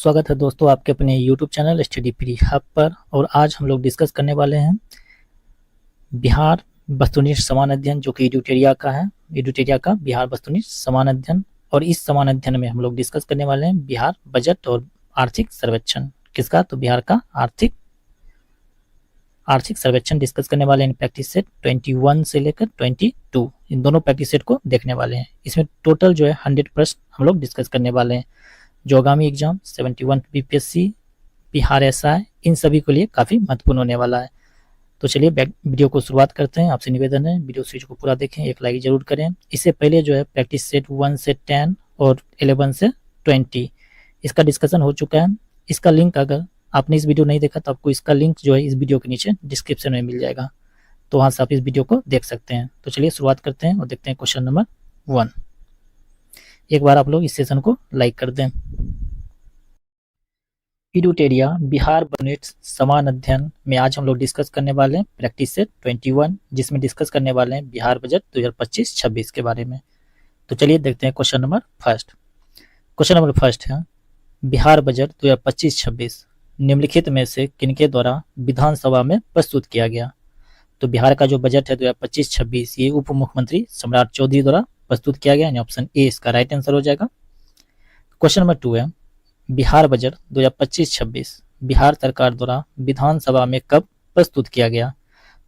स्वागत है दोस्तों आपके अपने YouTube channel study free hub पर। और आज हम लोग डिस्कस करने वाले हैं बिहार वस्तुनिष्ठ समान अध्ययन, जो कि एडुटेरिया का है। एडुटेरिया का बिहार वस्तुनिष्ठ समान अध्ययन। और इस समान अध्ययन में हम लोग डिस्कस करने वाले हैं बिहार बजट और आर्थिक सर्वेक्षण। किसका? तो बिहार का आर्थिक सर्वेक्षण डिस्कस करने वाले हैं। प्रैक्टिस सेट 21 से लेकर 22 इन दोनों प्रैक्टिस सेट को देखने वाले हैं। इसमें टोटल जो है 100 प्रश्न हम लोग डिस्कस करने वाले हैं, जो आगामी एग्जाम 71 बीपीएससी, बिहार एसआई, इन सभी के लिए काफ़ी महत्वपूर्ण होने वाला है। तो चलिए वीडियो को शुरुआत करते हैं। आपसे निवेदन है वीडियो सीरीज को पूरा देखें, एक लाइक जरूर करें। इससे पहले जो है प्रैक्टिस सेट 1 से 10 और 11 से 20 इसका डिस्कशन हो चुका है। इसका लिंक अगर आपने इस वीडियो नहीं देखा तो आपको इसका लिंक जो है इस वीडियो के नीचे डिस्क्रिप्शन में मिल जाएगा, तो वहाँ से आप इस वीडियो को देख सकते हैं। तो चलिए शुरुआत करते हैं और देखते हैं क्वेश्चन नंबर 1। एक बार आप लोग इस सेशन को लाइक कर दें। एडुटेरिया बिहार वस्तुनिष्ठ समान अध्ययन में आज हम लोग डिस्कस करने वाले हैं प्रैक्टिस सेट 21, जिसमें डिस्कस करने वाले हैं बिहार बजट 2025-26 के बारे में। तो चलिए देखते हैं question number first. Question number first है, बिहार बजट 2025-26 निम्नलिखित में से किनके द्वारा विधानसभा में प्रस्तुत किया गया? तो बिहार का जो बजट है 2025-26 ये उप मुख्यमंत्री सम्राट चौधरी द्वारा प्रस्तुत किया गया, यानी ऑप्शन ए इसका राइट आंसर हो जाएगा। क्वेश्चन नंबर 2 है, बिहार बजट 2025-26 बिहार सरकार द्वारा विधानसभा में कब प्रस्तुत किया गया?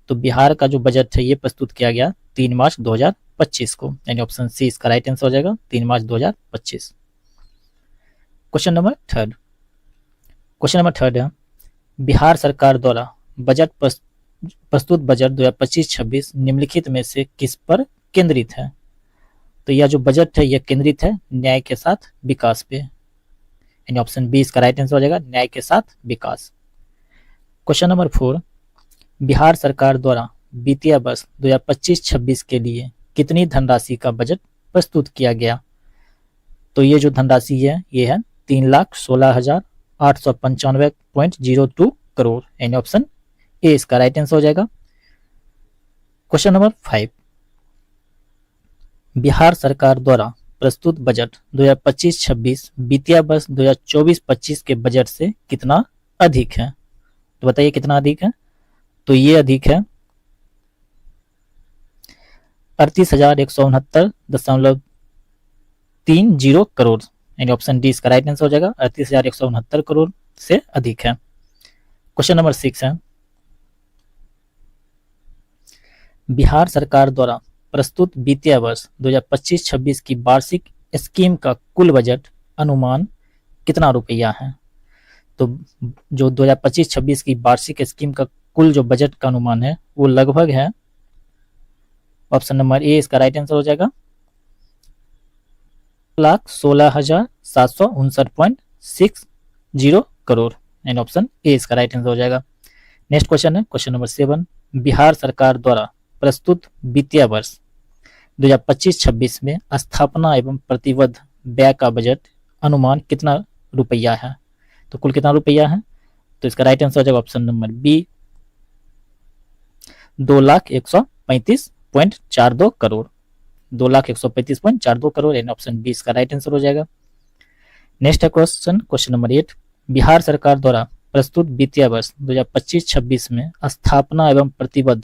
तो बिहार का जो बजट है ये प्रस्तुत किया गया 3 मार्च 2025 को, यानी ऑप्शन सी इसका राइट आंसर हो जाएगा, 3 मार्च 2025। क्वेश्चन नंबर थर्ड है, बिहार सरकार द्वारा प्रस्तुत बजट 2025-26 निम्नलिखित में से किस पर केंद्रित है? तो यह जो बजट है यह केंद्रित है न्याय के साथ विकास पे, यानी ऑप्शन बी इसका राइट आंसर हो जाएगा, न्याय के साथ विकास। क्वेश्चन नंबर 4, बिहार सरकार द्वारा वित्तीय वर्ष 2025-26 के लिए कितनी धनराशि का बजट प्रस्तुत किया गया? तो ये जो धनराशि है ये है 3,16,895.02 करोड़, यानी ऑप्शन ए इसका राइट आंसर हो जाएगा। क्वेश्चन नंबर 5, बिहार सरकार द्वारा प्रस्तुत बजट 2025-26 वित्तीय वर्ष 2024-25 के बजट से कितना अधिक है? तो बताइए कितना अधिक है? तो ये अधिक है 38,169.30 करोड़, यानी ऑप्शन डी इसका राइट आंसर हो जाएगा, 38,169 करोड़ से अधिक है। क्वेश्चन नंबर 6 है, बिहार सरकार द्वारा प्रस्तुत वित्तीय वर्ष 2025-26 की वार्षिक स्कीम का कुल बजट अनुमान कितना रुपया है? तो जो 2025-26 की वार्षिक स्कीम का कुल जो बजट का अनुमान है वो लगभग है, ऑप्शन नंबर ए इसका राइट आंसर हो जाएगा, 1,16,759.60 करोड़, यानी ऑप्शन ए इसका राइट आंसर हो जाएगा। नेक्स्ट क्वेश्चन है क्वेश्चन नंबर 7, बिहार सरकार द्वारा प्रस्तुत वित्तीय वर्ष 2025-26 में स्थापना एवं प्रतिबद्ध व्यय का बजट अनुमान कितना रुपया है? तो कुल कितना रुपया है? तो इसका राइट आंसर हो जाएगा option number B, 2,135.42 crore, 2,135.42 crore, यानी ऑप्शन बी इसका राइट आंसर हो जाएगा। नेक्स्ट है क्वेश्चन नंबर 8, बिहार सरकार द्वारा प्रस्तुत वित्तीय वर्ष 2025-26 में स्थापना एवं प्रतिबद्ध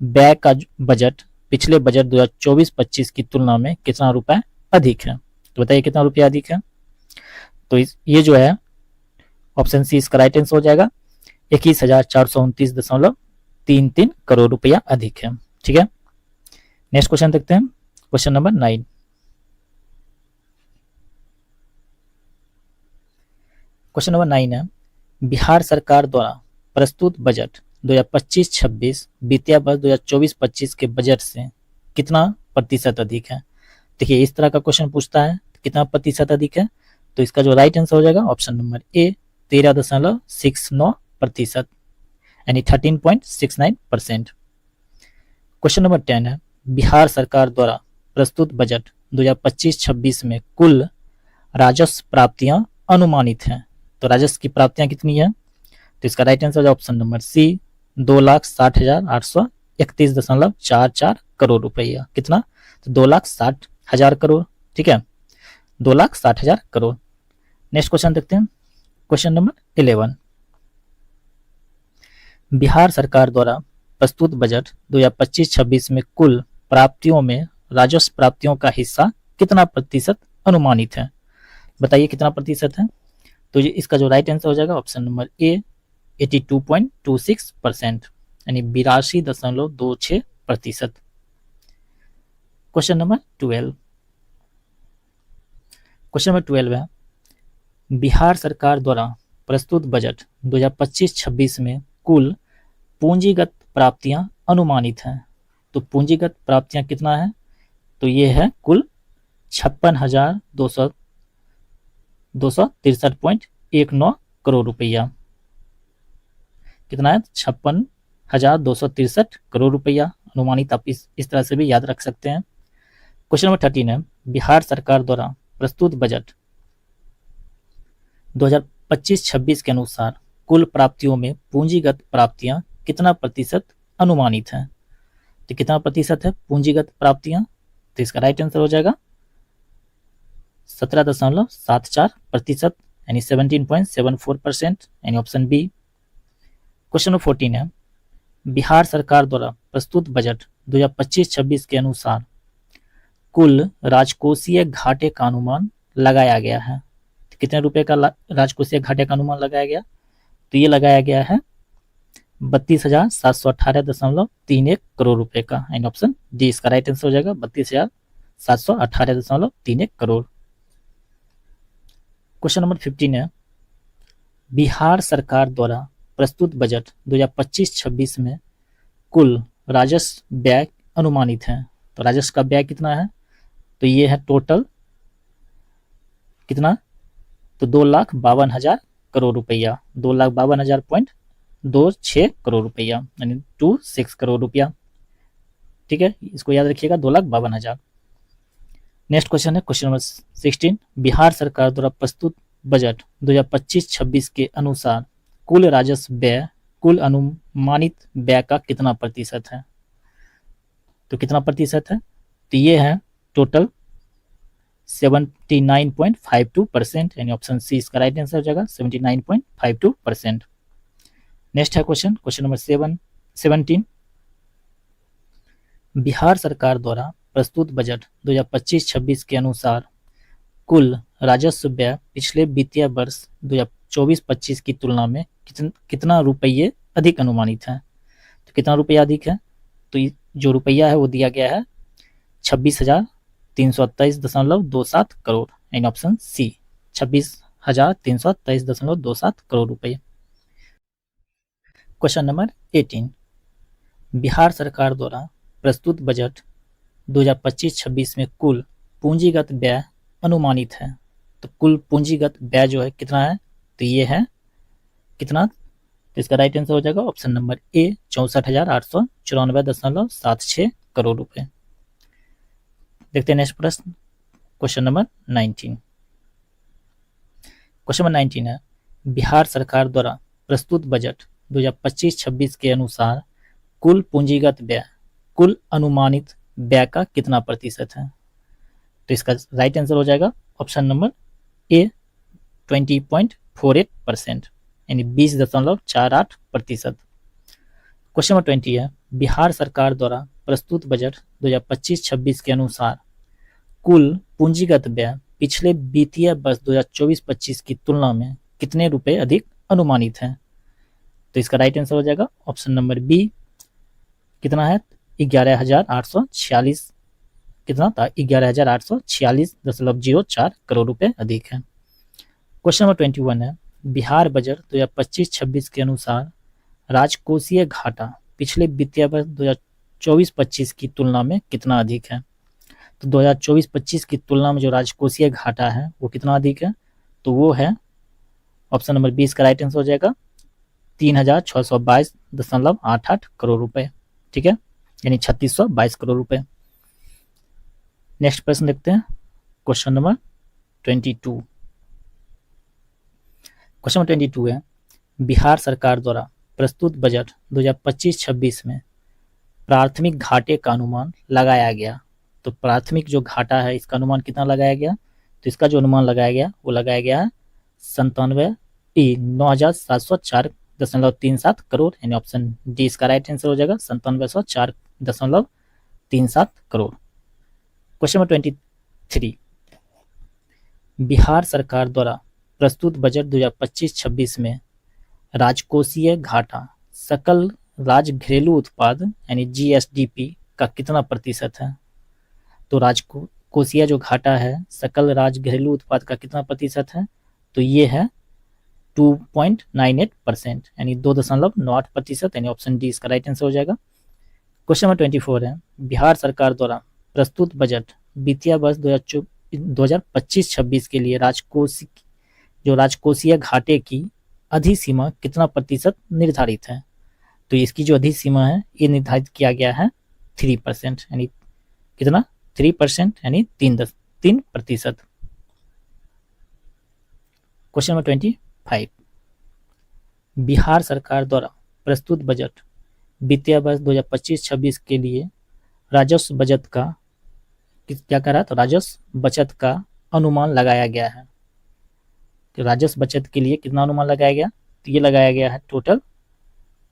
व्यय का बजट पिछले बजट 2024-25 की तुलना में कितना रुपए अधिक है? तो बताइए कितना रुपया अधिक है? तो ये जो है ऑप्शन सी इसका राइट आंसर हो जाएगा, 21,429.33 करोड़ रुपया अधिक है। ठीक है, नेक्स्ट क्वेश्चन देखते हैं क्वेश्चन नंबर 9। क्वेश्चन नंबर 9 है, बिहार सरकार द्वारा प्रस्तुत बजट 2025-26 वित्तीय वर्ष 2024-25 के बजट से कितना प्रतिशत अधिक है? देखिए इस तरह का क्वेश्चन पूछता है कितना प्रतिशत अधिक है, तो इसका जो राइट आंसर हो जाएगा ऑप्शन नंबर ए, 13.69%, यानी 13.69%। क्वेश्चन नंबर 10 है, बिहार सरकार द्वारा प्रस्तुत बजट 2025-26 में कुल राजस्व प्राप्तियां अनुमानित हैं। तो राजस्व की प्राप्तियां कितनी है? तो इसका राइट आंसर हो जाएगा ऑप्शन नंबर सी, 2,60,831.44 करोड़ रुपया। कितना? तो 2,60,000 करोड़। ठीक है, 2,60,000 करोड़। नेक्स्ट क्वेश्चन देखते हैं क्वेश्चन नंबर 11, बिहार सरकार द्वारा प्रस्तुत बजट 2025-26 में कुल प्राप्तियों में राजस्व प्राप्तियों का हिस्सा कितना प्रतिशत अनुमानित है? बताइए कितना प्रतिशत है। तो ये इसका जो राइट आंसर हो जाएगा ऑप्शन नंबर ए 82.26%, यानी 82.26%। क्वेश्चन नंबर 12, क्वेश्चन नंबर 12 है, बिहार सरकार द्वारा प्रस्तुत बजट 2025-26 में कुल पूंजीगत प्राप्तियां अनुमानित हैं। तो पूंजीगत प्राप्तियां कितना है? तो ये है कुल 56,263.19 करोड़ रुपया। कितना है? 56,263 करोड़ रुपया अनुमानित। आप इस तरह से भी याद रख सकते हैं। क्वेश्चन नंबर 13 है, बिहार सरकार द्वारा प्रस्तुत बजट 2025-26 के अनुसार कुल प्राप्तियों में पूंजीगत प्राप्तियां कितना प्रतिशत अनुमानित है? तो कितना प्रतिशत है पूंजीगत प्राप्तियां? तो इसका राइट आंसर हो जाएगा 17.74%, यानी 17.74%, यानी ऑप्शन बी। क्वेश्चन नंबर 14 है, बिहार सरकार द्वारा प्रस्तुत बजट 2025-26 के अनुसार कुल राजकोषीय घाटे का अनुमान लगाया गया है। तो कितने रुपए का राजकोषीय घाटे का अनुमान लगाया गया? तो ये लगाया गया है 32,718.31 करोड़ रुपए का, यानी ऑप्शन डी इसका राइट आंसर हो जाएगा 32,718.31 करोड़। क्वेश्चन नंबर 15 है, बिहार सरकार द्वारा प्रस्तुत बजट 2025-26 में कुल राजस्व व्यय अनुमानित है। तो राजस्व का व्यय कितना है? तो ये है टोटल कितना? तो 2,52,000 करोड़ रुपया, 2,52,000.26 करोड़ रुपया, यानी 26 करोड़ रुपया। ठीक है, इसको याद रखिएगा 2,52,000। नेक्स्ट क्वेश्चन है क्वेश्चन नंबर 16, बिहार सरकार द्वारा प्रस्तुत बजट 2025-26 के अनुसार कुल राजस्व व्यय कुल अनुमानित व्यय का कितना प्रतिशत है? तो कितना प्रतिशत है? तो ये है टोटल 79.52%, यानी ऑप्शन सी इसका राइट आंसर हो जाएगा 79.52%। नेक्स्ट है क्वेश्चन नंबर 17, बिहार सरकार द्वारा प्रस्तुत बजट 2025-26 के अनुसार कुल राजस्व व्यय पिछले वित्तीय वर्ष 2024-25 की तुलना में कितना रुपये अधिक अनुमानित है? तो कितना रुपया अधिक है? तो जो रुपया है वो दिया गया है 26,323.27 करोड़, यानी ऑप्शन सी 26,323.27 करोड़ रुपये। क्वेश्चन नंबर 18, बिहार सरकार द्वारा प्रस्तुत बजट 2025-26 में कुल पूंजीगत व्यय अनुमानित है। तो कुल पूंजीगत व्यय जो है कितना है? तो ये है कितना? तो इसका राइट आंसर हो जाएगा ऑप्शन नंबर ए 64,894.76 करोड़ रुपए। देखते हैं नेक्स्ट प्रश्न क्वेश्चन नंबर 19। क्वेश्चन नंबर 19 है, बिहार सरकार द्वारा प्रस्तुत बजट 2025-26 के अनुसार कुल पूंजीगत व्यय कुल अनुमानित व्यय का कितना प्रतिशत है? तो इसका राइट आंसर हो जाएगा ऑप्शन नंबर ए 20.48%, यानी 20.48%। क्वेश्चन नंबर 20 है, बिहार सरकार द्वारा प्रस्तुत बजट 2025-26 के अनुसार कुल पूंजीगत व्यय पिछले वित्तीय वर्ष 2024-25 की तुलना में कितने रुपए अधिक अनुमानित है? तो इसका राइट आंसर हो जाएगा ऑप्शन नंबर बी कितना है? 11,846 कितना था? 11,846.04 करोड़ रुपए अधिक है। क्वेश्चन नंबर 21 है, बिहार बजट 2025-26 के अनुसार राजकोषीय घाटा पिछले वित्तीय वर्ष 2024-25 की तुलना में कितना अधिक है? तो 2024-25 की तुलना में जो राजकोषीय घाटा है वो कितना अधिक है? तो वो है ऑप्शन नंबर 20 का राइट आंसर हो जाएगा 3,622.88 करोड़ रुपए। ठीक है, यानी 3,622 करोड़ रुपए। नेक्स्ट प्रश्न देखते हैं क्वेश्चन नंबर 22। क्वेश्चन नंबर 22 है, बिहार सरकार द्वारा प्रस्तुत बजट 2025-26 में प्राथमिक घाटे का अनुमान लगाया गया। तो प्राथमिक जो घाटा है इसका अनुमान कितना लगाया गया? तो इसका जो अनुमान लगाया गया वो लगाया गया है ई 9,704.37 करोड़, यानी ऑप्शन डी इसका राइट आंसर हो जाएगा 9704.37 करोड़। क्वेश्चन नंबर 23, बिहार सरकार द्वारा प्रस्तुत बजट 2025-26 में राजकोषीय घाटा सकल राज्य घरेलू उत्पाद यानी जीएसडीपी का कितना प्रतिशत है? तो राजकोषीय जो घाटा है सकल राज्य घरेलू उत्पाद का कितना प्रतिशत है? तो ये है 2.98%, यानी 2.98%, यानी ऑप्शन डी इसका राइट आंसर हो जाएगा। क्वेश्चन नंबर 24 है, बिहार सरकार द्वारा प्रस्तुत बजट वित्तीय वर्ष 2025-26 के लिए राजकोषीय घाटे की अधिसीमा कितना प्रतिशत निर्धारित है? तो इसकी जो अधिसीमा है ये निर्धारित किया गया है 3%, यानी कितना 3%, यानी 3%। क्वेश्चन नंबर 25, बिहार सरकार द्वारा प्रस्तुत बजट वित्तीय वर्ष 2025-26 के लिए राजस्व बचत का क्या करा? तो राजस्व बचत का अनुमान लगाया गया है। तो राजस्व बचत के लिए कितना अनुमान लगाया गया? तो ये लगाया गया है टोटल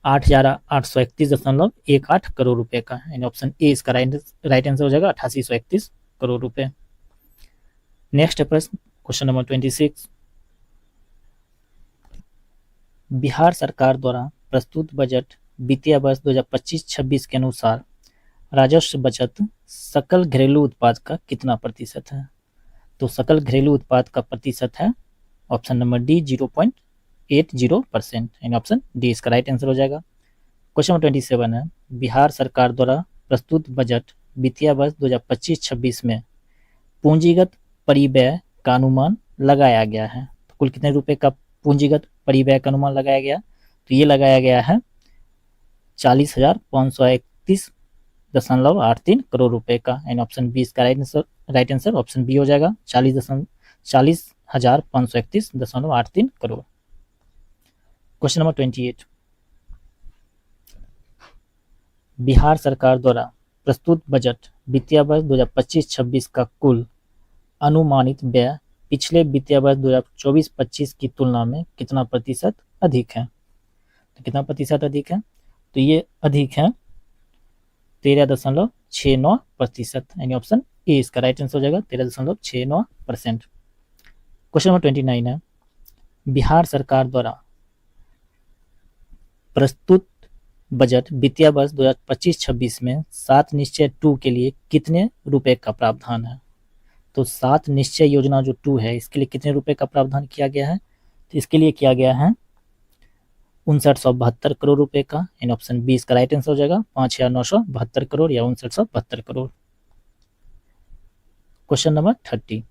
8,831.18 करोड़ रुपए का, यानी ऑप्शन ए इसका राइट आंसर हो जाएगा 8831 करोड़ रुपए। नेक्स्ट प्रश्न क्वेश्चन नंबर 26, बिहार सरकार द्वारा प्रस्तुत बजट वित्तीय वर्ष 2025-26 के अनुसार राजस्व बचत सकल घरेलू उत्पाद का कितना प्रतिशत है? तो सकल घरेलू उत्पाद का प्रतिशत है ऑप्शन नंबर डी 0.80%, यानी ऑप्शन डी इसका राइट आंसर हो जाएगा। क्वेश्चन नंबर 27 है, बिहार सरकार द्वारा प्रस्तुत बजट वित्तीय वर्ष 2025-26 में पूंजीगत परिव्यय का अनुमान लगाया गया है। तो कुल कितने रुपए का पूंजीगत परिव्यय का अनुमान लगाया गया? तो ये लगाया गया है 40,531.83 करोड़ रुपए का, यानी ऑप्शन बी इसका राइट आंसर ऑप्शन बी हो जाएगा 40,531.83 करोड़। क्वेश्चन नंबर 28, बिहार सरकार द्वारा प्रस्तुत बजट वित्तीय वर्ष 2025-26 का कुल अनुमानित व्यय पिछले वित्तीय वर्ष 2024-25 की तुलना में कितना प्रतिशत अधिक है? तो कितना प्रतिशत अधिक है? तो ये अधिक है 13.69%, यानी ऑप्शन ए इसका राइट आंसर हो जाएगा 13.69%। क्वेश्चन नंबर 29 है, बिहार सरकार द्वारा प्रस्तुत बजट वित्तीय वर्ष 2025-26 में 7 निश्चय 2 के लिए कितने रुपए का प्रावधान है? तो 7 निश्चय योजना जो 2 है इसके लिए कितने रुपए का प्रावधान किया गया है? तो इसके लिए किया गया है 5972 करोड़ रुपए का, यानी ऑप्शन बी इसका राइट आंसर हो जाएगा 5,972 करोड़ या 5972 crore. Question number 30,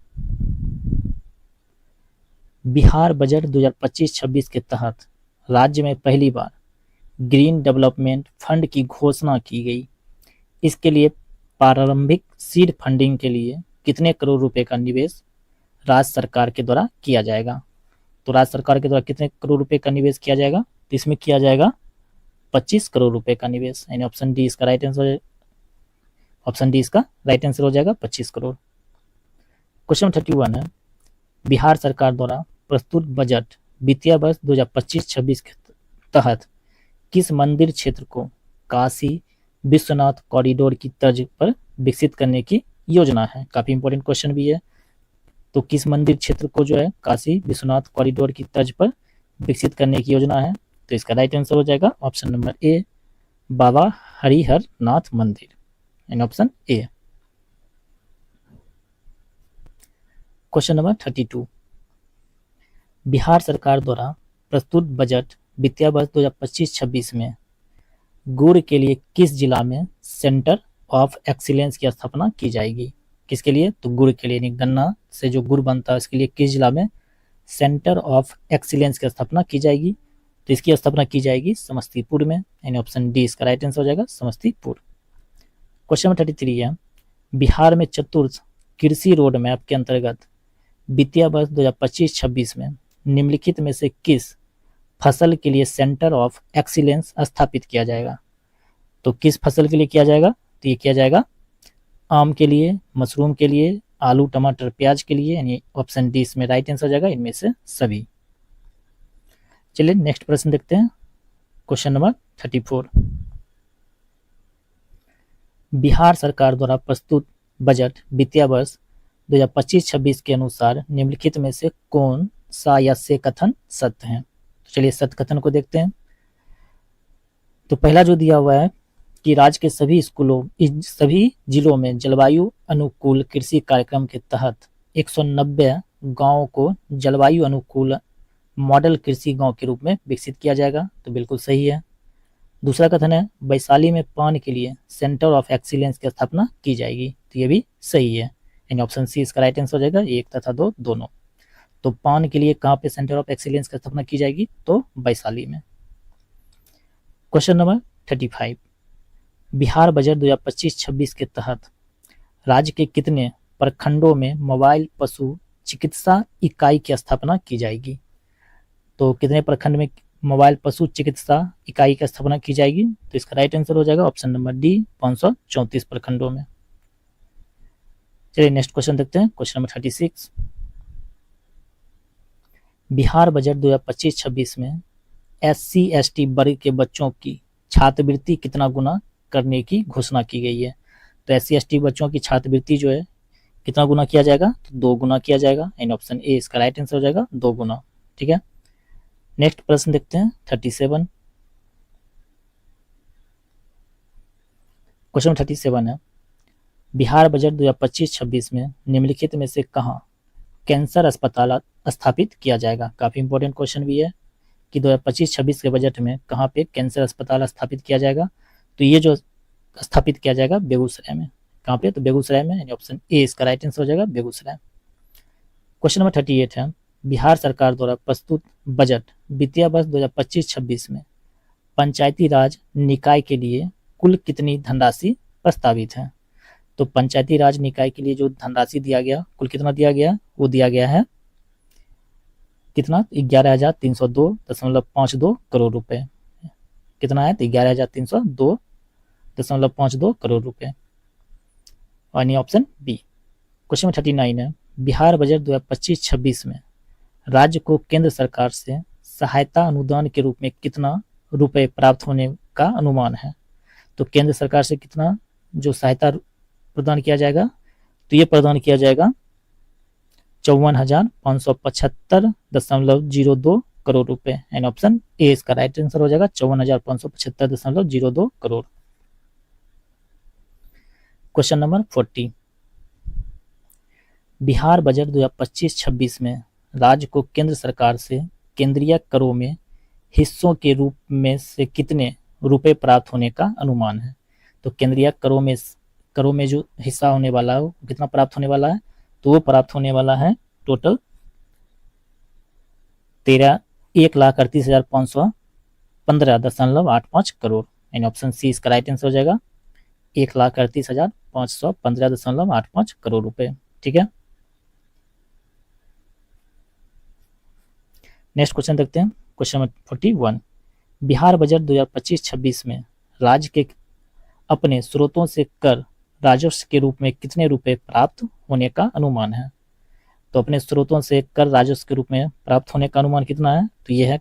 Bihar budget 2025-26 के तहत राज्य में पहली बार ग्रीन डेवलपमेंट फंड की घोषणा की गई। इसके लिए प्रारंभिक सीड फंडिंग के लिए कितने करोड़ रुपए का निवेश राज्य सरकार के द्वारा किया जाएगा? तो राज्य सरकार के द्वारा कितने करोड़ रुपए का निवेश किया जाएगा? तो इसमें किया जाएगा 25 करोड़ रुपए का निवेश, यानी ऑप्शन डी इसका राइट आंसर हो जाएगा 25 करोड़। क्वेश्चन 31 है, बिहार सरकार द्वारा प्रस्तुत बजट वित्तीय वर्ष 2025-26 के तहत किस मंदिर क्षेत्र को काशी विश्वनाथ कॉरिडोर की तर्ज पर विकसित करने की योजना है? काफी इंपॉर्टेंट क्वेश्चन भी है। तो किस मंदिर क्षेत्र को जो है काशी विश्वनाथ कॉरिडोर की तर्ज पर विकसित करने की योजना है? तो इसका राइट आंसर हो जाएगा ऑप्शन नंबर ए बाबा हरिहर नाथ मंदिर, यानी option A. Question number 32, Bihar सरकार द्वारा प्रस्तुत बजट वित्तीय वर्ष 2025-26 में गुड़ के लिए किस जिला में सेंटर ऑफ एक्सीलेंस की स्थापना की जाएगी? किसके लिए? तो गुड़ के लिए, गन्ना से जो गुड़ बनता है इसके लिए किस जिला में सेंटर ऑफ एक्सीलेंस की स्थापना की जाएगी? तो इसकी स्थापना की जाएगी समस्तीपुर में, यानी ऑप्शन डी इसका राइट आंसर हो जाएगा समस्तीपुर। क्वेश्चन नंबर 33 है, बिहार में चतुर्थ कृषि रोड मैप के अंतर्गत वित्तीय वर्ष 2025-26 में निम्नलिखित में से किस फसल के लिए सेंटर ऑफ एक्सीलेंस स्थापित किया जाएगा? तो किस फसल के लिए किया जाएगा? तो ये किया जाएगा आम के लिए, मशरूम के लिए, आलू टमाटर प्याज के लिए, यानी ऑप्शन डी इसमें राइट आंसर हो जाएगा इनमें से सभी। चलिए नेक्स्ट प्रश्न देखते हैं, क्वेश्चन नंबर 34। बिहार सरकार द्वारा प्रस्तुत बजट वित्तीय वर्ष 2025-26 के अनुसार निम्नलिखित में से कौन सा या से कथन सत्य है? तो चलिए सत्य कथन को देखते हैं। तो पहला जो दिया हुआ है कि राज्य के सभी जिलों में जलवायु अनुकूल कृषि कार्यक्रम के तहत 190 गांवों को जलवायु अनुकूल मॉडल कृषि गांव के रूप में विकसित किया जाएगा। तो बिल्कुल सही है। दूसरा कथन है वैशाली में पान के लिए सेंटर ऑफ एक्सीलेंस की स्थापना की जाएगी। तो ये भी सही है, यानी ऑप्शन सी इसका राइट आंसर हो जाएगा, 1 तथा 2 दोनों। तो पान के लिए कहाँ पे सेंटर ऑफ एक्सीलेंस की स्थापना की जाएगी? तो वैशाली में। Question number 35। बिहार बजट 2025-26 के तहत राज्य के कितने प्रखंडों में मोबाइल पशु चिकित्सा इकाई की स्थापना की जाएगी? तो कितने प्रखंड में मोबाइल पशु चिकित्सा इकाई की स्थापना की जाएगी? तो इसका राइट आंसर हो जाएगा ऑप्शन नंबर डी, 534 प्रखंडों में। चलिए नेक्स्ट क्वेश्चन देखते हैं, क्वेश्चन नंबर 36। बिहार बजट 2025-26 में SC/ST वर्ग के बच्चों की छात्रवृत्ति कितना गुना करने की घोषणा की गई है? तो SC/ST बच्चों की छात्रवृत्ति जो है कितना गुना किया जाएगा? तो 2 गुना किया जाएगा, यानी ऑप्शन ए इसका राइट आंसर हो जाएगा, 2 गुना। ठीक है, नेक्स्ट प्रश्न देखते हैं 37। क्वेश्चन 37 है बिहार बजट 2025-26 में निम्नलिखित में से कहां कैंसर अस्पताल स्थापित किया जाएगा? काफी इंपॉर्टेंट क्वेश्चन भी है कि 2025-26 के बजट में कहां पे कैंसर अस्पताल स्थापित किया जाएगा? तो ये जो स्थापित किया जाएगा बेगूसराय में। कहां पे? तो बेगूसराय में, यानी ऑप्शन ए इसका राइट आंसर हो जाएगा, बेगूसराय। क्वेश्चन नंबर 38 है बिहार सरकार द्वारा प्रस्तुत बजट वित्तीय वर्ष 2025-26 में पंचायती राज निकाय के लिए कुल कितनी धनराशि प्रस्तावित है? तो पंचायती राज निकाय के लिए जो धनराशि दिया गया, कुल कितना दिया गया? वो दिया गया है कितना? 11,302.52 करोड़ रुपए। कितना है? तो 11,302.52 करोड़ रुपए, यानी ऑप्शन बी। क्वेश्चन नंबर 39 है बिहार बजट 2025-26 में राज्य को केंद्र सरकार से सहायता अनुदान के रूप में कितना रुपए प्राप्त होने का अनुमान है? तो केंद्र सरकार से कितना जो सहायता प्रदान किया जाएगा? तो ये प्रदान किया जाएगा 54,575.02 करोड़ रुपए, यानी ऑप्शन ए इसका राइट आंसर हो जाएगा, 54,575.02 crore. Question number 40। Bihar budget 2025-26 में राज्य को केंद्र सरकार से केंद्रीय करों में हिस्सों के रूप में से कितने रुपए प्राप्त होने का अनुमान है? तो केंद्रीय करों में जो हिस्सा होने वाला है वो कितना प्राप्त होने वाला है? तो वो प्राप्त होने वाला है टोटल 1,38,515.85 करोड़, यानी ऑप्शन सी इसका राइट आंसर हो जाएगा, 1,38,515.85 करोड़ रुपए। ठीक है, नेक्स्ट क्वेश्चन देखते हैं, क्वेश्चन नंबर 41। बिहार बजट 2025-26 में राज्य के अपने स्रोतों से कर राजस्व के रूप में कितने रुपए प्राप्त होने का अनुमान है? तो अपने स्रोतों से कर राजस्व के रूप में प्राप्त होने का अनुमान कितना है? तो ये है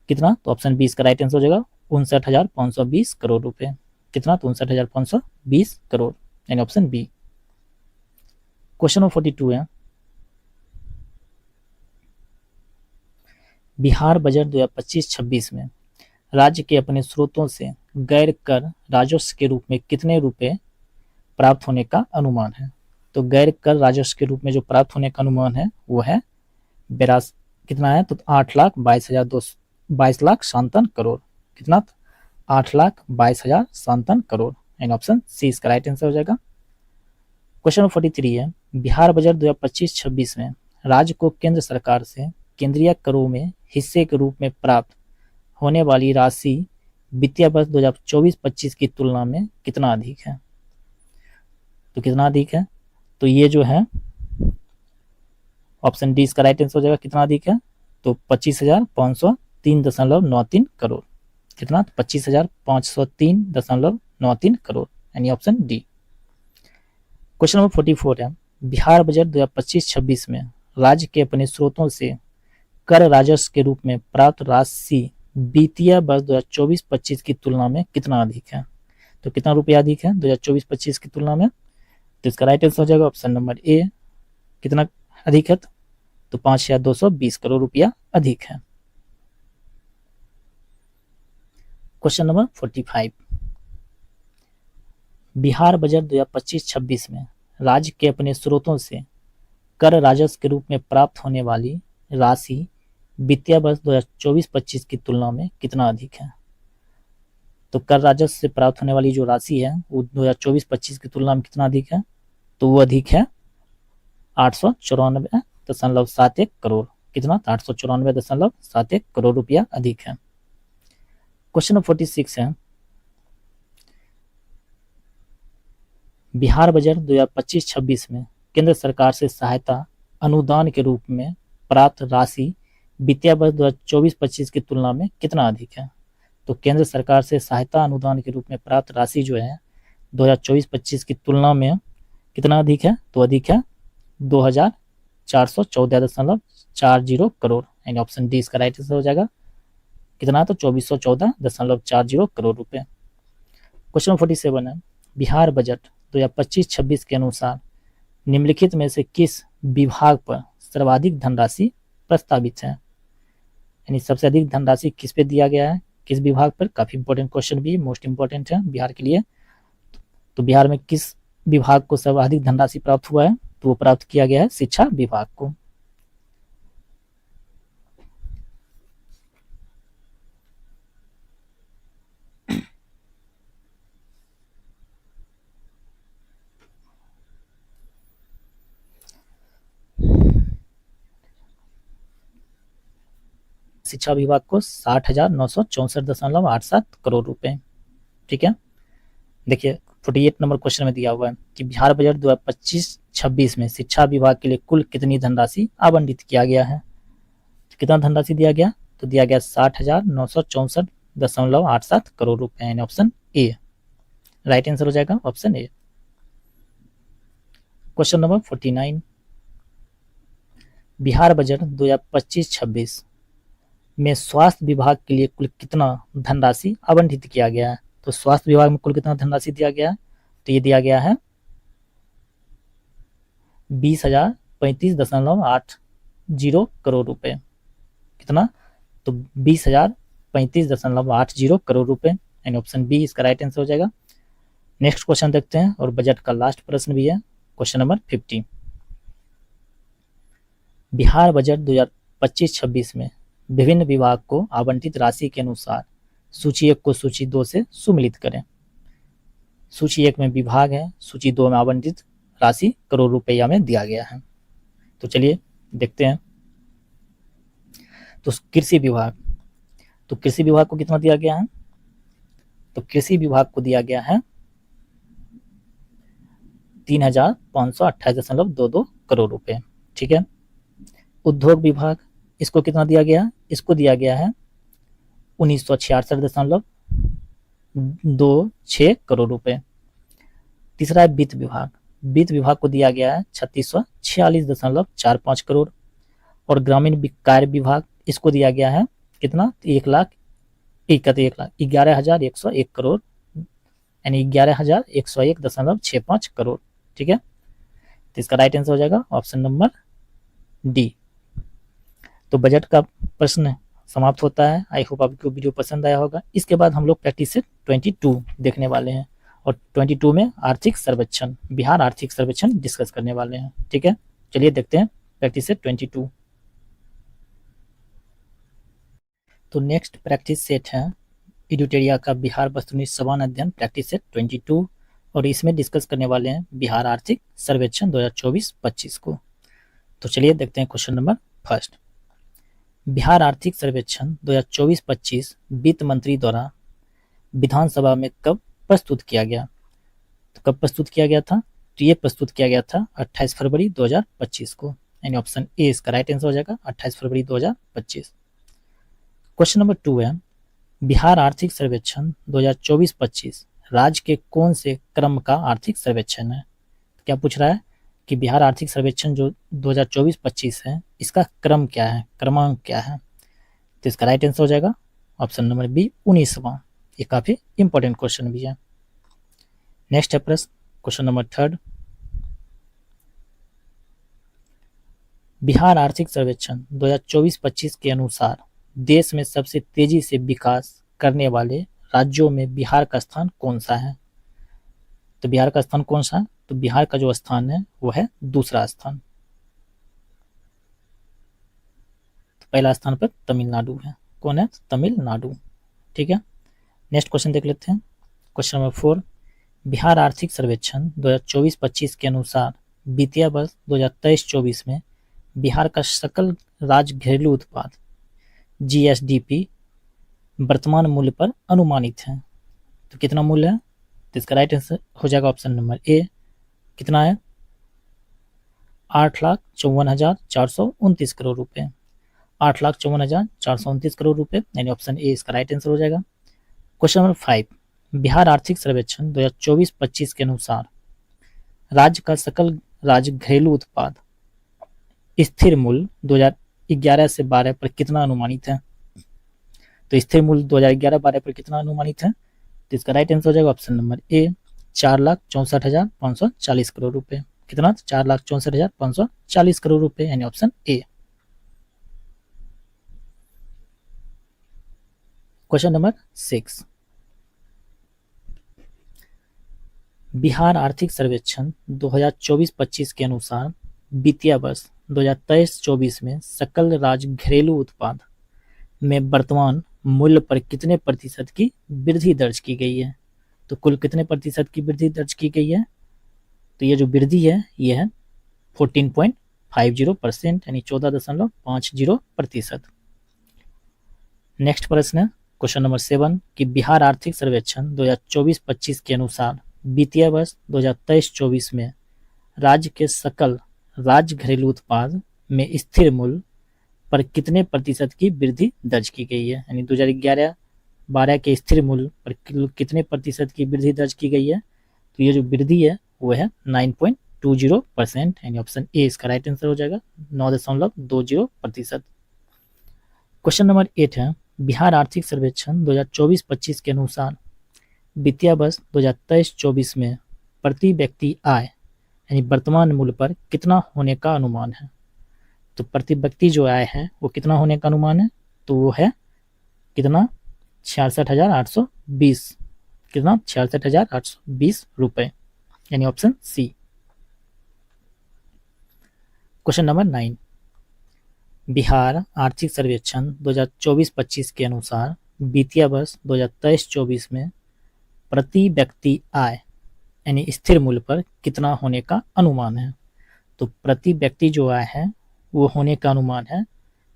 कितना? तो ऑप्शन बी इसका राइट आंसर हो जाएगा, 59,520 करोड़ रुपए। कितना? तो 59,520 करोड़, यानी ऑप्शन बी। क्वेश्चन नंबर 42 है बिहार बजट 2025-26 में राज्य के अपने स्रोतों से गैर कर राजस्व के रूप में कितने रुपए प्राप्त होने का अनुमान है? तो गैर कर राजस्व के रूप में जो प्राप्त होने का अनुमान है वो है कितना है? तो 8,22,57 करोड़। कितना? 8,22,57 करोड़, यानी ऑप्शन सी इसका राइट आंसर हो जाएगा। क्वेश्चन नंबर 43 है बिहार बजट 2025-26 में राज्य को केंद्र सरकार से केंद्रीय करों में हिस्से के रूप में प्राप्त होने वाली राशि वित्तीय वर्ष 2024-25 की तुलना में कितना अधिक है? तो कितना अधिक है? तो ये जो है ऑप्शन डी इसका राइट आंसर हो जाएगा, कितना अधिक है? तो 25,503.93 करोड़। कितना? 25,503.93 करोड़, यानी ऑप्शन डी। क्वेश्चन नंबर 44 है बिहार बजट 2025-26 में राज्य के अपने स्रोतों से कर राजस्व के रूप में प्राप्त राशि वित्तीय वर्ष 2024-25 की तुलना में कितना अधिक है? तो कितना रुपया अधिक है 2024-25 की तुलना में? तो इसका राइट आंसर हो जाएगा ऑप्शन नंबर ए। कितना अधिक है? तो 5,220 करोड़ रुपया अधिक है। क्वेश्चन नंबर 45, बिहार बजट 2025-26 में राज्य के अपने स्रोतों से कर राजस्व के रूप में प्राप्त होने वाली राशि वित्तीय वर्ष 2024-25 की तुलना में कितना अधिक है? तो कर राजस्व से प्राप्त होने वाली जो राशि है वो 2024-25 की तुलना में कितना अधिक है? तो वो अधिक है 894.71 करोड़। कितना? 894.71 करोड़ रुपया अधिक है। क्वेश्चन नंबर 46 है, बिहार बजट 2025-26 में केंद्र सरकार से सहायता अनुदान के रूप में प्राप्त राशि वित्तीय वर्ष 2024-25 की तुलना में कितना अधिक है? तो केंद्र सरकार से सहायता अनुदान के रूप में प्राप्त राशि जो है 2024-25 की तुलना में कितना अधिक है? तो अधिक है 2,414.40 करोड़, यानी ऑप्शन डी इसका राइट आंसर हो जाएगा। कितना? तो 2,414.40 करोड़ रुपए। क्वेश्चन नंबर 47 है, बिहार बजट 2025-26 के अनुसार निम्नलिखित में से किस विभाग पर सर्वाधिक धनराशि प्रस्तावित है? यानी सबसे अधिक धनराशि किस पे दिया गया है, किस विभाग पर? काफी इंपॉर्टेंट क्वेश्चन भी, मोस्ट इंपॉर्टेंट है बिहार के लिए। तो बिहार में किस विभाग को सर्वाधिक धनराशि प्राप्त हुआ है? तो वो प्राप्त किया गया है शिक्षा विभाग को। शिक्षा विभाग को 60,964.87 करोड़ रुपए। ठीक है, देखिए 48 नंबर क्वेश्चन में दिया हुआ है कि बिहार बजट 2025-26 में शिक्षा विभाग के लिए कुल कितनी धनराशि आवंटित किया गया है? तो कितना धनराशि दिया गया? तो दिया गया 60,964.87 करोड़ रुपए, यानी ऑप्शन ए राइट आंसर हो जाएगा, option A. Question number 49, Bihar budget 2025-26 में स्वास्थ्य विभाग के लिए कुल कितना धनराशि आवंटित किया गया है? तो स्वास्थ्य विभाग में कुल कितना धनराशि दिया गया है? तो ये दिया गया है 20,035.80 करोड़ रुपए। कितना? तो 20,035.80 करोड़ रुपए, यानी ऑप्शन बी इसका राइट आंसर हो जाएगा। नेक्स्ट क्वेश्चन देखते हैं और बजट का लास्ट प्रश्न भी है, क्वेश्चन नंबर 50, बिहार बजट 2025-26 में विभिन्न विभाग को आवंटित राशि के अनुसार सूची 1 को सूची 2 से सुमिलित करें। सूची 1 में विभाग है, सूची 2 में आवंटित राशि करोड़ रुपया में दिया गया है। तो चलिए देखते हैं। तो कृषि विभाग, तो कृषि विभाग को कितना दिया गया है? तो कृषि विभाग को दिया गया है 3,528.22 करोड़ रुपए। ठीक है, उद्योग विभाग, इसको कितना दिया गया? इसको दिया गया है 1966.26 करोड़ रुपए। तीसरा है वित्त विभाग, वित्त विभाग को दिया गया है 3646.45 करोड़। और ग्रामीण कार्य विभाग, इसको दिया गया है कितना? 11,101 करोड़, यानी 11,101.65 करोड़। ठीक है, तो इसका राइट आंसर हो जाएगा ऑप्शन नंबर डी। तो बजट का प्रश्न समाप्त होता है। आई होप आपको वीडियो पसंद आया होगा। इसके बाद हम लोग प्रैक्टिस सेट 22 देखने वाले हैं और 22 में आर्थिक सर्वेक्षण, बिहार आर्थिक सर्वेक्षण डिस्कस करने वाले हैं। ठीक है, चलिए देखते हैं प्रैक्टिस सेट 22। तो नेक्स्ट प्रैक्टिस सेट है एडुटेरिया का बिहार वस्तुनिष्ठ समान अध्ययन प्रैक्टिस सेट 22 और इसमें डिस्कस करने वाले हैं बिहार आर्थिक सर्वेक्षण 2024-25 को। तो चलिए देखते हैं क्वेश्चन नंबर फर्स्ट। बिहार आर्थिक सर्वेक्षण 2024-25 वित्त मंत्री द्वारा विधानसभा में कब प्रस्तुत किया गया? तो कब प्रस्तुत किया गया था? तो ये प्रस्तुत किया गया था 28 फरवरी 2025 को, यानी ऑप्शन ए इसका राइट आंसर हो जाएगा, 28 फरवरी 2025। क्वेश्चन नंबर 2 है, बिहार आर्थिक सर्वेक्षण 2024-25 राज्य के कौन से क्रम का आर्थिक सर्वेक्षण है? क्या पूछ रहा है कि बिहार आर्थिक सर्वेक्षण जो 2024-25 है, इसका क्रम क्या है, क्रमांक क्या है। तो इसका राइट आंसर हो जाएगा ऑप्शन नंबर बी, 19वां। ये काफी इंपॉर्टेंट क्वेश्चन भी है। नेक्स्ट है प्रश्न क्वेश्चन नंबर 3। बिहार आर्थिक सर्वेक्षण 2024-25 के अनुसार देश में सबसे तेजी से विकास करने वाले राज्यों में बिहार का स्थान कौन सा है। तो बिहार का स्थान कौन सा है, तो बिहार का जो स्थान है वो है दूसरा स्थान। तो पहला स्थान पर तमिलनाडु है। कौन है, तमिलनाडु। ठीक है, नेक्स्ट क्वेश्चन देख लेते हैं। Question number 4। बिहार आर्थिक सर्वेक्षण 2024-25 के अनुसार वित्तीय वर्ष 2023-24 में बिहार का सकल राज्य घरेलू उत्पाद जीएसडीपी वर्तमान मूल्य पर अनुमानित है। तो कितना मूल्य है, तो इसका राइट आंसर हो जाएगा ऑप्शन नंबर ए, कितना है, 8,54,429 करोड़ रुपए। 8,54,429 करोड़ रुपए, यानी ऑप्शन ए इसका राइट आंसर हो जाएगा। Question number 5। बिहार आर्थिक सर्वेक्षण 2024-25 के अनुसार राज्य का सकल राज्य घरेलू उत्पाद स्थिर मूल्य 2011 से 12 पर कितना अनुमानित है। तो स्थिर मूल्य 2011-12 पर कितना अनुमानित है, तो इसका राइट आंसर हो जाएगा ऑप्शन नंबर ए, 4,64,540 करोड़ रुपए। कितना, 4,64,540 करोड़ रुपए, यानी option A. Question number 6। Bihar आर्थिक सर्वेक्षण 2024-25 के अनुसार वित्तीय वर्ष 2023-24 में सकल राज्य घरेलू उत्पाद में वर्तमान मूल्य पर कितने प्रतिशत की वृद्धि दर्ज की गई है। तो कुल कितने प्रतिशत की वृद्धि दर्ज की गई है, तो ये जो वृद्धि है ये है 14.50%, यानी 14.50%। नेक्स्ट प्रश्न है क्वेश्चन नंबर 7 कि बिहार आर्थिक सर्वेक्षण 2024-25 के अनुसार वित्तीय वर्ष 2023-24 में राज्य के सकल राज्य घरेलू उत्पाद में स्थिर मूल्य पर कितने प्रतिशत की वृद्धि दर्ज की गई है। यानी 2011-12 के स्थिर मूल्य पर कितने प्रतिशत की वृद्धि दर्ज की गई है, तो ये जो वृद्धि है वो है 9.20%, यानी ऑप्शन ए इसका राइट आंसर हो जाएगा, 9.20%। क्वेश्चन नंबर 8 है बिहार आर्थिक सर्वेक्षण 2024-25 के अनुसार वित्तीय वर्ष 2023-24 में प्रति व्यक्ति आय यानी वर्तमान मूल्य पर कितना होने का अनुमान है। तो प्रति व्यक्ति जो आय है वो कितना होने का अनुमान है, तो वो है कितना, 66,820, कितना, 66,820 रुपए, यानी option C. Question number 9। Bihar आर्थिक सर्वेक्षण 2024-25 के अनुसार वित्तीय वर्ष 2023-24 में प्रति व्यक्ति आय यानी स्थिर मूल्य पर कितना होने का अनुमान है। तो प्रति व्यक्ति जो आय है वो होने का अनुमान है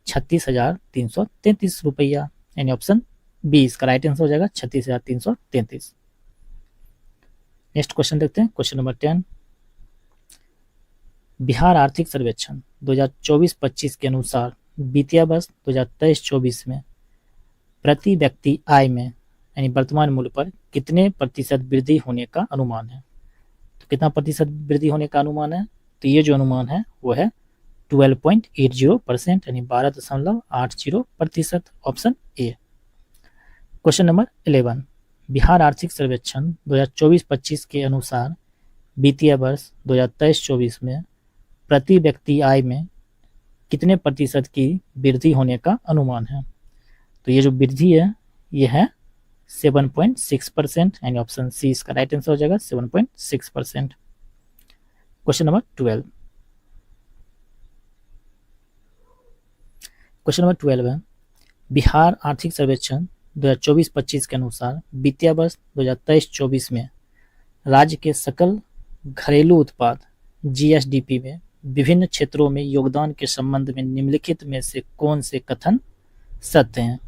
36,333 रुपया, यानी ऑप्शन बी इसका राइट आंसर हो जाएगा, 36,333। नेक्स्ट क्वेश्चन देखते हैं क्वेश्चन नंबर 10। बिहार आर्थिक सर्वेक्षण 2024-25 के अनुसार वित्तीय वर्ष 2023-24 में प्रति व्यक्ति आय में यानी वर्तमान मूल्य पर कितने प्रतिशत वृद्धि होने का अनुमान है। तो कितना प्रतिशत वृद्धि होने का अनुमान है, तो ये जो अनुमान है वो है 12.80%, यानी 12.80%, option A. Question number 11। Bihar आर्थिक सर्वेक्षण 2024-25 के अनुसार वित्तीय वर्ष 2023-24 में प्रति व्यक्ति आय में कितने प्रतिशत की वृद्धि होने का अनुमान है। तो ये जो वृद्धि है ये है 7.6%, यानी ऑप्शन सी इसका राइट आंसर हो जाएगा, 7.6%। Question number 12। क्वेश्चन नंबर 12 है बिहार आर्थिक सर्वेक्षण 2024-25 के अनुसार वित्तीय वर्ष 2023-24 में राज्य के सकल घरेलू उत्पाद जीएसडीपी में विभिन्न क्षेत्रों में योगदान के संबंध में निम्नलिखित में से कौन से कथन सत्य हैं।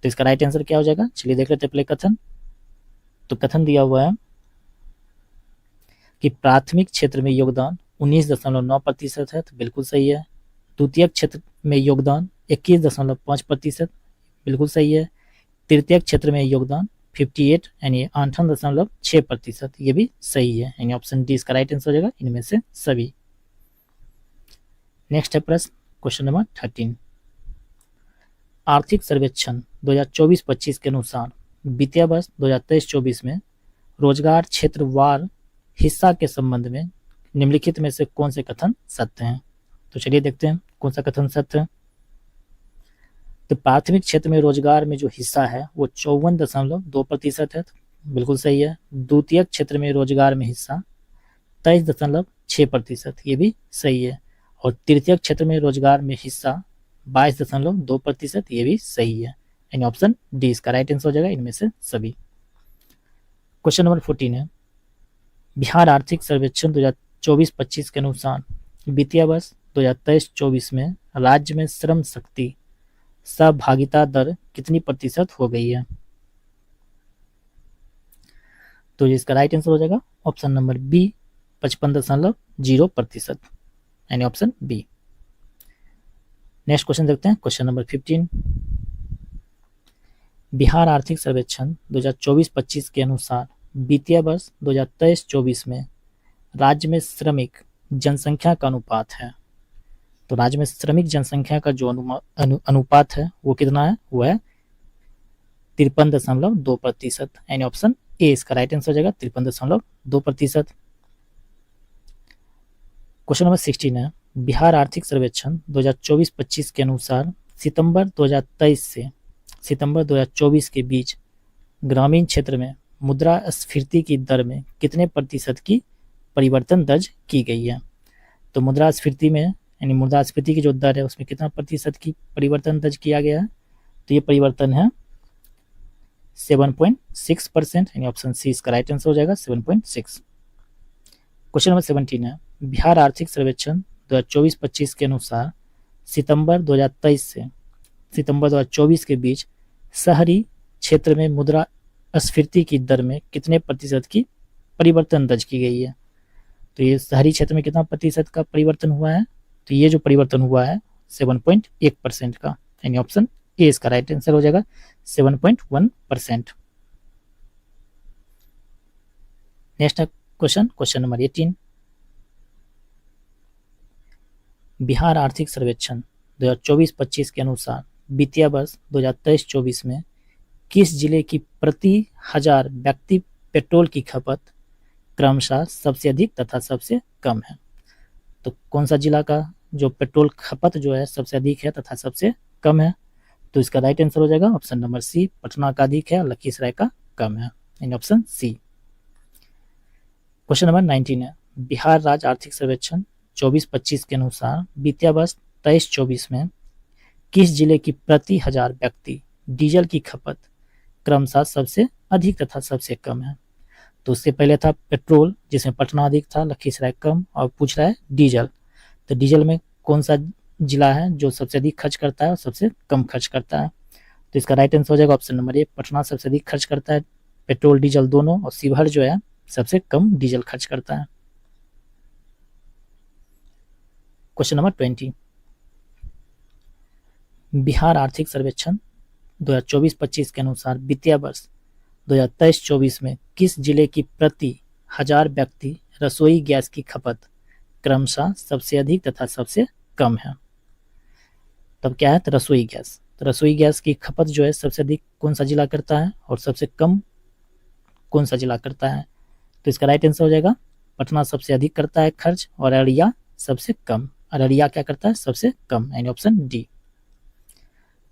तो इसका राइट आंसर क्या हो जाएगा, चलिए देख लेते हैं पहले कथन। तो कथन दिया हुआ है कि प्राथमिक क्षेत्र में योगदान 19.9% है, तो बिल्कुल सही है। द्वितीयक क्षेत्र में योगदान 21.5%, बिल्कुल सही है। तृतीयक क्षेत्र में योगदान 58 यानी 58.6%, ये भी सही है, यानी ऑप्शन डी इसका राइट आंसर हो जाएगा इनमें से सभी। नेक्स्ट है प्रश्न क्वेश्चन नंबर 13। आर्थिक सर्वेक्षण 2024-25 के अनुसार वित्तीय वर्ष 2023-24 में रोजगार क्षेत्रवार हिस्सा के संबंध में निम्नलिखित में से कौन से कथन सत्य हैं? तो चलिए देखते हैं कौन सा कथन सत्य है। तो प्राथमिक क्षेत्र में रोजगार में जो हिस्सा है वो 54.2% है, बिल्कुल सही है। द्वितीयक क्षेत्र में रोजगार में हिस्सा 23.6%, ये भी सही है। और तृतीयक क्षेत्र में रोजगार में हिस्सा 22.2%, ये भी सही है, यानी ऑप्शन डी इसका राइट आंसर हो जाएगा इनमें से सभी। क्वेश्चन नंबर 14 है, बिहार आर्थिक सर्वेक्षण 2024-25 के अनुसार वित्तीय वर्ष 2023-24 में राज्य में श्रम शक्ति सहभागिता दर कितनी प्रतिशत हो गई है? तो इसका राइट आंसर हो जाएगा ऑप्शन नंबर बी 55.0%, यानी ऑप्शन बी। नेक्स्ट क्वेश्चन देखते हैं क्वेश्चन नंबर 15। बिहार आर्थिक सर्वेक्षण 2024-25 के अनुसार वित्तीय वर्ष 2023-24 में राज्य में श्रमिक जनसंख्या का अनुपात है। तो राज्य में श्रमिक जनसंख्या का जो अनुपात है वो कितना है? वो है 53.2%, यानी ऑप्शन ए इसका राइट आंसर हो जाएगा 53.2%। क्वेश्चन नंबर 16 है, बिहार आर्थिक सर्वेक्षण 2024-25 के अनुसार सितंबर 2023 से सितंबर 2024 के बीच ग्रामीण क्षेत्र में मुद्रास्फीति की दर में कितने प्रतिशत की परिवर्तन दर्ज की गई है? तो मुद्रास्फीति में यानी मुद्रास्फीति की जो दर है उसमें कितना प्रतिशत की परिवर्तन दर्ज किया गया है? तो ये परिवर्तन है 7.6%, यानी ऑप्शन सी इसका राइट आंसर हो जाएगा 7.6। क्वेश्चन नंबर 17 है, बिहार आर्थिक सर्वेक्षण 2024-25 के अनुसार सितंबर 2023 से सितंबर 2024 के बीच शहरी क्षेत्र में मुद्रास्फीति की दर में कितने प्रतिशत की परिवर्तन दर्ज की गई है? तो ये शहरी क्षेत्र में कितना प्रतिशत का परिवर्तन हुआ है? तो ये जो परिवर्तन हुआ है 7.1% का, यानी ऑप्शन ए इसका राइट आंसर हो जाएगा 7.1%। Next question number 18। बिहार आर्थिक सर्वेक्षण 2024-25 के अनुसार वित्तीय वर्ष 2023-24 में किस जिले की प्रति 1000 व्यक्ति पेट्रोल की खपत क्रमशः सबसे अधिक तथा सबसे कम है? तो कौन सा जिला का जो पेट्रोल खपत जो है सबसे अधिक है तथा सबसे कम है? तो इसका राइट आंसर हो जाएगा ऑप्शन नंबर सी, पटना का अधिक है और लखीसराय का कम है, यानी ऑप्शन सी। क्वेश्चन नंबर 19 है, बिहार राज्य आर्थिक सर्वेक्षण 24-25 के अनुसार वित्तीय वर्ष 23-24 में किस जिले की प्रति 1000 व्यक्ति डीजल की खपत क्रमशः सबसे अधिक तथा सबसे कम है? तो उससे पहले था पेट्रोल जिसमें पटना अधिक था, लखीसराय कम, और पूछ रहा है डीजल। तो डीजल में कौन सा जिला है जो सबसे अधिक खर्च करता है और सबसे कम खर्च करता है? तो इसका राइट आंसर हो जाएगा ऑप्शन नंबर ए, पटना सबसे अधिक खर्च करता है पेट्रोल डीजल दोनों, और शिवहर जो है सबसे कम डीजल खर्च करता है। क्वेश्चन नंबर 20, बिहार आर्थिक सर्वेक्षण 2024-25 के अनुसार वित्तीय वर्ष 2023-24 में किस जिले की प्रति 1000 व्यक्ति रसोई गैस की खपत क्रमशः सबसे अधिक तथा सबसे कम है? तब क्या है? तो रसोई गैस। तो रसोई गैस की खपत जो है सबसे अधिक कौन सा जिला करता है और सबसे कम कौन सा जिला करता है? तो इसका राइट आंसर हो जाएगा पटना सबसे अधिक करता है खर्च और अररिया सबसे कम। अररिया क्या करता है? सबसे कम, यानी ऑप्शन डी।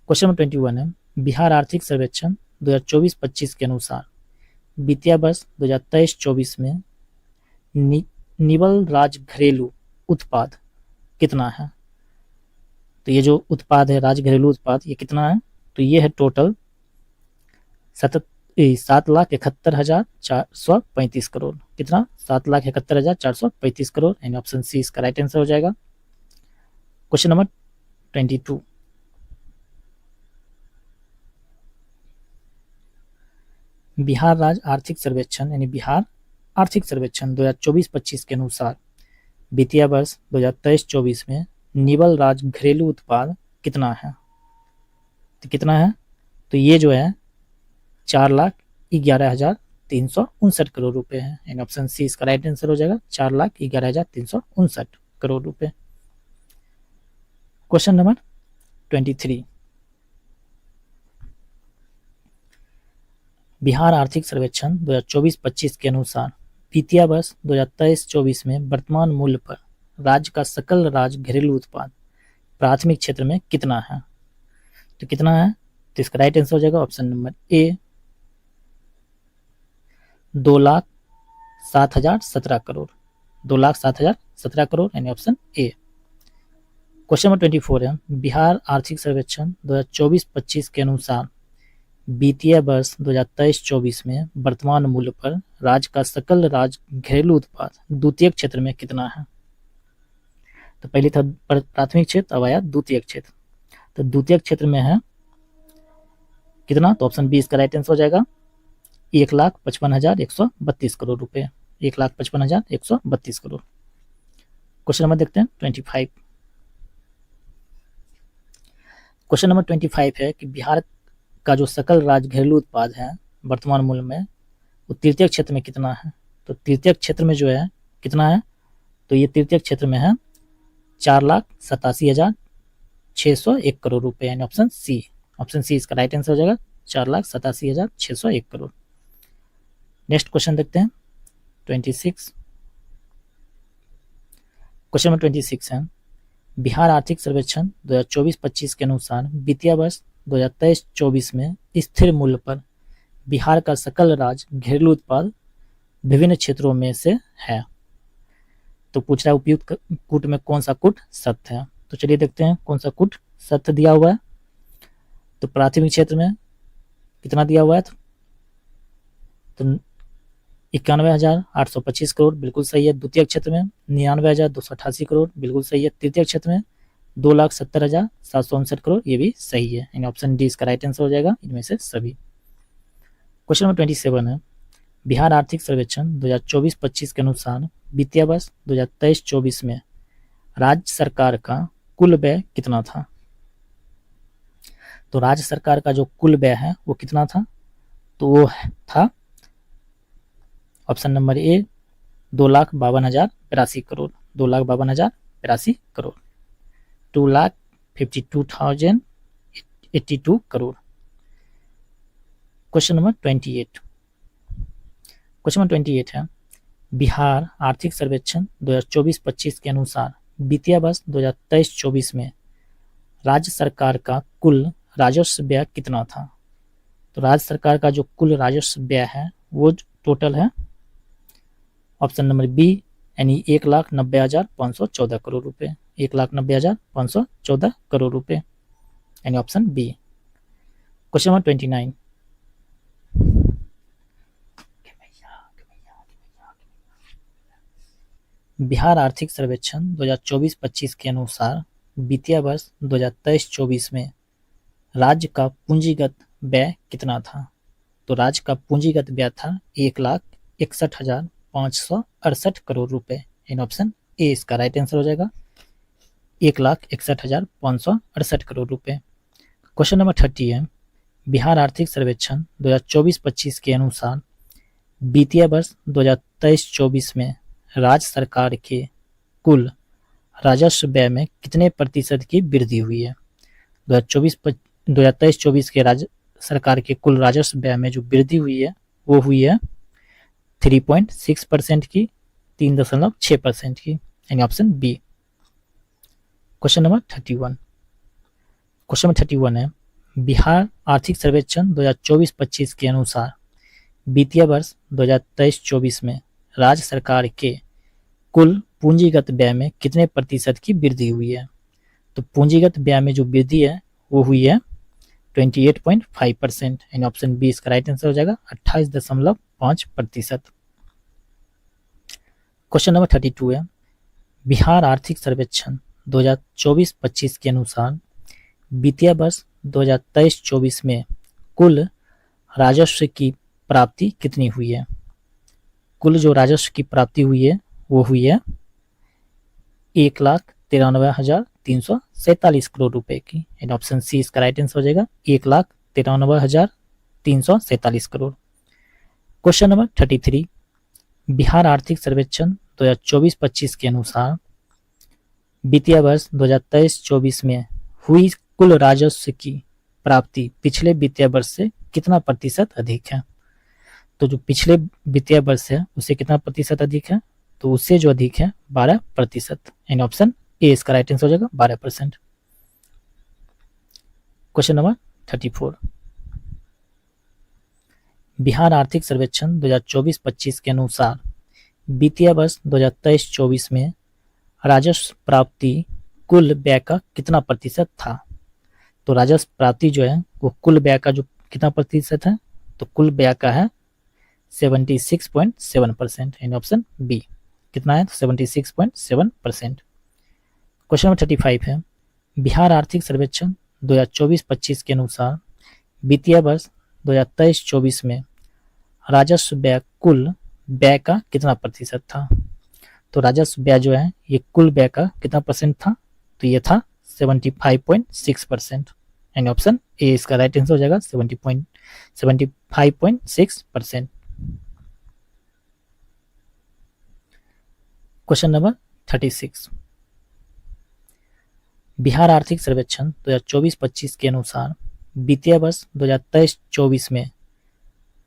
क्वेश्चन नंबर 21 है, बिहार आर्थिक सर्वेक्षण 2024-25 के अनुसार वित्तीय वर्ष 2023-24 में निवल राज घरेलू उत्पाद कितना है? तो ये जो उत्पाद है राज घरेलू उत्पाद ये कितना है? तो ये है टोटल 7,71,435 करोड़। कितना? 7,71,435 करोड़, यानी ऑप्शन सी इसका राइट आंसर हो जाएगा। क्वेश्चन नंबर 22, बिहार राज्य आर्थिक सर्वेक्षण यानी बिहार आर्थिक सर्वेक्षण 2024-25 के अनुसार वित्तीय वर्ष 2023-24 में निवल राज घरेलू उत्पाद कितना है? तो कितना है? तो ये जो है 4,11,359 करोड़ रुपए है। यानी ऑप्शन सी इसका राइट आंसर हो जाएगा, 4,11,359 करोड़ रुपए। क्वेश्चन नंबर 23, बिहार आर्थिक सर्वेक्षण 2024-25 के अनुसार वित्तीय वर्ष 2023-24 में वर्तमान मूल्य पर राज्य का सकल राज्य घरेलू उत्पाद प्राथमिक क्षेत्र में कितना है? तो कितना है? तो इसका राइट आंसर हो जाएगा option number A, 2,07,017 crore, 2,07,017 crore, यानी ऑप्शन ए। क्वेश्चन नंबर 24 है, बिहार आर्थिक सर्वेक्षण 2024-25 के अनुसार वित्तीय वर्ष 2023-24 में वर्तमान मूल्य पर राज्य का सकल राज्य घरेलू उत्पाद द्वितीयक क्षेत्र में कितना है? तो पहले था प्राथमिक क्षेत्र, अब आया द्वितीयक क्षेत्र। तो द्वितीयक क्षेत्र में है कितना? तो ऑप्शन बी इसका राइट आंसर हो जाएगा, 1,55,132 करोड़ रुपए, 1,55,132 करोड़। क्वेश्चन नंबर देखते हैं 25। क्वेश्चन नंबर 25 है कि बिहार का जो सकल राज्य घरेलू उत्पाद है वर्तमान मूल्य में वो तृतीयक क्षेत्र में कितना है? तो तृतीयक क्षेत्र में जो है कितना है? तो ये तृतीयक क्षेत्र में है 4,87,601 करोड़ रुपए, यानी ऑप्शन सी, ऑप्शन सी इसका राइट आंसर हो जाएगा, 4,87,601 करोड़। नेक्स्ट क्वेश्चन देखते हैं 26। क्वेश्चन नंबर 26 है, बिहार आर्थिक सर्वेक्षण 2024-25 के अनुसार वित्तीय वर्ष 2023-24 में स्थिर मूल्य पर बिहार का सकल राज्य घरेलू उत्पाद विभिन्न क्षेत्रों में से है। तो पूछ रहा है उपयुक्त कूट में कौन सा कूट सत्य है? तो चलिए देखते हैं कौन सा कूट सत्य दिया हुआ है। तो प्राथमिक क्षेत्र में कितना दिया हुआ है? तो 91,825 करोड़, बिल्कुल सही है। द्वितीय क्षेत्र में 99,288 करोड़, बिल्कुल सही है। तृतीय क्षेत्र में 2,70,759 करोड़, ये भी सही है। यानी ऑप्शन डी इसका राइट आंसर हो जाएगा इनमें से सभी। क्वेश्चन नंबर 27 है, बिहार आर्थिक सर्वेक्षण 2024-25 के अनुसार वित्तीय वर्ष 2023-24 में राज्य सरकार का कुल व्यय कितना था? तो राज्य सरकार का जो कुल व्यय है वो कितना था? तो वो था option number A 2,52,082 crore, 2,52,082 crore, 2,52,082 crore. Question number 28। Question number 28 है, बिहार आर्थिक सर्वेक्षण 2024-25 के अनुसार वित्तीय वर्ष 2023-24 में राज्य सरकार का कुल राजस्व व्यय कितना था? तो राज्य सरकार का जो कुल राजस्व व्यय है वो टोटल है ऑप्शन नंबर बी, यानी 1,90,514 करोड़ रुपए, 1,90,514 करोड़ रुपए, यानी option B. Question number 29। Bihar आर्थिक सर्वेक्षण 2024-25 के अनुसार वित्तीय वर्ष 2023-24 में राज्य का पूंजीगत व्यय कितना था? तो राज्य का पूंजीगत व्यय था 1,61,568 करोड़ रुपए, इन ऑप्शन ए इसका राइट आंसर हो जाएगा, 1,61,568 करोड़ रुपए। क्वेश्चन नंबर 30 है, बिहार आर्थिक सर्वेक्षण 2024-25 के अनुसार वित्तीय वर्ष 2023-24 में राज्य सरकार के कुल राजस्व व्यय में कितने प्रतिशत की वृद्धि हुई है? 2023-24 के राज्य सरकार के कुल राजस्व व्यय में जो वृद्धि हुई है वो हुई है 3.6% की, 3.6% की, यानी option B. Question number 31। Question number 31 है, बिहार आर्थिक सर्वेक्षण 2024-25 के अनुसार वित्तीय वर्ष 2023-24 में राज्य सरकार के कुल पूंजीगत व्यय में कितने प्रतिशत की वृद्धि हुई है? तो पूंजीगत व्यय में जो वृद्धि है वो हुई है 28.5%, यानी ऑप्शन बी इसका राइट आंसर हो जाएगा, 28.5%। क्वेश्चन नंबर 32 है, बिहार आर्थिक सर्वेक्षण 2024-25 के अनुसार वित्तीय वर्ष 2023-24 में कुल राजस्व की प्राप्ति कितनी हुई है? कुल जो राजस्व की प्राप्ति हुई है वो हुई है 1,93,347 करोड़ रुपए की, एंड ऑप्शन सी इसका राइट आंसर हो जाएगा, 1,93,347 करोड़। क्वेश्चन नंबर 33, बिहार आर्थिक सर्वेक्षण 2024-25 के अनुसार वित्तीय वर्ष 2023-24 में हुई कुल राजस्व की प्राप्ति पिछले वित्तीय वर्ष से कितना प्रतिशत अधिक है। तो जो पिछले वित्तीय वर्ष है उससे कितना प्रतिशत अधिक है, तो उससे जो अधिक है 12%, यानी ऑप्शन ए इसका राइट आंसर हो जाएगा 12%। क्वेश्चन नंबर 34, बिहार आर्थिक सर्वेक्षण 2024-25 के अनुसार वित्तीय वर्ष 2023-24 में राजस्व प्राप्ति कुल व्यय का कितना प्रतिशत था। तो राजस्व प्राप्ति जो है वो कुल व्यय का जो कितना प्रतिशत है, तो कुल व्यय का है 76.7%, यानी ऑप्शन बी कितना है, 76.7%। क्वेश्चन नंबर 35 है, बिहार आर्थिक सर्वेक्षण 2024-25 के अनुसार वित्तीय वर्ष 2023-24 में राजस्व व्यय कुल व्यय का कितना प्रतिशत था। तो राजस्व व्यय जो है ये कुल व्यय का कितना परसेंट था, तो ये था 75.6%, यानी ऑप्शन ए इसका राइट आंसर हो जाएगा 75.6%। क्वेश्चन नंबर 36, बिहार आर्थिक सर्वेक्षण 2024-25 के अनुसार वित्तीय वर्ष 2023-24 में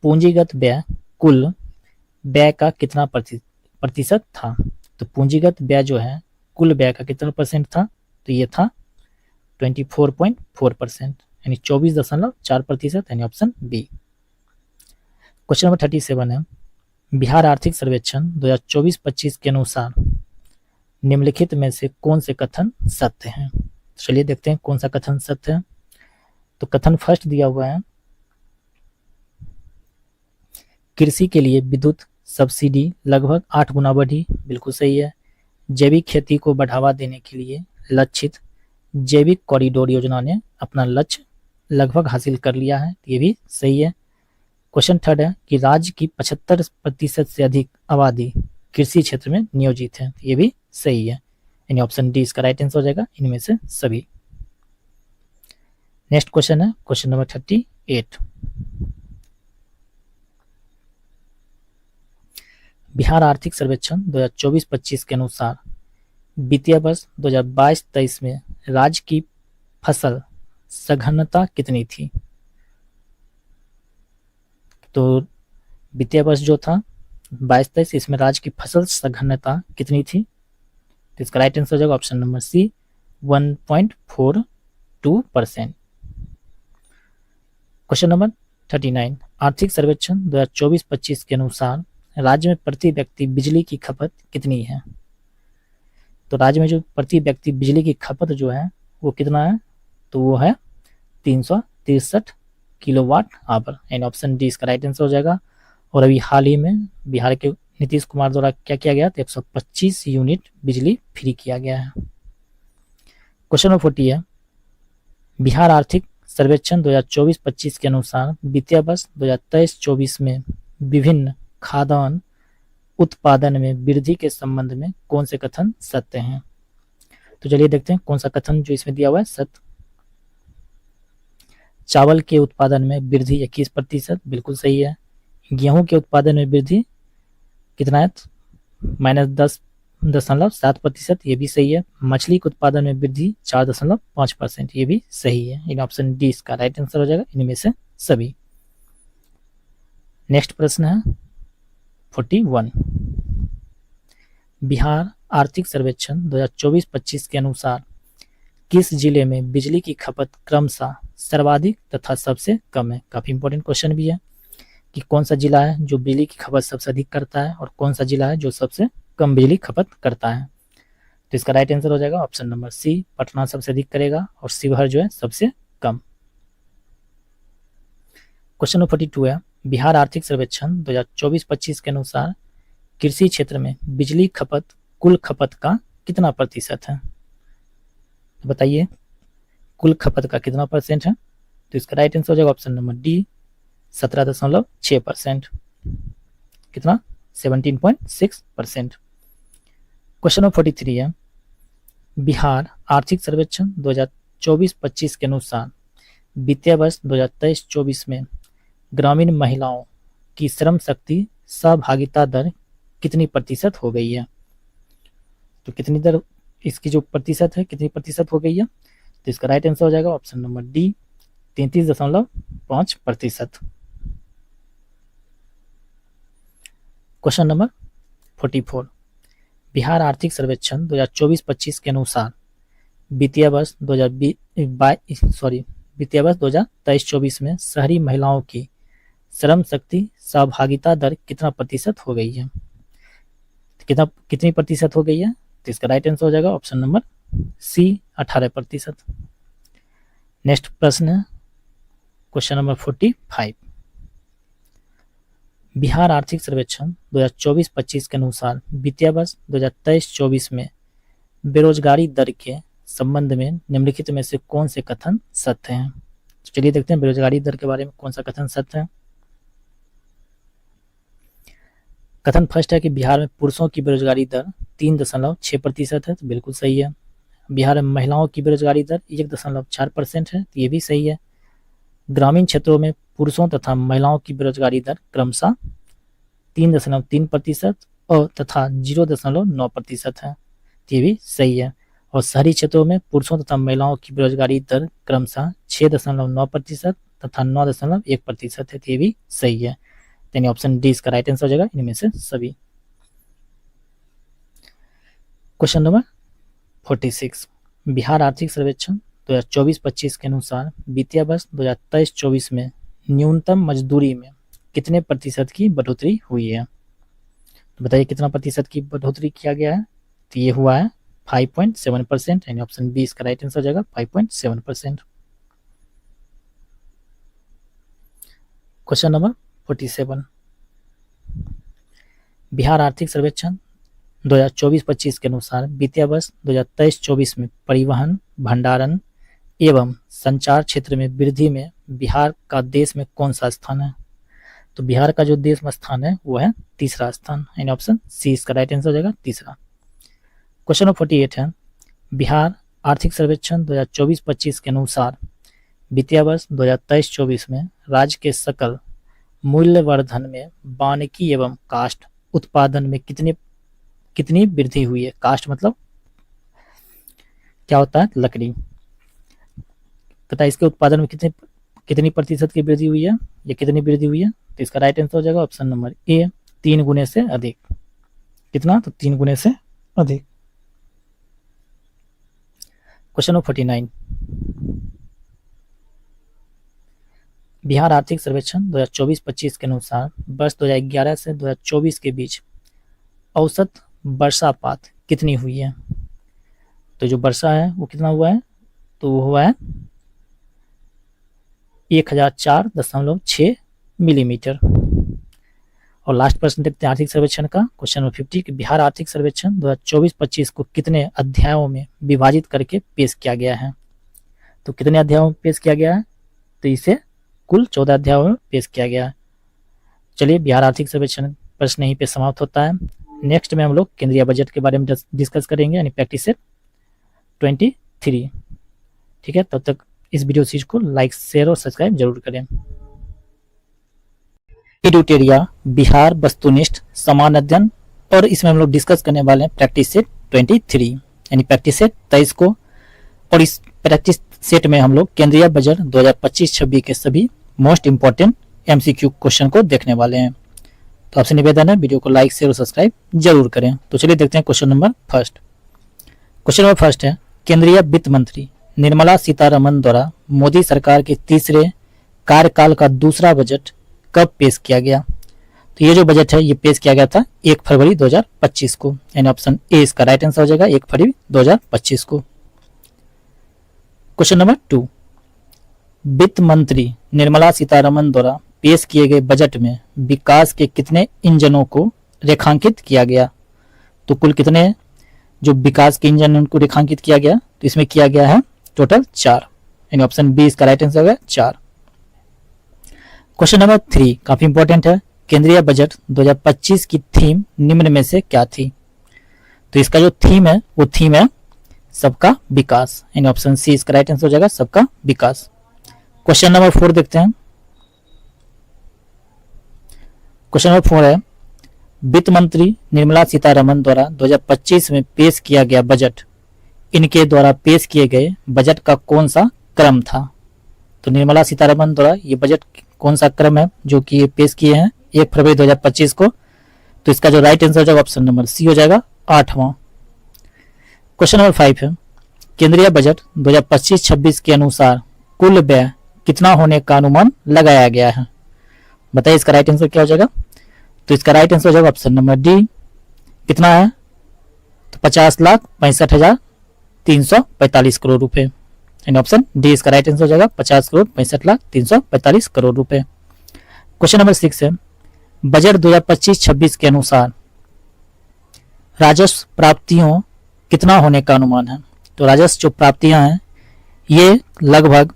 पूंजीगत व्यय कुल व्यय का कितना प्रतिशत था। तो पूंजीगत व्यय जो है कुल व्यय का कितना परसेंट था, तो ये था 24.4%, यानी 24.4%, यानी ऑप्शन बी। क्वेश्चन नंबर 37 है, बिहार आर्थिक सर्वेक्षण 2024-25 के अनुसार निम्नलिखित में से कौन से कथन सत्य हैं। चलिए देखते हैं कौन सा कथन सत्य है। तो कथन फर्स्ट दिया हुआ है, कृषि के लिए विद्युत सब्सिडी लगभग 8 गुना बढ़ी, बिल्कुल सही है। जैविक खेती को बढ़ावा देने के लिए लक्षित जैविक कॉरिडोर योजना ने अपना लक्ष्य लगभग हासिल कर लिया है, ये भी सही है। क्वेश्चन थर्ड है कि राज्य की 75% से अधिक आबादी कृषि क्षेत्र में नियोजित है, ये भी सही है, यानी ऑप्शन डी इसका राइट आंसर हो जाएगा इनमें से सभी। नेक्स्ट क्वेश्चन है क्वेश्चन नंबर 38, बिहार आर्थिक सर्वेक्षण 2024-25 के अनुसार वित्तीय वर्ष 2022-23 में राज्य की फसल सघनता कितनी थी। तो वित्तीय वर्ष जो था 22-23 इसमें राज्य की फसल सघनता कितनी थी, तो इसका राइट आंसर हो जाएगा option number C 1.42%। Question number 39, आर्थिक सर्वेक्षण 2024-25 के अनुसार राज्य में प्रति व्यक्ति बिजली की खपत कितनी है। तो राज्य में जो प्रति व्यक्ति बिजली की खपत जो है वो कितना है, तो वो है 363 किलोवाट आवर, यानी ऑप्शन डी इसका राइट आंसर हो जाएगा। और अभी हाल ही में बिहार के नीतीश कुमार द्वारा क्या किया गया, तो 125 यूनिट बिजली फ्री किया गया है। क्वेश्चन नंबर 40 है, बिहार आर्थिक सर्वेक्षण 2024-25 के अनुसार वित्तीय वर्ष 2023-24 में विभिन्न खाद्यान्न उत्पादन में वृद्धि के संबंध में कौन से कथन सत्य हैं। तो चलिए देखते हैं कौन सा कथन जो इसमें दिया हुआ है सत्य। चावल के उत्पादन में वृद्धि 21%, बिल्कुल सही है। गेहूं के उत्पादन में वृद्धि कितना है, -10.7%, ये भी सही है। मछली के उत्पादन में वृद्धि 4.5%, ये भी सही है। इन ऑप्शन डी इसका राइट आंसर हो जाएगा इनमें से सभी। नेक्स्ट प्रश्न है 41, बिहार आर्थिक सर्वेक्षण 2024-25 के अनुसार किस जिले में बिजली की खपत क्रमशः सर्वाधिक तथा सबसे कम है। काफी इंपॉर्टेंट क्वेश्चन भी है कि कौन सा जिला है जो बिजली की खपत सबसे अधिक करता है और कौन सा जिला है जो सबसे कम बिजली खपत करता है। तो इसका राइट आंसर हो जाएगा ऑप्शन नंबर सी, पटना सबसे अधिक करेगा और शिवहर जो है सबसे कम। क्वेश्चन नंबर 42 है, बिहार आर्थिक सर्वेक्षण 2024-25 के अनुसार कृषि क्षेत्र में बिजली खपत कुल खपत का कितना प्रतिशत है। तो बताइए कुल खपत का कितना परसेंट है। तो इसका राइट आंसर हो जाएगा ऑप्शन नंबर डी 17.6%, कितना 17.6%। क्वेश्चन नंबर 43 है, बिहार आर्थिक सर्वेक्षण 2024-25 के अनुसार वित्तीय वर्ष 2023-24 में ग्रामीण महिलाओं की श्रम शक्ति सहभागिता दर कितनी प्रतिशत हो गई है? तो कितनी दर इसकी जो प्रतिशत है कितनी प्रतिशत हो गई है? तो इसका राइट आंसर हो जाएगा option number D 33.5%। Question number 44, Bihar आर्थिक सर्वेक्षण 2024-25 के अनुसार वित्तीय वर्ष 2023-24 में शहरी महिलाओं की श्रम शक्ति सहभागिता दर कितना प्रतिशत हो गई है? कितनी प्रतिशत हो गई है? तो इसका राइट आंसर हो जाएगा ऑप्शन नंबर सी 18%। नेक्स्ट प्रश्न है क्वेश्चन नंबर 45, बिहार आर्थिक सर्वेक्षण 2024-25 के अनुसार वित्तीय वर्ष 2023-24 में बेरोजगारी दर के संबंध में निम्नलिखित में से कौन से कथन सत्य हैं? तो चलिए देखते हैं बेरोजगारी दर के बारे में कौन सा कथन सत्य है। कथन फर्स्ट है कि बिहार में पुरुषों की बेरोजगारी दर 3.6% है, तो बिल्कुल सही है। बिहार में महिलाओं की बेरोजगारी दर 1.4% है, तो ये भी सही है। ग्रामीण क्षेत्रों में पुरुषों तथा महिलाओं की बेरोजगारी दर क्रमशः 3.3% और तथा 0.9% है, तो ये भी सही है। और शहरी क्षेत्रों में पुरुषों तथा महिलाओं की बेरोजगारी दर क्रमशः 6.9% तथा 9.1% है, तो ये भी सही है। यानी ऑप्शन डी इसका राइट आंसर हो जाएगा इनमें से सभी। क्वेश्चन नंबर 46, बिहार आर्थिक सर्वेक्षण 2024-25 के अनुसार वित्तीय वर्ष 2023-24 में न्यूनतम मजदूरी में कितने प्रतिशत की बढ़ोतरी हुई है? तो बताइए कितना प्रतिशत की बढ़ोतरी किया गया है? तो ये हुआ है 5.7%, यानी ऑप्शन बी इसका राइट आंसर हो जाएगा 5.7%। क्वेश्चन नंबर 47, बिहार आर्थिक सर्वेक्षण 2024-25 के अनुसार वित्तीय वर्ष 2023-24 में परिवहन, भंडारण एवं संचार क्षेत्र में वृद्धि में बिहार का देश में कौन सा स्थान है? तो बिहार का जो देश में स्थान है वो है तीसरा स्थान, यानी ऑप्शन सी इसका राइट आंसर हो जाएगा तीसरा। क्वेश्चन नंबर 48 है, बिहार आर्थिक सर्वेक्षण 2024-25 के अनुसार वित्तीय वर्ष 2023-24 में राज्य के सकल मूल्यवर्धन में वानिकी एवं काष्ठ उत्पादन में कितनी वृद्धि हुई है? काष्ठ मतलब क्या होता है? लकड़ी। तथा इसके उत्पादन में कितनी प्रतिशत की वृद्धि हुई है या कितनी वृद्धि हुई है? तो इसका राइट आंसर हो जाएगा ऑप्शन नंबर ए 3 गुने से अधिक। कितना? तो 3 गुने से अधिक। क्वेश्चन नंबर 49, बिहार आर्थिक सर्वेक्षण 2024-25 के अनुसार वर्ष 2011 से 2024 के बीच औसत वर्षापात कितनी हुई है? तो जो वर्षा है वो कितना हुआ है? तो वो हुआ है 1004.6 मिलीमीटर। और लास्ट प्रश्न देखते हैं आर्थिक सर्वेक्षण का, क्वेश्चन नंबर 50 कि बिहार आर्थिक सर्वेक्षण 2024-25 को कितने अध्यायों में विभाजित करके पेश किया गया है? तो कितने अध्यायों में पेश किया गया है? तो इसे कुल 14 अध्यायों में पेश किया गया है। चलिए बिहार आर्थिक सर्वेक्षण प्रश्न यहीं पे समाप्त होता है। नेक्स्ट में हम लोग केंद्रीय बजट के बारे में डिस्कस करेंगे, यानी प्रैक्टिस सेट 23। ठीक है, तब तक इस वीडियो सीरीज को लाइक, शेयर और सब्सक्राइब जरूर करें। एडुटेरिया बिहार वस्तुनिष्ठ समान अध्ययन, और इसमें हम लोग डिस्कस करने वाले हैं प्रैक्टिस सेट 23, यानी प्रैक्टिस सेट 23 को। और इस प्रैक्टिस सेट में हम लोग केंद्रीय बजट 2025-26 के सभी मोस्ट इंपॉर्टेंट MCQ क्वेश्चन को देखने वाले हैं। तो आपसे निवेदन है वीडियो को लाइक, शेयर और सब्सक्राइब जरूर करें। तो चलिए देखते हैं question number first. Question number first है, केंद्रीय वित्त मंत्री निर्मला सीतारमन द्वारा मोदी सरकार के तीसरे कार्यकाल का दूसरा बजट कब पेश किया गया? तो ये जो बजट है ये पेश किया गया था 1 फरवरी 2025 को, यानी ऑप्शन ए इसका राइट आंसर हो जाएगा 1 फरवरी 2025 को। क्वेश्चन नंबर 2, वित्त मंत्री निर्मला सीतारमन द्वारा पेश किए गए बजट में विकास के कितने इंजनों को रेखांकित किया गया? तो कुल कितने जो विकास के इंजन उनको रेखांकित किया गया? तो इसमें किया गया है टोटल 4, यानी ऑप्शन बी इसका राइट आंसर होगा 4। क्वेश्चन नंबर 3 काफी इंपॉर्टेंट है, केंद्रीय बजट 2025 की थीम निम्न में से क्या थी? तो इसका जो थीम है वो थीम है सबका विकास, यानी ऑप्शन सी इसका राइट आंसर हो जाएगा सबका विकास। क्वेश्चन नंबर 4 देखते हैं, क्वेश्चन नंबर 4 है, वित्त मंत्री निर्मला सीतारमण द्वारा 2025 में पेश किया गया बजट इनके द्वारा पेश किए गए बजट का कौन सा क्रम था? तो निर्मला सीतारमण द्वारा ये बजट कौन सा क्रम है जो कि ये पेश किए हैं 1 फरवरी 2025 को? तो इसका जो राइट आंसर हो जाएगा ऑप्शन नंबर सी हो जाएगा 8वां। क्वेश्चन नंबर 5 है, केंद्रीय बजट 2025-26 के अनुसार कुल व्यय कितना होने का अनुमान लगाया गया है? बताइए इसका राइट आंसर क्या हो जाएगा? तो इसका राइट आंसर हो जाएगा ऑप्शन नंबर डी। कितना है? तो 50,65,345 करोड़ रुपए, यानी ऑप्शन डी इसका राइट आंसर हो जाएगा 50,65,345 करोड़ रुपए। क्वेश्चन नंबर 6 है, बजट 2025-26 के अनुसार राजस्व प्राप्तियों कितना होने का अनुमान है? तो राजस्व जो प्राप्तियां हैं ये लगभग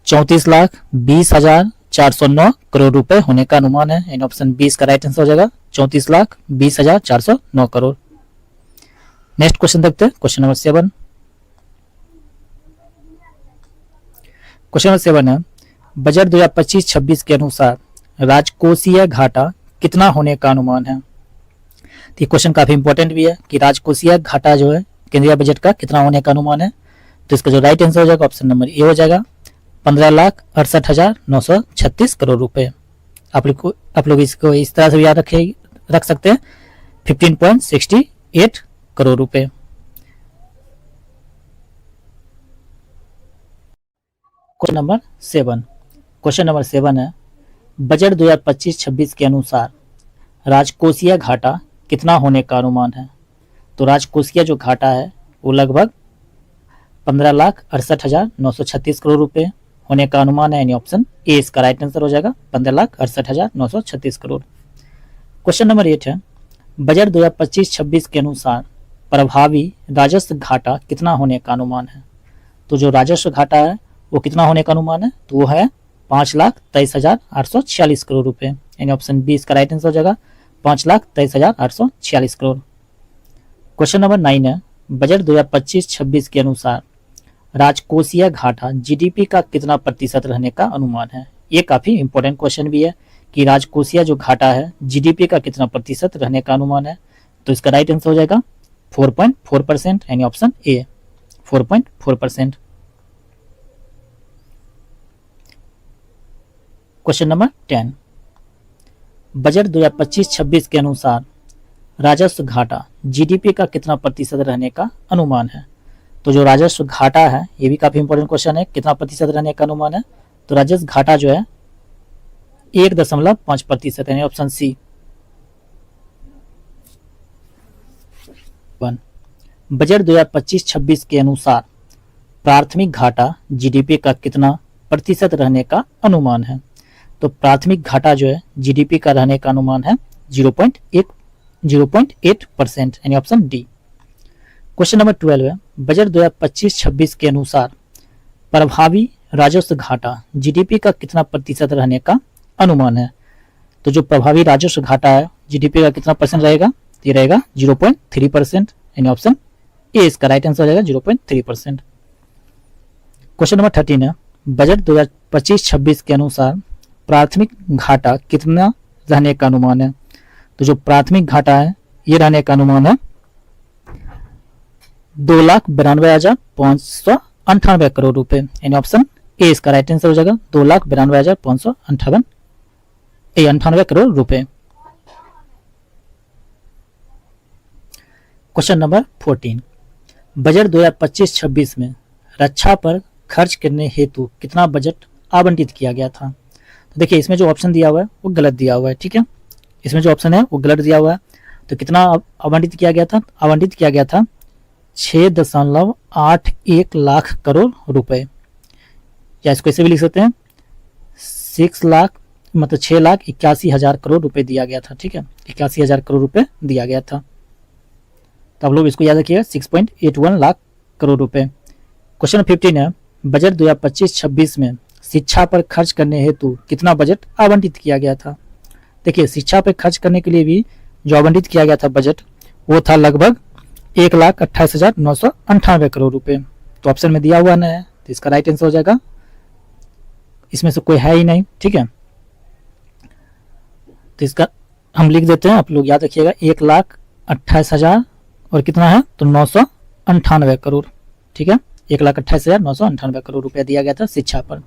34,20,409 करोड़ रुपए होने का अनुमान है, यानी ऑप्शन बी इसका राइट आंसर हो जाएगा 34,20,409 करोड़। नेक्स्ट क्वेश्चन देखते हैं, क्वेश्चन नंबर 7। क्वेश्चन नंबर 7 है, बजट 2025-26 के अनुसार राजकोषीय घाटा कितना होने का अनुमान है? तो ये क्वेश्चन काफी इंपॉर्टेंट भी है कि राजकोषीय घाटा जो है केंद्रीय बजट का कितना होने का अनुमान है। तो इसका जो राइट आंसर हो जाएगा ऑप्शन नंबर ए हो जाएगा 15,68,936 करोड़ रुपए। आप लोग इसको इस तरह से याद रख सकते हैं 15.68 करोड़ रुपए। Question number 7। क्वेश्चन नंबर 7 है, बजट 2025-26 के अनुसार राजकोषीय घाटा कितना होने का अनुमान है? तो राजकोषीय जो घाटा है वो लगभग 15,68,936 करोड़ रुपए होने का अनुमान है, यानी ऑप्शन ए इसका राइट आंसर हो जाएगा 15,68,936 करोड़। क्वेश्चन नंबर 8 है, बजट 2025-26 के अनुसार प्रभावी राजस्व घाटा कितना होने का अनुमान है? तो जो राजस्व घाटा है वो कितना होने का अनुमान है? तो वो है 5,23,846 करोड़ रुपए, यानी ऑप्शन बी इसका राइट आंसर हो जाएगा 5,23,846 करोड़। क्वेश्चन नंबर 9 है, बजट 2025-26 के अनुसार राजकोषीय घाटा जीडीपी का कितना प्रतिशत रहने का अनुमान है? ये काफी इंपॉर्टेंट क्वेश्चन भी है कि राजकोषीय जो घाटा है जीडीपी का कितना प्रतिशत रहने का अनुमान है। तो इसका राइट आंसर हो जाएगा 4.4%, यानी option A 4.4%। Question number 10, budget 2025-26 के अनुसार राजस्व घाटा जीडीपी का कितना प्रतिशत रहने का अनुमान है? तो जो राजस्व घाटा है ये भी काफी इंपॉर्टेंट क्वेश्चन है, कितना प्रतिशत रहने का अनुमान है? तो राजस्व घाटा जो है 1.5%, यानी ऑप्शन सी। बजट 2025-26 के अनुसार प्राथमिक घाटा जीडीपी का कितना प्रतिशत रहने का अनुमान है? तो प्राथमिक घाटा जो है जीडीपी का रहने का अनुमान है 0.8%, यानी ऑप्शन डी। क्वेश्चन नंबर 12 है, बजट 2025-26 के अनुसार प्रभावी राजस्व घाटा जीडीपी का कितना प्रतिशत रहने का अनुमान है? तो जो प्रभावी राजस्व घाटा है जीडीपी का कितना परसेंट रहेगा? ये रहेगा 0.3%, यानी ऑप्शन ए इसका राइट आंसर हो जाएगा 0.3%। क्वेश्चन नंबर 13 है, बजट 2025-26 के अनुसार प्राथमिक घाटा कितना रहने का अनुमान है? तो जो प्राथमिक घाटा है ये रहने का अनुमान है 2,92,598 करोड़ रुपए, यानी ऑप्शन ए इसका राइट आंसर हो जाएगा 2,92,598 करोड़ रुपए। क्वेश्चन नंबर 14, बजट 2025-26 में रक्षा पर खर्च करने हेतु कितना बजट आवंटित किया गया था? तो देखिए इसमें जो ऑप्शन दिया हुआ है वो गलत दिया हुआ है, ठीक है, इसमें जो ऑप्शन है वो गलत दिया हुआ है। तो कितना आवंटित किया गया था? आवंटित किया गया था 6.81 लाख करोड़ रुपए, या इसको ऐसे भी लिख सकते हैं 6,81,000 करोड़ रुपए दिया गया था, ठीक है, 81,000 करोड़ रुपए दिया गया था। तो आप लोग इसको याद रखिएगा 6.81 लाख करोड़ रुपए। क्वेश्चन 15 है, बजट 2025-26 में शिक्षा पर खर्च करने हेतु कितना बजट आवंटित किया गया था? देखिए शिक्षा पर खर्च करने के लिए भी जो आवंटित किया गया था बजट वो था लगभग 1,28,998 करोड़ रुपए। तो ऑप्शन में दिया हुआ ना है, तो इसका राइट आंसर हो जाएगा, इसमें से कोई है ही नहीं, ठीक है। तो इसका हम लिख देते हैं, आप लोग याद रखिएगा, 1,28,000 और कितना है तो 998 करोड़। ठीक है, 1,28,998 करोड़ रुपया दिया गया था शिक्षा पर।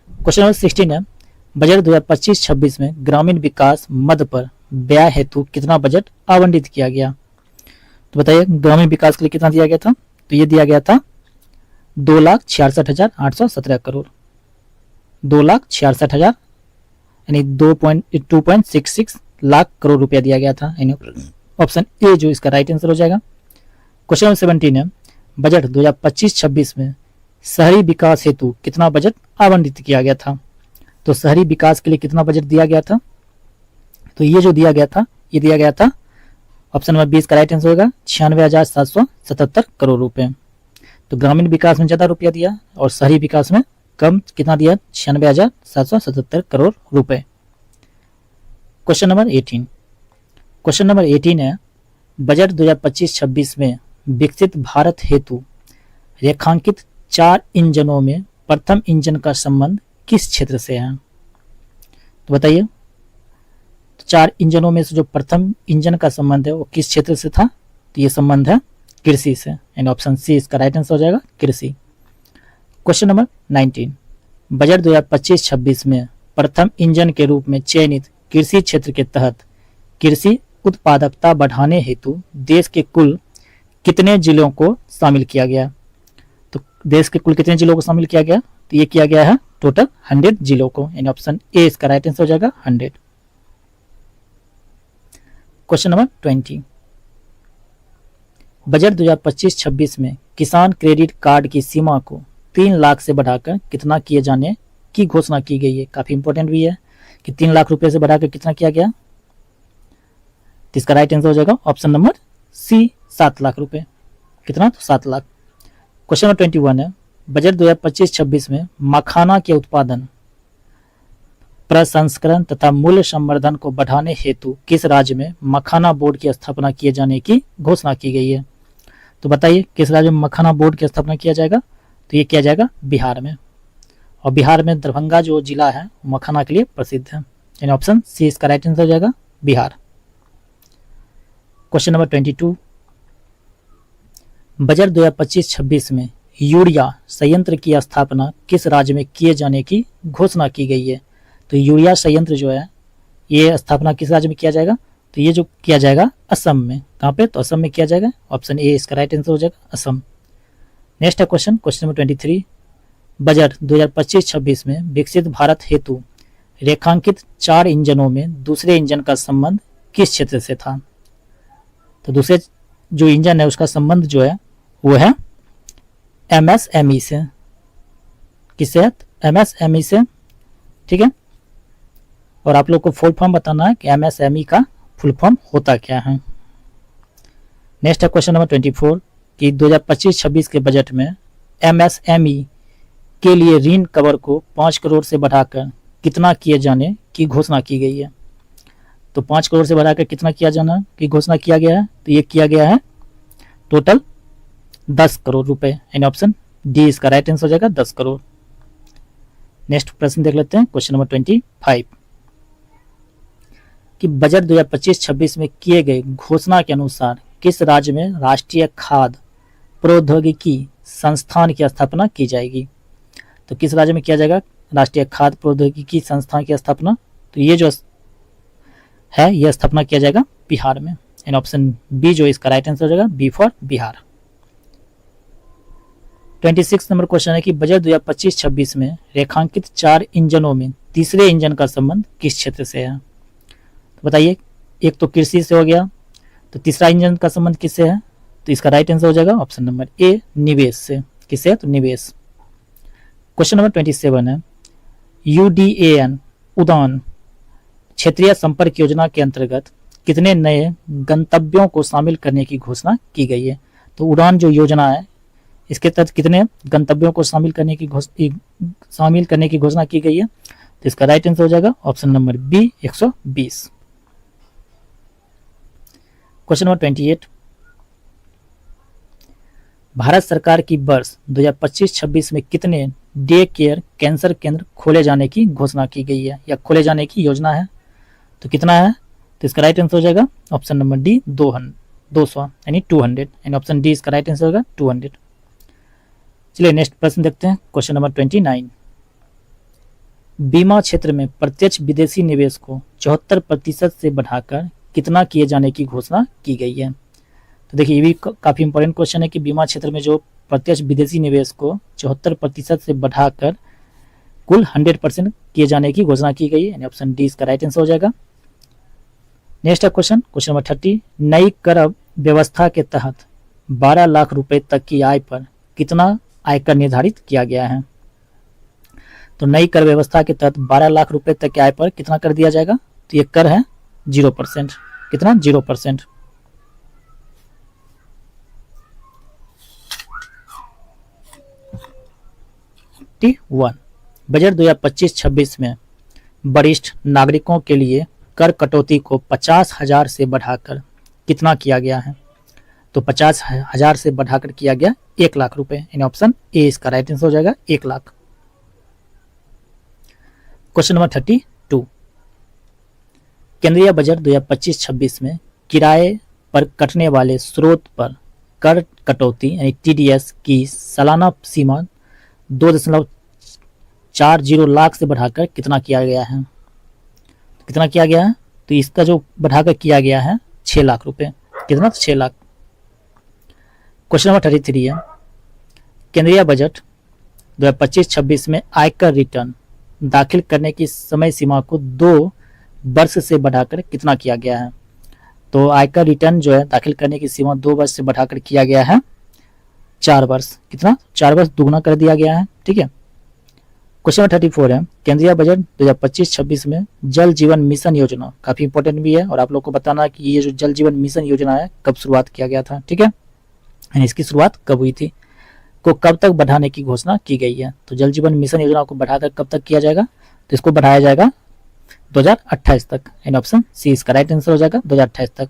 क्वेश्चन नंबर 16 है, बजट 2025-26 में ग्रामीण विकास मद पर व्यय हेतु कितना बजट आवंटित किया गया? तो बताइए ग्रामीण विकास के लिए कितना दिया गया था? तो ये दिया गया था 2,66,817 करोड़। 2,66,000 यानी 2.66 लाख करोड़ रुपया दिया गया था। ऑप्शन ए जो इसका राइट आंसर हो जाएगा। क्वेश्चन नंबर 17 है, बजट 2025-26 में शहरी विकास हेतु कितना बजट आवंटित किया गया था? तो शहरी विकास के लिए कितना बजट दिया गया था? तो ये जो दिया गया था, ये दिया गया था ऑप्शन नंबर 20 का राइट आंसर होगा 96,777 करोड़ रुपए। तो ग्रामीण विकास में ज्यादा रुपया दिया और शहरी विकास में कम, कितना दिया? 96,777 करोड़ रुपए। क्वेश्चन नंबर 18, क्वेश्चन नंबर 18 है, बजट 2025-26 में विकसित भारत हेतु रेखांकित 4 इंजनों में प्रथम इंजन का संबंध किस क्षेत्र से है? तो बताइए, 4 इंजनों में से जो प्रथम इंजन का संबंध है वो किस क्षेत्र से था? तो ये संबंध है कृषि से, यानी ऑप्शन सी इसका राइट आंसर हो जाएगा, कृषि। क्वेश्चन नंबर 19, बजट 2025-26 में प्रथम इंजन के रूप में चयनित कृषि क्षेत्र के तहत कृषि उत्पादकता बढ़ाने हेतु देश के कुल कितने जिलों को शामिल किया गया? तो देश के कुल कितने जिलों को शामिल किया गया? तो ये किया गया है टोटल 100 जिलों को, यानी ऑप्शन ए इसका राइट आंसर हो जाएगा 100। क्वेश्चन नंबर 20, बजट 2025-26 में किसान क्रेडिट कार्ड की सीमा को 3 लाख से बढ़ाकर कितना किए जाने की घोषणा की गई है। काफी इंपॉर्टेंट भी है कि 3 लाख रुपए से बढ़ाकर कितना किया गया? तो इसका राइट आंसर हो जाएगा ऑप्शन नंबर सी 7 लाख रुपए। कितना? तो 7 लाख। क्वेश्चन नंबर 21 है, बजट 2025-26 में मखाना के उत्पादन, प्रसंस्करण तथा मूल्य संवर्धन को बढ़ाने हेतु किस राज्य में मखाना बोर्ड की स्थापना किए जाने की घोषणा की गई है? तो बताइए किस राज्य में मखाना बोर्ड की स्थापना किया जाएगा? तो ये किया जाएगा बिहार में, और बिहार में दरभंगा जो जिला है मखाना के लिए प्रसिद्ध है, यानी ऑप्शन सी इसका राइट आंसर हो जाएगा, बिहार। क्वेश्चन नंबर 22, बजट 2025-26 में यूरिया संयंत्र की स्थापना किस राज्य में किए जाने की घोषणा की गई है? तो यूरिया संयंत्र जो है ये स्थापना किस राज्य में किया जाएगा? तो ये जो किया जाएगा असम में। कहाँ पे? तो असम में किया जाएगा, ऑप्शन ए इसका राइट आंसर हो जाएगा, असम। नेक्स्ट है क्वेश्चन, क्वेश्चन नंबर 23, बजट 2025-26 में विकसित भारत हेतु रेखांकित 4 इंजनों में दूसरे इंजन का संबंध किस क्षेत्र से था? तो दूसरे जो इंजन है उसका संबंध जो है वो है एमएसएमई से। किससे है? एमएसएमई से। ठीक है, और आप लोग को फुल फॉर्म बताना है कि एमएसएमई का फुल फॉर्म होता क्या है। नेक्स्ट है क्वेश्चन नंबर 24 कि 2025-26 के बजट में एमएसएमई के लिए ऋण कवर को 5 करोड़ से बढ़ाकर कितना किए जाने की घोषणा की गई है? तो 5 करोड़ से बढ़ाकर कितना किया जाना की घोषणा किया गया है? तो ये किया गया है टोटल 10 करोड़ रुपए, यानी ऑप्शन डी इसका राइट आंसर हो जाएगा, 10 करोड़। नेक्स्ट प्रश्न देख लेते हैं, क्वेश्चन नंबर 25 कि बजट 2025-26 में किए गए घोषणा के अनुसार किस राज्य में राष्ट्रीय खाद्य प्रौद्योगिकी संस्थान की स्थापना की जाएगी? तो किस राज्य में किया जाएगा राष्ट्रीय खाद्य प्रौद्योगिकी संस्थान की स्थापना? तो ये जो है यह स्थापना किया जाएगा बिहार में, यानी ऑप्शन बी जो इसका राइट आंसर हो जाएगा, B for Bihar. 26 number question है कि बजट 2025-26 में रेखांकित 4 इंजनों में तीसरे इंजन का संबंध किस क्षेत्र से है? तो बताइए, एक तो कृषि से हो गया, तो तीसरा इंजन का संबंध किससे है? तो इसका राइट आंसर हो जाएगा ऑप्शन नंबर ए, निवेश से। किससे? तो निवेश। क्वेश्चन नंबर 27 है, यूडीएएन उड़ान क्षेत्रीय संपर्क योजना के अंतर्गत कितने नए गंतव्यों को शामिल करने की घोषणा की गई है? तो उड़ान जो योजना है इसके तहत कितने गंतव्यों को शामिल करने की घोषणा की गई है? तो इसका राइट आंसर हो जाएगा option number B, 120। Question number 28, Bharat सरकार की वर्ष 2025-26 में कितने डे केयर कैंसर केंद्र खोले जाने की घोषणा की गई है या खोले जाने की योजना है? तो कितना है, तो इसका राइट आंसर हो जाएगा ऑप्शन नंबर डी 200 यानी 200 यानी ऑप्शन डी इसका राइट आंसर होगा 200। चलिए नेक्स्ट प्रश्न देखते हैं, क्वेश्चन नंबर 29। बीमा क्षेत्र में प्रत्यक्ष विदेशी निवेश को 74% से बढ़ाकर कितना किए जाने की घोषणा की गई है। तो देखिए ये भी काफी इंपॉर्टेंट क्वेश्चन है कि बीमा क्षेत्र में जो प्रत्यक्ष विदेशी निवेश को 74% से बढ़ाकर कुल 100% किए जाने की घोषणा की गई है, यानी ऑप्शन डी इसका राइट आंसर हो जाएगा। Next question, question number 30। नई कर व्यवस्था के तहत 12 लाख रुपए तक की आय पर कितना आयकर निर्धारित किया गया है। तो नई कर व्यवस्था के तहत 12 लाख रुपए तक की आय पर कितना कर दिया जाएगा, तो ये कर है 0%। कितना, 0%। बजट 2025-26 में वरिष्ठ नागरिकों के लिए कर कटौती को 50,000 से बढ़ाकर कितना किया गया है। तो 50,000 से बढ़ाकर किया गया 1 लाख रुपए, यानी ऑप्शन ए इसका राइट आंसर हो जाएगा 1 लाख। Question number 32। केंद्रीय बजट 2025-26 में किराए पर कटने वाले स्रोत पर कर कटौती यानी टीडीएस की सालाना सीमा 2.40 लाख से बढ़ाकर कितना किया गया है। कितना किया गया है, तो इसका जो बढ़ाकर किया गया है 6 लाख रुपए। कितना, 6 लाख। क्वेश्चन नंबर 33 है। केंद्रीय बजट 2025-26 में आयकर रिटर्न दाखिल करने की समय सीमा को 2 वर्ष से बढ़ाकर कितना किया गया है। तो आयकर रिटर्न जो है दाखिल करने की सीमा 2 वर्ष से बढ़ाकर किया गया है 4 वर्ष। कितना, 4 वर्ष दुगना कर दिया गया है। ठीक है। क्वेश्चन नंबर 34 है। केंद्रीय बजट 2025-26 में जल जीवन मिशन योजना, काफी इंपॉर्टेंट भी है और आप लोग को बताना है कि ये जो जल जीवन मिशन योजना है कब शुरुआत किया गया था। ठीक है, इसकी शुरुआत कब हुई थी, को कब तक बढ़ाने की घोषणा की गई है। तो जल जीवन मिशन योजना को बढ़ाकर कब तक किया जाएगा, तो इसको बढ़ाया जाएगा 2028 तक, यानी ऑप्शन सी इसका राइट आंसर हो जाएगा 2028 तक।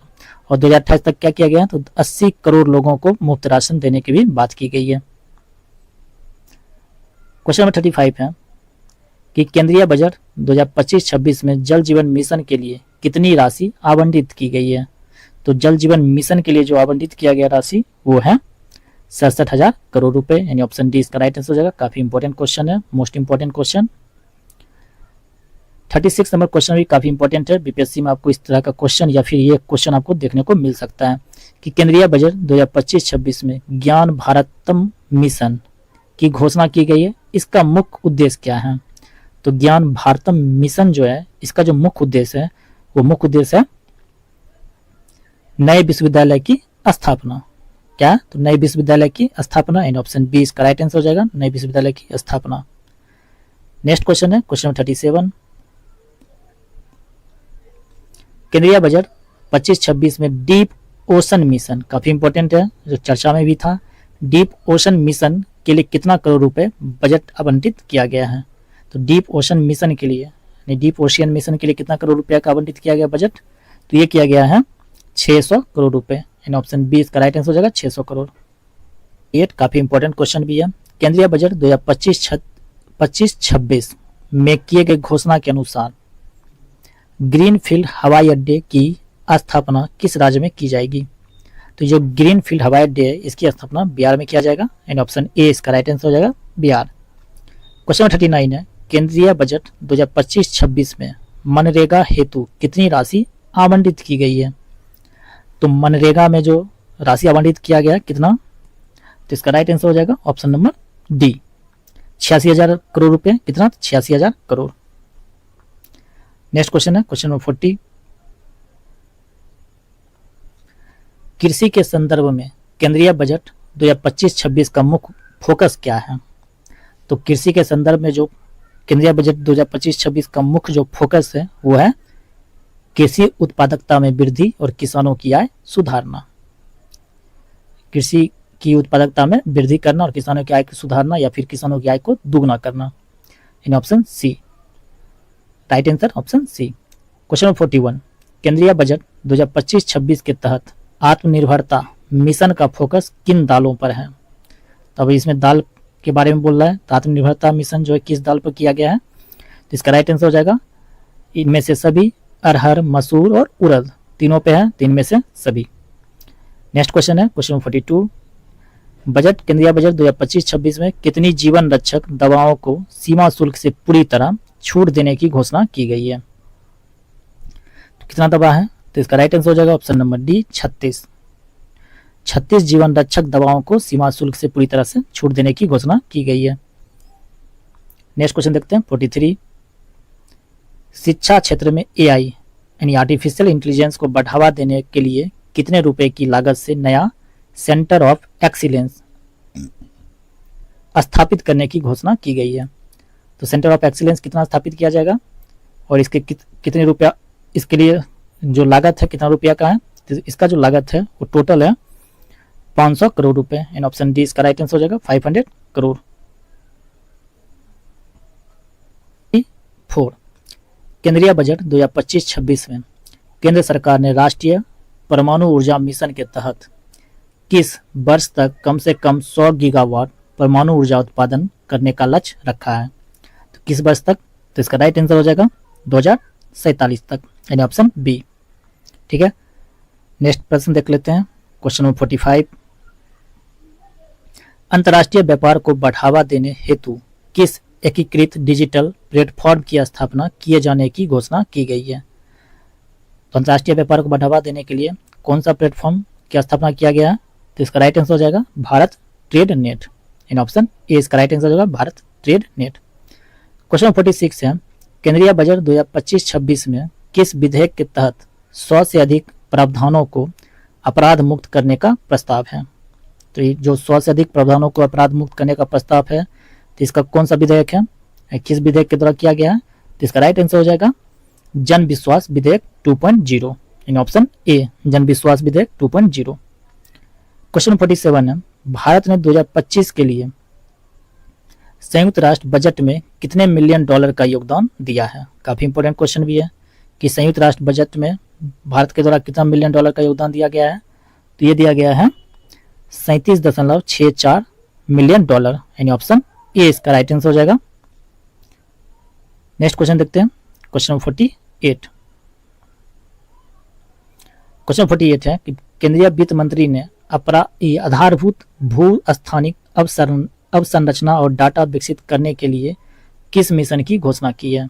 और 2028 तक क्या किया गया, तो 80 करोड़ लोगों को मुफ्त राशन देने की भी बात की गई है। क्वेश्चन नंबर 35 है कि केंद्रीय बजट 2025-26 में जल जीवन मिशन के लिए कितनी राशि आवंटित की गई है। तो जल जीवन मिशन के लिए जो आवंटित किया गया राशि वो है 67,000 करोड़ रुपए, यानी ऑप्शन डी इसका राइट आंसर हो जाएगा। काफी इंपॉर्टेंट क्वेश्चन है, most important question. 36 number question भी काफी इंपॉर्टेंट है। बीपीएससी में आपको इस तरह का क्वेश्चन या फिर ये क्वेश्चन आपको देखने को मिल सकता है कि केंद्रीय बजट 2025-26 में ज्ञान भारतम मिशन की घोषणा की गई है, इसका मुख्य उद्देश्य क्या है। तो ज्ञान भारतम मिशन जो है इसका जो मुख्य उद्देश्य है वो मुख्य उद्देश्य है नए विश्वविद्यालय की स्थापना। क्या, तो नए विश्वविद्यालय की स्थापना, यानी ऑप्शन बी इसका राइट आंसर हो जाएगा, नए विश्वविद्यालय की स्थापना। नेक्स्ट क्वेश्चन है क्वेश्चन नंबर 37। केंद्रीय बजट 25-26 में डीप ओशन मिशन, काफी इंपॉर्टेंट है, जो चर्चा में भी था। डीप ओशन मिशन के लिए कितना करोड़ रुपए बजट आवंटित किया गया है। तो डीप ओशन मिशन के लिए, यानी डीप ओशियन मिशन के लिए कितना करोड़ रुपया का आवंटित किया गया बजट, तो ये किया गया है 600 करोड़ रुपए, यानी ऑप्शन बी इसका राइट आंसर हो जाएगा 600 करोड़। ये काफी इंपॉर्टेंट क्वेश्चन भी है। केंद्रीय बजट 2025-26 में किए गए घोषणा के अनुसार ग्रीनफील्ड हवाई अड्डे की स्थापना किस राज्य में की जाएगी। तो जो ग्रीनफील्ड हवाई अड्डे है इसकी स्थापना बिहार में किया जाएगा, यानी ऑप्शन ए इसका राइट आंसर हो जाएगा बिहार। क्वेश्चन नंबर 39 है। केंद्रीय बजट 2025-26 में मनरेगा हेतु कितनी राशि आवंटित की गई है। तो मनरेगा में जो राशि आवंटित किया गया कितना, तो इसका राइट आंसर हो जाएगा ऑप्शन नंबर डी 86,000 करोड़ रुपए। कितना, 86,000 करोड़। नेक्स्ट क्वेश्चन है क्वेश्चन नंबर 40। कृषि के संदर्भ में केंद्रीय बजट 2025-26 का मुख्य फोकस क्या है। तो कृषि के संदर्भ में जो केंद्रीय बजट 2025-26 का मुख्य जो फोकस है वो है कृषि उत्पादकता में वृद्धि और किसानों की आय सुधारना। कृषि की उत्पादकता में वृद्धि करना और किसानों की आय को सुधारना या फिर किसानों की आय को दुगना करना, in option C right answer option C. Question number 41। केंद्रीय बजट 2025-26 के तहत आत्मनिर्भरता मिशन का फोकस किन दालों पर है। तो अभी इसमें दाल के बारे में बोल रहा है, तो आत्मनिर्भरता मिशन जो है किस दाल पर किया गया है, तो इसका राइट आंसर हो जाएगा इनमें से सभी अरहर, मसूर और उड़द, तीनों पे है, तीन में से सभी। नेक्स्ट क्वेश्चन है क्वेश्चन 42, बजट केंद्रीय बजट 2025-26 में कितनी जीवन रक्षक दवाओं को सीमा शुल्क से पूरी तरह छूट देने की घोषणा की गई है? तो कितना दवा है? तो इसका राइट आंसर हो जाएगा ऑप्शन नंबर डी 36। 36 जीवन रक्षक दवाओं को सीमा शुल्क से पूरी तरह से छूट देने की घोषणा की गई है। नेक्स्ट क्वेश्चन देखते हैं 43, शिक्षा क्षेत्र में एआई यानी आर्टिफिशियल इंटेलिजेंस को बढ़ावा देने के लिए कितने रुपए की लागत से नया सेंटर ऑफ एक्सीलेंस स्थापित करने की घोषणा की गई है? तो सेंटर ऑफ एक्सीलेंस कितना स्थापित किया जाएगा और इसके कितने रुपया, इसके लिए जो लागत है कितना रुपया का है? तो इसका जो लागत है वो टोटल है 500 करोड़ रुपए। एंड ऑप्शन डी इसका राइट आंसर हो जाएगा 500 करोड़। 4, केंद्रीय बजट 2025-26 में केंद्र सरकार ने राष्ट्रीय परमाणु ऊर्जा मिशन के तहत किस वर्ष तक कम से कम 100 गीगावाट परमाणु ऊर्जा उत्पादन करने का लक्ष्य रखा है? तो किस वर्ष तक? तो इसका राइट आंसर हो जाएगा 2047 तक, यानी ऑप्शन बी। ठीक है, नेक्स्ट प्रश्न देख लेते हैं क्वेश्चन नंबर 45, अंतर्राष्ट्रीय व्यापार को बढ़ावा देने हेतु किस एकीकृत डिजिटल प्लेटफॉर्म की स्थापना किए जाने की घोषणा की गई है? तो अंतर्राष्ट्रीय व्यापार को बढ़ावा देने के लिए कौन सा प्लेटफॉर्म की स्थापना किया गया है? तो इसका राइट आंसर हो जाएगा Bharat trade net, in option A इसका राइट आंसर हो जाएगा भारत ट्रेड नेट। क्वेश्चन 46 है, केंद्रीय बजट 2025-26 में किस विधेयक के तहत 100 से अधिक प्रावधानों को अपराध मुक्त करने का प्रस्ताव है? तो ये जो 100 से अधिक प्रावधानों को अपराध मुक्त करने का प्रस्ताव है, तो इसका कौन सा विधेयक है, किस विधेयक के द्वारा किया गया है? तो इसका राइट आंसर हो जाएगा जन विश्वास विधेयक 2.0, इन ऑप्शन ए जन विश्वास विधेयक 2.0। क्वेश्चन 47 है, भारत ने 2025 के लिए संयुक्त राष्ट्र बजट में कितने मिलियन डॉलर का योगदान दिया है? काफी इंपॉर्टेंट क्वेश्चन भी है कि संयुक्त राष्ट्र बजट में भारत के द्वारा कितना मिलियन डॉलर का योगदान दिया गया है? तो ये दिया गया है 37.64 मिलियन डॉलर, यानी ऑप्शन ए इसका राइट आंसर हो जाएगा। नेक्स्ट क्वेश्चन देखते हैं क्वेश्चन 48। क्वेश्चन 48 है कि केंद्रीय वित्त मंत्री ने आधारभूत भू स्थानिक अवसंरचना और डाटा विकसित करने के लिए किस मिशन की घोषणा की है?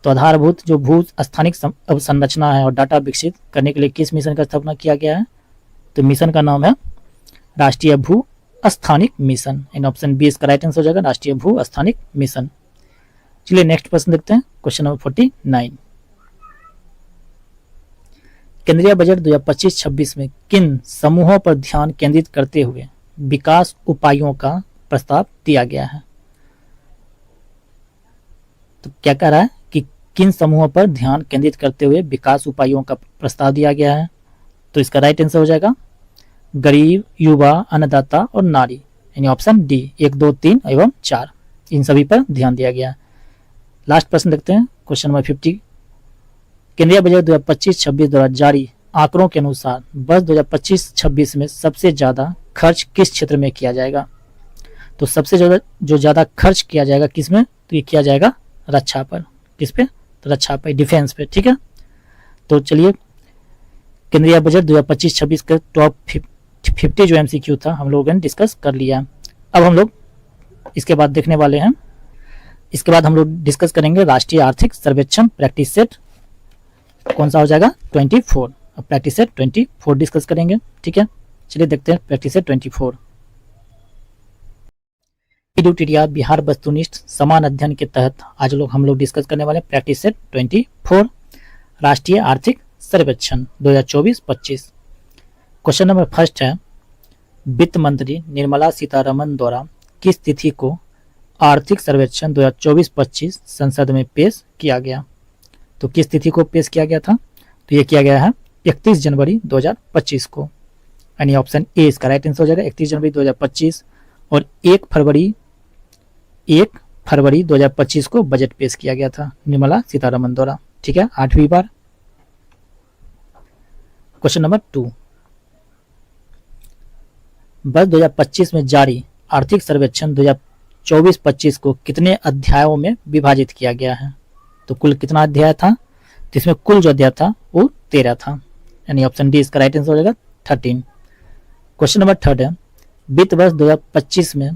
तो आधारभूत जो भू स्थानिक अवसंरचना है और डाटा विकसित करने के लिए किस मिशन का स्थापना किया गया है? तो मिशन का नाम है राष्ट्रीय भू स्थानिक मिशन, इन ऑप्शन बी इसका राइट आंसर हो जाएगा राष्ट्रीय भू स्थानिक मिशन। चलिए नेक्स्ट प्रश्न देखते हैं क्वेश्चन नंबर 49, केंद्रीय बजट 2025-26 में किन समूहों पर ध्यान केंद्रित करते हुए विकास उपायों का प्रस्ताव दिया गया है? तो क्या कह रहा है कि किन समूहों पर ध्यान केंद्रित करते हुए विकास उपायों का प्रस्ताव दिया गया है? तो इसका राइट आंसर हो जाएगा गरीब, युवा, अन्नदाता और नारी, यानी ऑप्शन डी 1, 2, 3 एवं 4, इन सभी पर ध्यान दिया गया। लास्ट प्रश्न देखते हैं क्वेश्चन नंबर 50, केंद्रीय बजट 2025-26 द्वारा जारी आंकड़ों के अनुसार वर्ष 2025-26 में सबसे ज्यादा खर्च किस क्षेत्र में किया जाएगा? तो सबसे ज्यादा खर्च किया जाएगा किस में? तो ये किया जाएगा रक्षा पर। किस पे? तो रक्षा पे, डिफेंस पे। ठीक है, तो चलिए केंद्रीय बजट 2025-26 के टॉप 50 जो एमसीक्यू था हम लोगों ने डिस्कस कर लिया। अब हम लोग इसके बाद देखने वाले हैं, इसके बाद हम लोग डिस्कस करेंगे राष्ट्रीय आर्थिक सर्वेक्षण प्रैक्टिस सेट, कौन सा हो जाएगा 24। अब प्रैक्टिस सेट 24 डिस्कस करेंगे। ठीक है, चलिए देखते हैं प्रैक्टिस सेट 24। ईडूटिया बिहार वस्तुनिष्ठ समान अध्ययन के तहत आज हम लोग डिस्कस करने वाले प्रैक्टिस सेट 24 राष्ट्रीय आर्थिक सर्वेक्षण 2024-25। क्वेश्चन नंबर फर्स्ट है, वित्त मंत्री निर्मला सीतारमन द्वारा किस तिथि को आर्थिक सर्वेक्षण 2024-25 संसद में पेश किया गया? तो किस तिथि को पेश किया गया था? तो ये किया गया है 31 जनवरी 2025 को, यानी ऑप्शन ए इसका राइट आंसर हो जाएगा 31 जनवरी 2025। और 1 फरवरी 2025 को बजट पेश किया गया था निर्मला सीतारमन द्वारा। ठीक है, 8वीं बार। क्वेश्चन नंबर 2, वर्ष 2025 में जारी आर्थिक सर्वेक्षण 2024-25 को कितने अध्यायों में विभाजित किया गया है? तो कुल कितना अध्याय था? तो इसमें कुल जो अध्याय था वो 13 था, यानी ऑप्शन डी इसका राइट आंसर हो जाएगा 13। क्वेश्चन नंबर 3 है, वित्त वर्ष 2025 में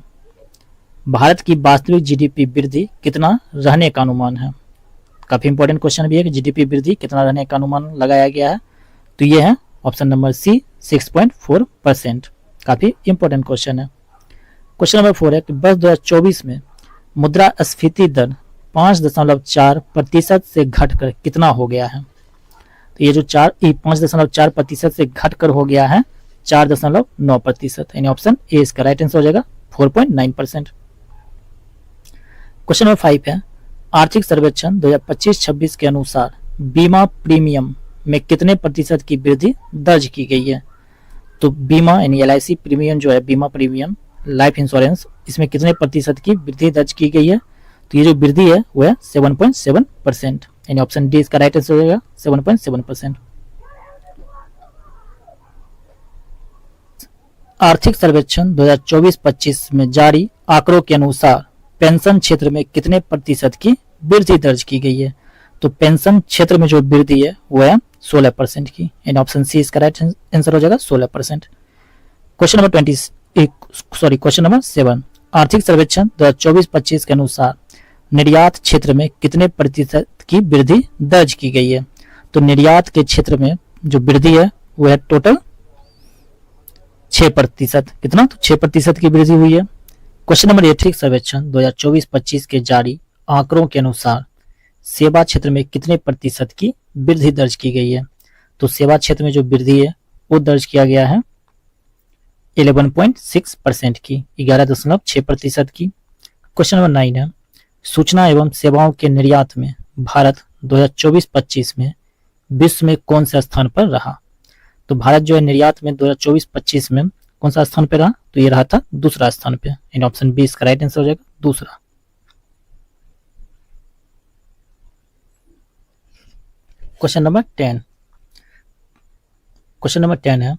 भारत की वास्तविक जीडीपी वृद्धि कितना रहने का अनुमान है। काफी इंपॉर्टेंट क्वेश्चन भी है कि जीडीपी वृद्धि कितना रहने का अनुमान लगाया गया है। तो ये है ऑप्शन नंबर सी 6.4%। काफी इंपॉर्टेंट क्वेश्चन है। क्वेश्चन नंबर 4 है कि वर्ष 2024 में मुद्रास्फीति दर 5.4% से घटकर कितना हो गया है। तो ये जो 5.4% से घटकर हो गया है 4.9%, यानी ऑप्शन ए इसका राइट आंसर हो जाएगा 4.9%। क्वेश्चन नंबर 5 है, आर्थिक सर्वेक्षण 2025-26 के अनुसार बीमा प्रीमियम में कितने प्रतिशत की वृद्धि दर्ज की गई है। तो बीमा यानी एलआईसी प्रीमियम जो है, बीमा प्रीमियम लाइफ इंश्योरेंस, इसमें कितने प्रतिशत की वृद्धि दर्ज की गई है। तो ये जो वृद्धि है वो है 7.7%, यानी ऑप्शन डी इसका राइट आंसर हो जाएगा 7.7%। आर्थिक सर्वेक्षण 2024-25 में जारी आंकड़ों के अनुसार पेंशन क्षेत्र में कितने प्रतिशत की वृद्धि दर्ज की गई है। तो पेंशन क्षेत्र में जो वृद्धि है वो है 16% की, यानी ऑप्शन सी इसका राइट आंसर हो जाएगा 16%। क्वेश्चन नंबर 7, आर्थिक सर्वेक्षण 2024-25 के अनुसार निर्यात क्षेत्र में कितने प्रतिशत की वृद्धि दर्ज की गई है। तो निर्यात के क्षेत्र में जो वृद्धि है वो है टोटल 6%। कितना, तो 6% की वृद्धि हुई है। क्वेश्चन नंबर 8, सर्वेक्षण 2024-25 के जारी आंकड़ों के अनुसार सेवा क्षेत्र में कितने प्रतिशत की वृद्धि दर्ज की गई है। तो सेवा क्षेत्र में जो वृद्धि है वो दर्ज किया गया है 11.6% की, 11.6% की। क्वेश्चन नंबर 9 है, सूचना एवं सेवाओं के निर्यात में भारत 2024-25 में विश्व में कौन से स्थान पर रहा। तो भारत जो है निर्यात में 2024-25 में कौन सा स्थान पे रहा। तो ये रहा था दूसरा स्थान पे, यानी ऑप्शन बी इसका राइट आंसर हो जाएगा दूसरा। क्वेश्चन नंबर 10 है,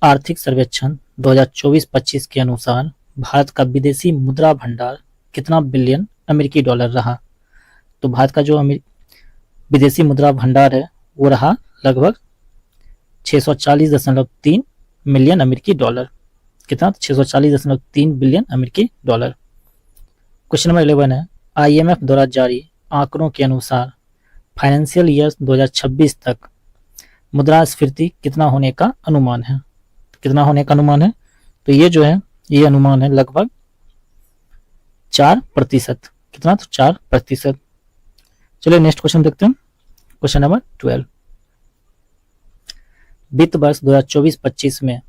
आर्थिक सर्वेक्षण 2024-25 के अनुसार भारत का विदेशी मुद्रा भंडार कितना बिलियन अमेरिकी डॉलर रहा। तो भारत का जो विदेशी मुद्रा भंडार है वो रहा लगभग 640.3 मिलियन अमेरिकी डॉलर। कितना, 640.3 बिलियन अमेरिकी डॉलर। क्वेश्चन नंबर 11 है, आईएमएफ द्वारा जारी आंकड़ों के अनुसार फाइनेंशियल ईयर 2026 तक मुद्रास्फीति कितना होने का अनुमान है। कितना होने का अनुमान है। तो ये जो है ये अनुमान है लगभग 4%। कितना, तो 4%। चलिए नेक्स्ट क्वेश्चन देखते हैं। क्वेश्चन नंबर 12, वित्त वर्ष 2024-25 में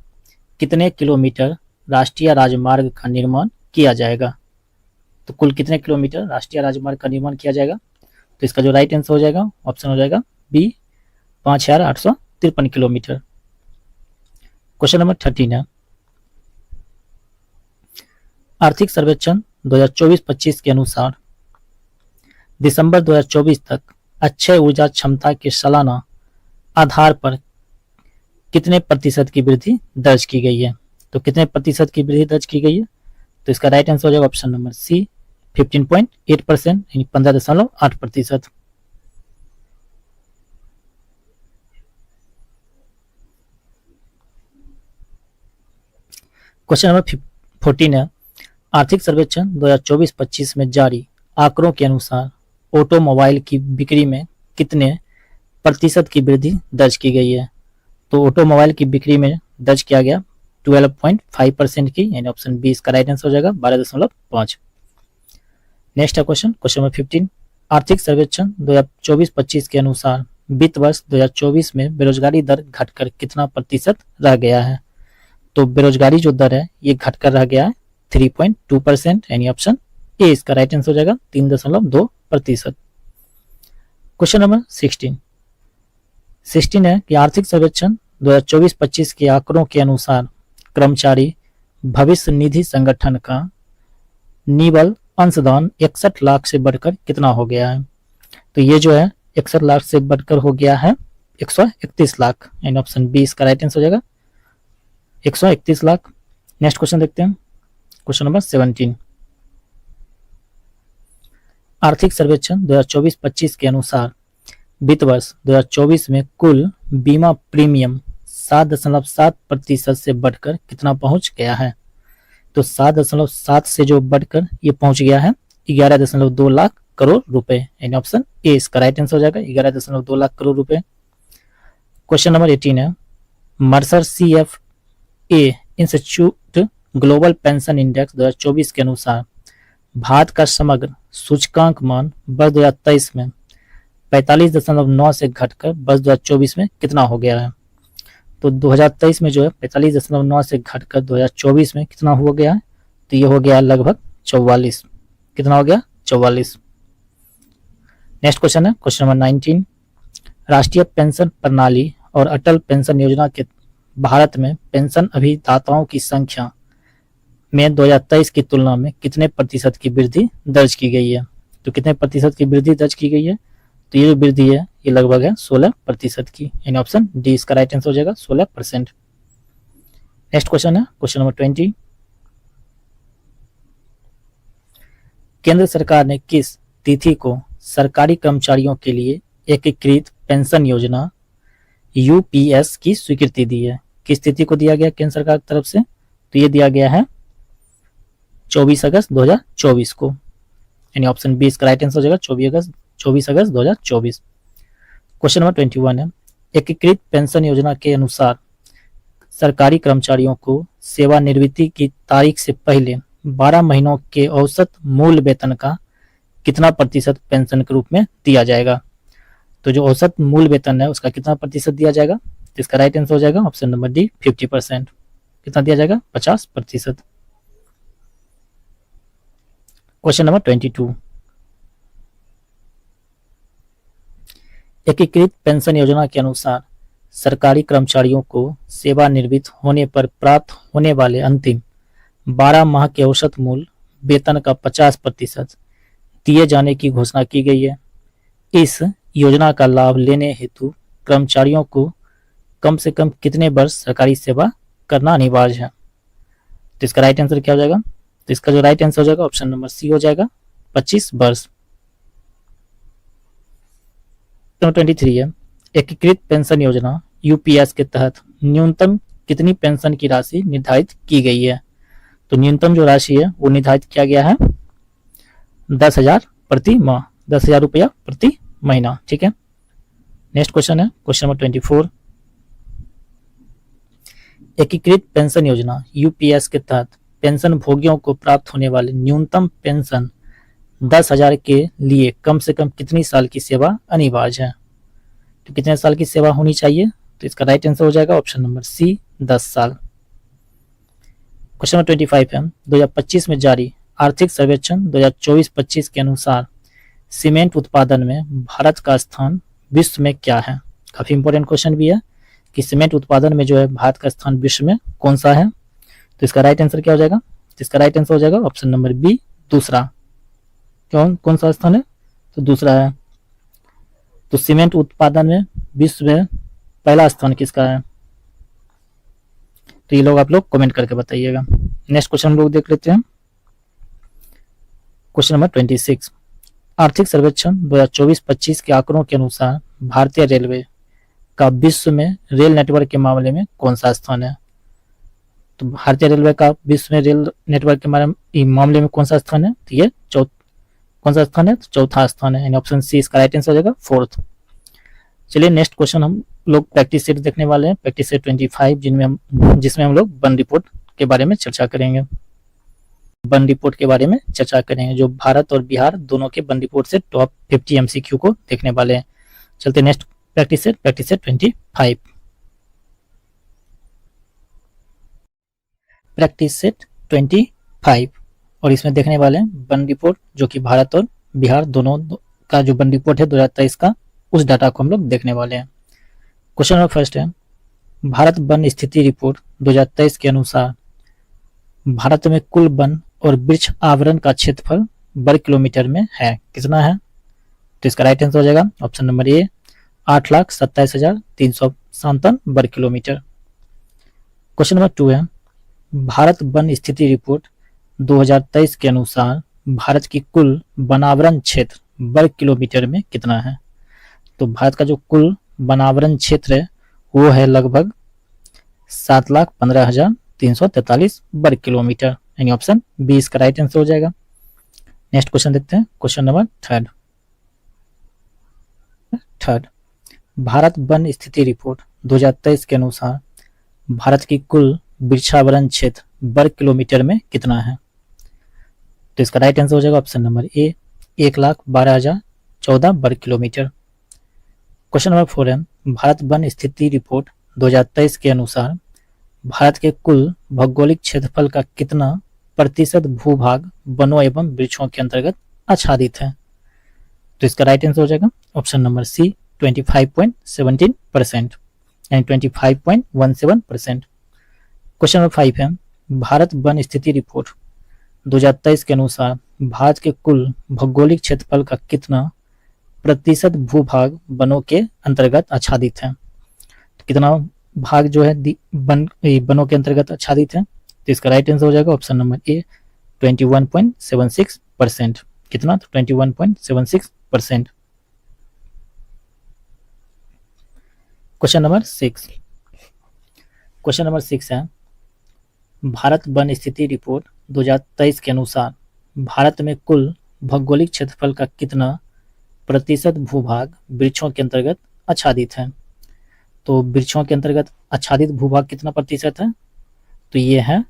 कितने किलोमीटर राष्ट्रीय राजमार्ग का निर्माण किया जाएगा। तो कुल कितने किलोमीटर राष्ट्रीय राजमार्ग का निर्माण किया जाएगा। तो इसका जो राइट आंसर हो जाएगा ऑप्शन हो जाएगा बी 5853 किलोमीटर। क्वेश्चन नंबर 13 है, आर्थिक सर्वेक्षण 2024-25 के अनुसार दिसंबर 2024 तक अक्षय ऊर्जा क्षमता के सालाना आधार पर कितने प्रतिशत की वृद्धि दर्ज की गई है। तो कितने प्रतिशत की वृद्धि दर्ज की गई है। तो इसका राइट आंसर हो जाएगा ऑप्शन नंबर सी 15.8%, यानी 15.8%। क्वेश्चन नंबर 14 है, आर्थिक सर्वेक्षण 2024-25 में जारी आंकड़ों के अनुसार ऑटोमोबाइल की बिक्री में कितने प्रतिशत की वृद्धि दर्ज की गई है। तो ऑटोमोबाइल की बिक्री में दर्ज किया गया 12.5% की, यानी ऑप्शन बी इसका राइट आंसर हो जाएगा 12.5। नेक्स्ट है क्वेश्चन नंबर 15, आर्थिक सर्वेक्षण 2024-25 के अनुसार वित्त वर्ष 2024 में बेरोजगारी दर घटकर कितना प्रतिशत रह गया है। तो बेरोजगारी जो दर है ये घटकर रह गया है 3.2%, यानी ऑप्शन ए इसका राइट आंसर हो जाएगा 3.2%। क्वेश्चन नंबर 16 है कि आर्थिक सर्वेक्षण 2024-25 के आंकड़ों के अनुसार कर्मचारी भविष्य निधि संगठन का निवल अंशदान 61 लाख से बढ़कर कितना हो गया है। तो ये जो है 61 लाख से बढ़कर हो गया है 131 लाख, यानी ऑप्शन बी इसका राइट आंसर हो जाएगा 131 लाख। नेक्स्ट क्वेश्चन देखते हैं। क्वेश्चन नंबर 17, आर्थिक सर्वेक्षण 2024-25 के अनुसार वित्त वर्ष 2024 में कुल बीमा प्रीमियम 7.7% से बढ़कर कितना पहुंच गया है? तो 7.7 से जो बढ़कर ये पहुंच गया है 11.2 लाख करोड़ रुपए। यानी ऑप्शन ए इसका राइट आंसर हो जाएगा, 11.2 लाख करोड़ रुपए। क्वेश्चन नंबर 18 है, Mercer CFA institute global pension index 2024 के अनुसार भारत का समग्र सूचकांक मान वर्ष 2023 में 45.9 से घटकर वर्ष 2024 में कितना हो गया है? तो 2023 में जो है 45.9 से घटकर 2024 में कितना हो गया है? तो ये हो गया लगभग 44। कितना हो गया? 44। नेक्स्ट क्वेश्चन है क्वेश्चन नंबर 19, राष्ट्रीय पेंशन प्रणाली और अटल पेंशन योजना के भारत में पेंशन अभिदाताओं की संख्या में 2023 की तुलना में कितने प्रतिशत की वृद्धि दर्ज की गई है? तो कितने प्रतिशत की वृद्धि दर्ज की गई है? तो ये जो वृद्धि है ये लगभग है 16% की। यानी ऑप्शन डी इसका राइट आंसर हो जाएगा, 16%। नेक्स्ट क्वेश्चन है क्वेश्चन नंबर 20, केंद्र सरकार ने किस तिथि को सरकारी कर्मचारियों के लिए एकीकृत पेंशन योजना UPS की स्वीकृति दी है? किस तिथि को दिया गया केंद्र सरकार की तरफ से? तो ये दिया गया है 24 अगस्त 2024 को। यानी ऑप्शन बी इसका राइट आंसर हो जाएगा, 24 अगस्त 2024। क्वेश्चन नंबर 21 है, एकीकृत पेंशन योजना के अनुसार सरकारी कर्मचारियों को सेवानिवृत्ति की तारीख से पहले 12 महीनों के औसत मूल वेतन का कितना प्रतिशत पेंशन के रूप में दिया जाएगा? तो जो औसत मूल वेतन है उसका कितना प्रतिशत दिया जाएगा? तो इसका राइट आंसर हो जाएगा ऑप्शन नंबर डी, 50%। कितना दिया जाएगा? 50%। क्वेश्चन नंबर 22, एकीकृत पेंशन योजना के अनुसार सरकारी कर्मचारियों को सेवानिवृत्त होने पर प्राप्त होने वाले अंतिम 12 माह के औसत मूल वेतन का 50% दिए जाने की घोषणा की गई है। इस योजना का लाभ लेने हेतु कर्मचारियों को कम से कम कितने वर्ष सरकारी सेवा करना अनिवार्य है? तो इसका राइट आंसर क्या हो जाएगा? तो इसका जो राइट आंसर हो जाएगा ऑप्शन नंबर सी हो जाएगा, 25 वर्ष। 23 है, एकीकृत पेंशन योजना UPS के तहत न्यूनतम कितनी पेंशन की राशि निर्धारित की गई है? तो न्यूनतम जो राशि है वो निर्धारित किया गया है 10,000 प्रति माह, 10,000 रुपया प्रति महीना। ठीक है। नेक्स्ट क्वेश्चन है क्वेश्चन नंबर 24, एकीकृत पेंशन योजना UPS के तहत पेंशन भोगियों को प्राप्त होने वाले न्यूनतम पेंशन 10,000 के लिए कम से कम कितनी साल की सेवा अनिवार्य है? तो कितने साल की सेवा होनी चाहिए? तो इसका राइट आंसर हो जाएगा ऑप्शन नंबर सी, 10 साल। क्वेश्चन नंबर 25 है, 2025 में जारी आर्थिक सर्वेक्षण 2024-25 के अनुसार सीमेंट उत्पादन में भारत का स्थान विश्व में क्या है? काफी इंपॉर्टेंट क्वेश्चन भी है कि सीमेंट उत्पादन में जो है भारत का स्थान विश्व में कौन सा है? तो इसका राइट आंसर क्या हो जाएगा? तो इसका राइट आंसर हो जाएगा ऑप्शन नंबर बी, दूसरा। कौन सा स्थान है? तो दूसरा है। तो सीमेंट उत्पादन में विश्व में पहला स्थान किसका है? तो ये लोग आप लोग कमेंट करके बताइएगा। नेक्स्ट क्वेश्चन हम लोग देख लेते हैं क्वेश्चन नंबर 26, आर्थिक सर्वेक्षण 2024-25 के आंकड़ों के अनुसार भारतीय रेलवे का विश्व में रेल नेटवर्क के मामले में कौन सा स्थान है? तो भारतीय रेलवे का विश्व में रेल नेटवर्क के मामले में कौन सा स्थान है? तो ये कौन सा स्थान है? तो चौथा स्थान है। यानी ऑप्शन सी इसका राइट आंसर हो जाएगा, 4th। चलिए नेक्स्ट क्वेश्चन हम लोग प्रैक्टिस सेट देखने वाले हैं, प्रैक्टिस सेट 25, जिसमें हम लोग वन रिपोर्ट के बारे में चर्चा करेंगे। वन रिपोर्ट के बारे में चर्चा करेंगे जो भारत और बिहार दोनों के वन रिपोर्ट से टॉप 50 MCQ को देखने वाले हैं। चलते next practice set 25। Practice set 25 और इसमें देखने वाले हैं वन रिपोर्ट जो कि भारत और बिहार दोनों का जो वन रिपोर्ट है 2023 का, उस डाटा को हम लोग देखने वाले हैं। क्वेश्चन नंबर फर्स्ट है, भारत वन स्थिति रिपोर्ट 2023 के अनुसार भारत में कुल वन और वृक्ष आवरण का क्षेत्रफल वर्ग किलोमीटर में है, कितना है? तो इसका राइट आंसर हो जाएगा ऑप्शन नंबर ए, 8,27,357 वर्ग किलोमीटर। क्वेश्चन नंबर 2 है, भारत वन स्थिति रिपोर्ट 2023 के अनुसार भारत की कुल वनावरण क्षेत्र वर्ग किलोमीटर में कितना है? तो भारत का जो कुल वनावरण क्षेत्र है वो है लगभग 7,15,343 वर्ग किलोमीटर, यानी ऑप्शन बी इसका राइट आंसर हो जाएगा। नेक्स्ट क्वेश्चन देखते हैं, क्वेश्चन नंबर थर्ड। भारत वन स्थिति रिपोर्ट 2023 के अनुसार भारत की कुल वृक्षावरण क्षेत्र वर्ग किलोमीटर में कितना है? तो इसका राइट आंसर हो जाएगा ऑप्शन नंबर ए 1,12,014 वर्ग किलोमीटर। क्वेश्चन नंबर 4 है, भारत वन स्थिति रिपोर्ट 2023 के अनुसार भारत के कुल भौगोलिक क्षेत्रफल का कितना प्रतिशत भूभाग वनों एवं वृक्षों के अंतर्गत आच्छादित है? तो इसका राइट आंसर हो जाएगा ऑप्शन नंबर सी 25.17% यानी 25.17%। क्वेश्चन नंबर 5 है, भारत वन स्थिति रिपोर्ट 2023 के अनुसार भारत के कुल भौगोलिक क्षेत्रफल का कितना प्रतिशत भूभाग वनों के अंतर्गत आच्छादित है? तो कितना भाग जो है वनों के अंतर्गत आच्छादित है? तो इसका राइट आंसर हो जाएगा ऑप्शन नंबर ए 21.76%। कितना? तो 21.76%। क्वेश्चन नंबर 6 है, भारत वन स्थिति रिपोर्ट 2023 के अनुसार भारत में कुल भौगोलिक क्षेत्रफल का कितना प्रतिशत भूभाग वृक्षों के अंतर्गत आच्छादित है? तो वृक्षों के अंतर्गत आच्छादित भूभाग कितना प्रतिशत है? तो ये है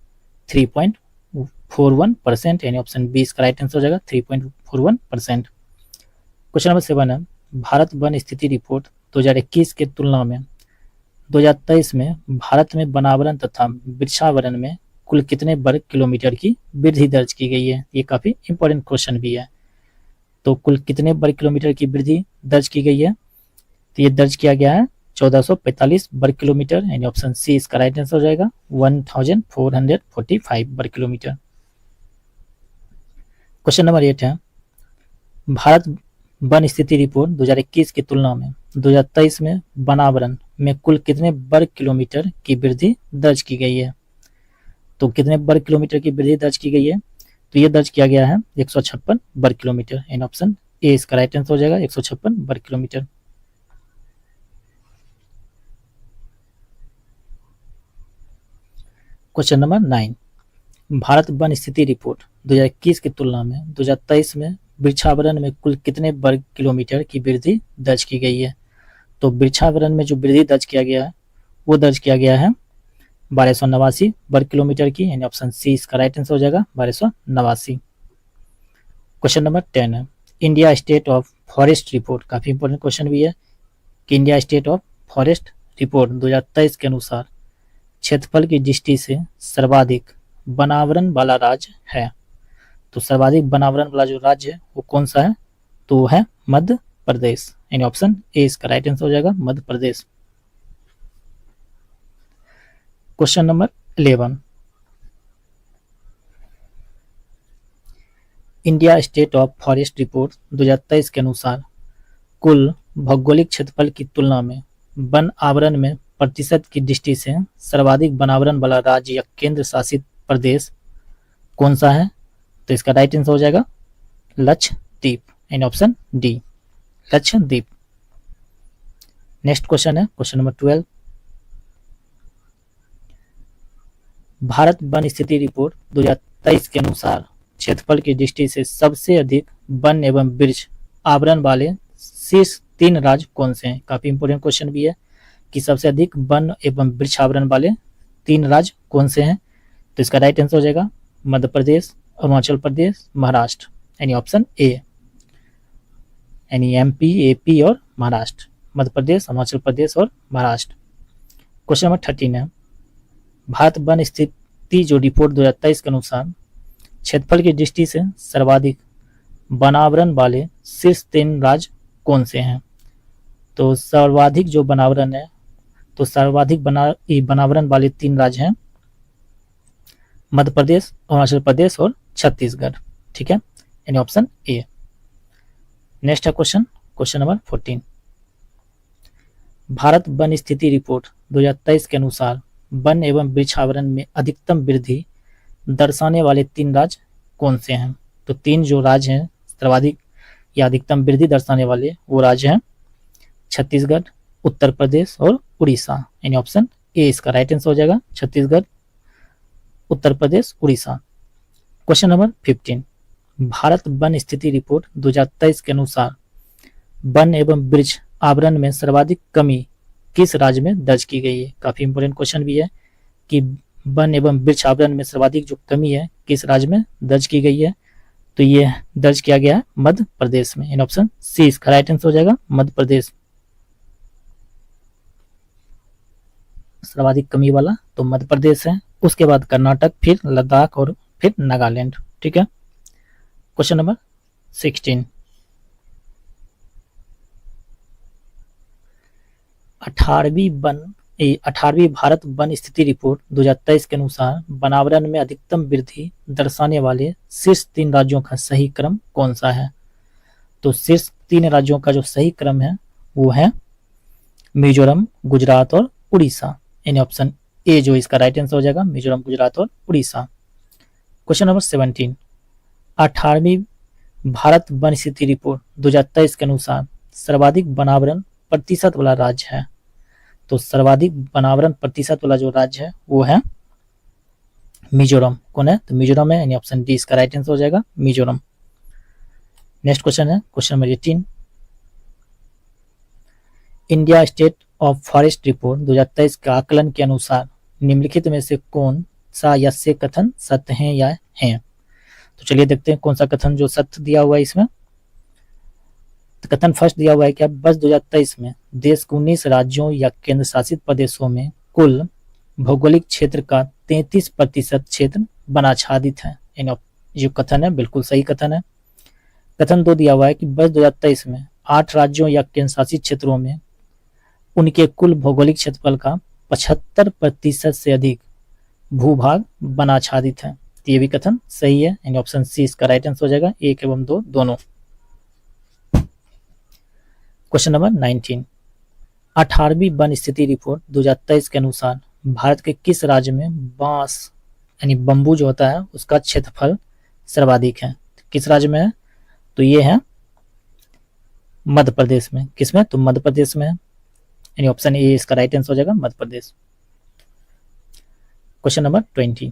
3.41%, यानी ऑप्शन बी इसका राइट आंसर हो जाएगा 3.41%। क्वेश्चन नंबर 7 है, भारत वन स्थिति रिपोर्ट 2021 के तुलना में 2023 में भारत में वनावरण तथा वृक्षावरण में कुल कितने वर्ग किलोमीटर की वृद्धि दर्ज की गई है? ये काफी इंपॉर्टेंट क्वेश्चन भी है। तो कुल कितने वर्ग किलोमीटर की वृद्धि दर्ज की गई है? तो ये दर्ज किया गया है 1445 वर्ग किलोमीटर, यानी ऑप्शन सी इसका राइट आंसर हो जाएगा 1445 वर्ग किलोमीटर। क्वेश्चन नंबर 8 है, भारत वन स्थिति रिपोर्ट 2021 की तुलना में 2023 में वनावरण में कुल कितने वर्ग किलोमीटर की वृद्धि दर्ज की गई है? तो कितने वर्ग किलोमीटर की वृद्धि दर्ज की गई है? तो ये दर्ज किया गया है 156 वर्ग किलोमीटर, यानी ऑप्शन ए इसका राइट आंसर हो जाएगा 156 वर्ग किलोमीटर। क्वेश्चन नंबर 9, भारत वन स्थिति रिपोर्ट 2021 की तुलना में 2023 में वृक्षावरण में कुल कितने वर्ग किलोमीटर की वृद्धि दर्ज की गई है? तो वृक्षावरण में जो वृद्धि दर्ज किया गया है वो दर्ज किया गया है 1289 वर्ग किलोमीटर की, यानी ऑप्शन सी इसका राइट आंसर हो जाएगा 1289। क्वेश्चन नंबर 10 है, India state of forest report, काफी इंपॉर्टेंट क्वेश्चन भी है कि India state of forest report 2023 के अनुसार क्षेत्रफल की दृष्टि से सर्वाधिक वनावरण वाला राज्य है। तो सर्वाधिक वनावरण वाला जो राज्य है वो कौन सा है? तो वो है मध्य प्रदेश, यानी ऑप्शन ए इसका राइट आंसर हो जाएगा Madhya Pradesh. Question number 11, India state of forest report 2023 के अनुसार कुल भौगोलिक क्षेत्रफल की तुलना में वन आवरण में प्रतिशत की दृष्टि से सर्वाधिक वनावरण वाला राज्य या केंद्र शासित प्रदेश कौन सा है? तो इसका राइट आंसर हो जाएगा लक्षद्वीप, यानी option D Lakshadweep. Next question है क्वेश्चन नंबर 12, भारत वन स्थिति रिपोर्ट 2023 के अनुसार क्षेत्रफल की दृष्टि से सबसे अधिक वन एवं वृक्ष आवरण वाले शीर्ष 3 राज्य कौन से हैं? काफी इंपोर्टेंट क्वेश्चन भी है कि सबसे अधिक वन एवं वृक्ष आवरण वाले 3 राज्य कौन से हैं? तो इसका राइट आंसर हो जाएगा मध्य प्रदेश, अरुणाचल प्रदेश, महाराष्ट्र, यानी ऑप्शन ए, यानी एमपी, एपी और महाराष्ट्र, मध्य प्रदेश, अरुणाचल प्रदेश और महाराष्ट्र। क्वेश्चन नंबर 13 है, भारत वन स्थिति जो रिपोर्ट 2023 के अनुसार क्षेत्रफल की दृष्टि से सर्वाधिक वनावरण वाले शीर्ष 3 राज्य कौन से हैं? तो सर्वाधिक जो वनावरण है, तो सर्वाधिक वनावरण वाले 3 राज्य हैं मध्य प्रदेश, अरुणाचल प्रदेश और छत्तीसगढ़। ठीक है, यानी ऑप्शन ए। नेक्स्ट है क्वेश्चन नंबर 14, भारत वन स्थिति रिपोर्ट 2023 के अनुसार वन एवं वृक्षावरण में अधिकतम वृद्धि दर्शाने वाले 3 राज्य कौन से हैं? तो 3 जो राज्य हैं सर्वाधिक या अधिकतम वृद्धि दर्शाने वाले वो राज्य हैं छत्तीसगढ़, उत्तर प्रदेश और उड़ीसा। यानी ऑप्शन ए इसका राइट आंसर हो जाएगा, छत्तीसगढ़, उत्तर प्रदेश, उड़ीसा। क्वेश्चन नंबर 15, भारत वन स्थिति रिपोर्ट 2023 के अनुसार वन एवं वृक्ष आवरण में सर्वाधिक कमी किस राज्य में दर्ज की गई है। काफी इंपोर्टेंट क्वेश्चन भी है कि वन एवं वृक्ष आवरण में सर्वाधिक जो कमी है किस राज्य में दर्ज की गई है। तो ये दर्ज किया गया है मध्य प्रदेश में। इन ऑप्शन सी इसका राइट आंसर हो जाएगा, मध्य प्रदेश सर्वाधिक कमी वाला तो मध्य प्रदेश है। उसके बाद कर्नाटक, फिर लद्दाख और फिर नागालैंड। ठीक है। क्वेश्चन नंबर 16, 18वीं भारत वन स्थिति रिपोर्ट 2023 के अनुसार वनावरण में अधिकतम वृद्धि दर्शाने वाले शीर्ष 3 राज्यों का सही क्रम कौन सा है। तो शीर्ष 3 राज्यों का जो सही क्रम है वो है मिजोरम, गुजरात और उड़ीसा। यानी ऑप्शन ए जो इसका राइट आंसर हो जाएगा, मिजोरम, गुजरात और उड़ीसा। क्वेश्चन नंबर 17, 18वीं भारत वन स्थिति रिपोर्ट 2023 के अनुसार सर्वाधिक वनावरण प्रतिशत वाला राज्य है। तो सर्वाधिक वनावरण प्रतिशत वाला जो राज्य है वो है मिजोरम। कौन है? तो मिजोरम है। यानी ऑप्शन डी इसका राइट आंसर हो जाएगा, मिजोरम। नेक्स्ट क्वेश्चन है question number 18, India state of forest report 2023 का आकलन के अनुसार निम्नलिखित में से कौन सा यस्य कथन सत्य है या है। तो चलिए देखते हैं कौन सा कथन जो सत्य दिया हुआ है इसमें। तो कथन फर्स्ट दिया हुआ है कि वर्ष 2023 में देश के 19 राज्यों या केंद्र शासित प्रदेशों में कुल भौगोलिक क्षेत्र का 33% क्षेत्र वनाच्छादित है। जो कथन है बिल्कुल सही कथन है। कथन 2 दिया हुआ है कि वर्ष 2023 में 8 राज्यों या केंद्र शासित क्षेत्रों में उनके कुल भौगोलिक क्षेत्रफल का 75% से अधिक भूभाग वनाच्छादित है। तो ये भी कथन सही है। यानी ऑप्शन सी इसका राइट आंसर हो जाएगा, 1 एवं 2 दोनों। क्वेश्चन नंबर 19, 18वीं वन स्थिति रिपोर्ट 2023 के अनुसार भारत के किस राज्य में बांस यानी बंबू जो होता है उसका क्षेत्रफल सर्वाधिक है। किस राज्य में है? तो ये है मध्य प्रदेश में। किसमें? तो मध्य प्रदेश में है। यानी ऑप्शन ए इसका राइट आंसर हो जाएगा, मध्य प्रदेश। क्वेश्चन नंबर 20,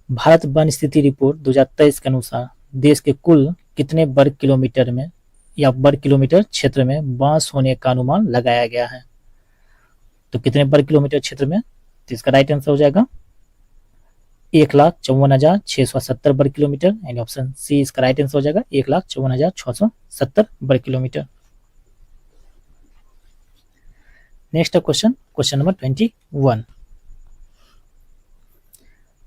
भारत वन स्थिति रिपोर्ट 2023 के अनुसार देश के कुल कितने वर्ग किलोमीटर में या वर्ग किलोमीटर क्षेत्र में बांस होने का अनुमान लगाया गया है। तो कितने वर्ग किलोमीटर क्षेत्र में? तो इसका राइट आंसर हो जाएगा 1,54,670 वर्ग किलोमीटर। यानी ऑप्शन सी इसका राइट आंसर हो जाएगा, 1,54,670 वर्ग kilometre. Next question, question number 21,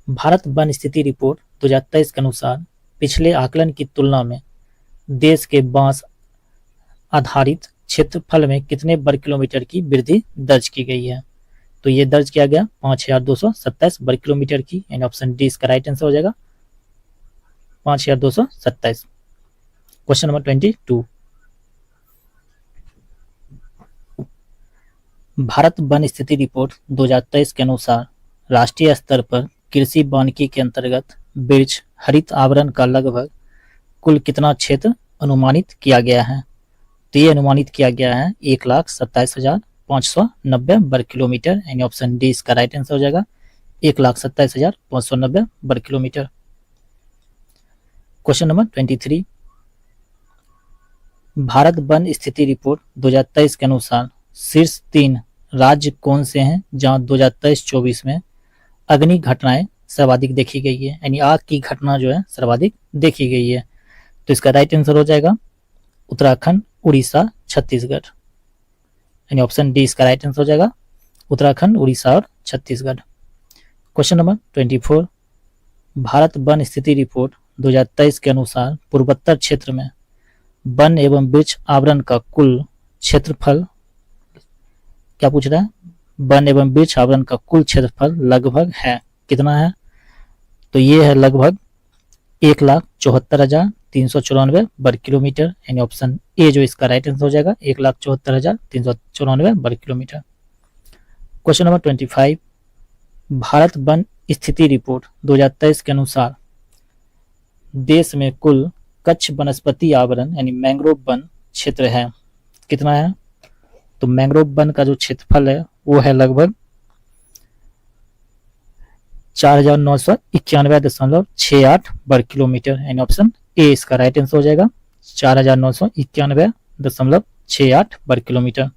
Bharat वन स्थिति रिपोर्ट 2023 के अनुसार पिछले आकलन की तुलना में देश के बांस आधारित क्षेत्रफल में कितने वर्ग किलोमीटर की वृद्धि दर्ज की गई है। तो ये दर्ज किया गया 5,227 वर्ग किलोमीटर की। यानी ऑप्शन डी इसका राइट आंसर हो जाएगा, 5,227। क्वेश्चन नंबर 22, भारत वन स्थिति रिपोर्ट 2023 के अनुसार राष्ट्रीय स्तर पर कृषि वानिकी के अंतर्गत वृक्ष हरित आवरण का लगभग कुल कितना क्षेत्र अनुमानित किया गया है। तो ये अनुमानित किया गया है 1,27,590 वर्ग किलोमीटर। यानी ऑप्शन डी इसका राइट आंसर हो जाएगा, 1,27,590 वर्ग किलोमीटर। क्वेश्चन नंबर 23, भारत वन स्थिति रिपोर्ट 2023 के अनुसार शीर्ष 3 राज्य कौन से हैं जहां 2023-24 में अग्नि घटनाएं सर्वाधिक देखी गई है। यानी आग की घटना जो है सर्वाधिक देखी गई है। तो इसका राइट आंसर हो जाएगा उत्तराखंड, उड़ीसा, छत्तीसगढ़। यानी ऑप्शन डी इसका राइट आंसर हो जाएगा, उत्तराखंड, उड़ीसा और छत्तीसगढ़। क्वेश्चन नंबर 24, भारत वन स्थिति रिपोर्ट 2023 के अनुसार पूर्वोत्तर क्षेत्र में वन एवं वृक्ष आवरण का कुल क्षेत्रफल क्या पूछ रहा है? वन एवं वृक्ष आवरण का कुल क्षेत्रफल लगभग है कितना है? तो ये है लगभग 1,74,394 वर्ग किलोमीटर। यानी ऑप्शन ए जो इसका राइट आंसर हो जाएगा, 1,74,394 वर्ग किलोमीटर। क्वेश्चन नंबर 25, भारत वन स्थिति रिपोर्ट 2023 के अनुसार देश में कुल कच्छ वनस्पति आवरण यानी मैंग्रोव वन क्षेत्र है कितना है? तो मैंग्रोव वन का जो क्षेत्रफल है वो है लगभग 4991.68 वर्ग किलोमीटर, यानी ऑप्शन ए इसका राइट आंसर हो जाएगा। 4991.68 वर्ग किलोमीटर।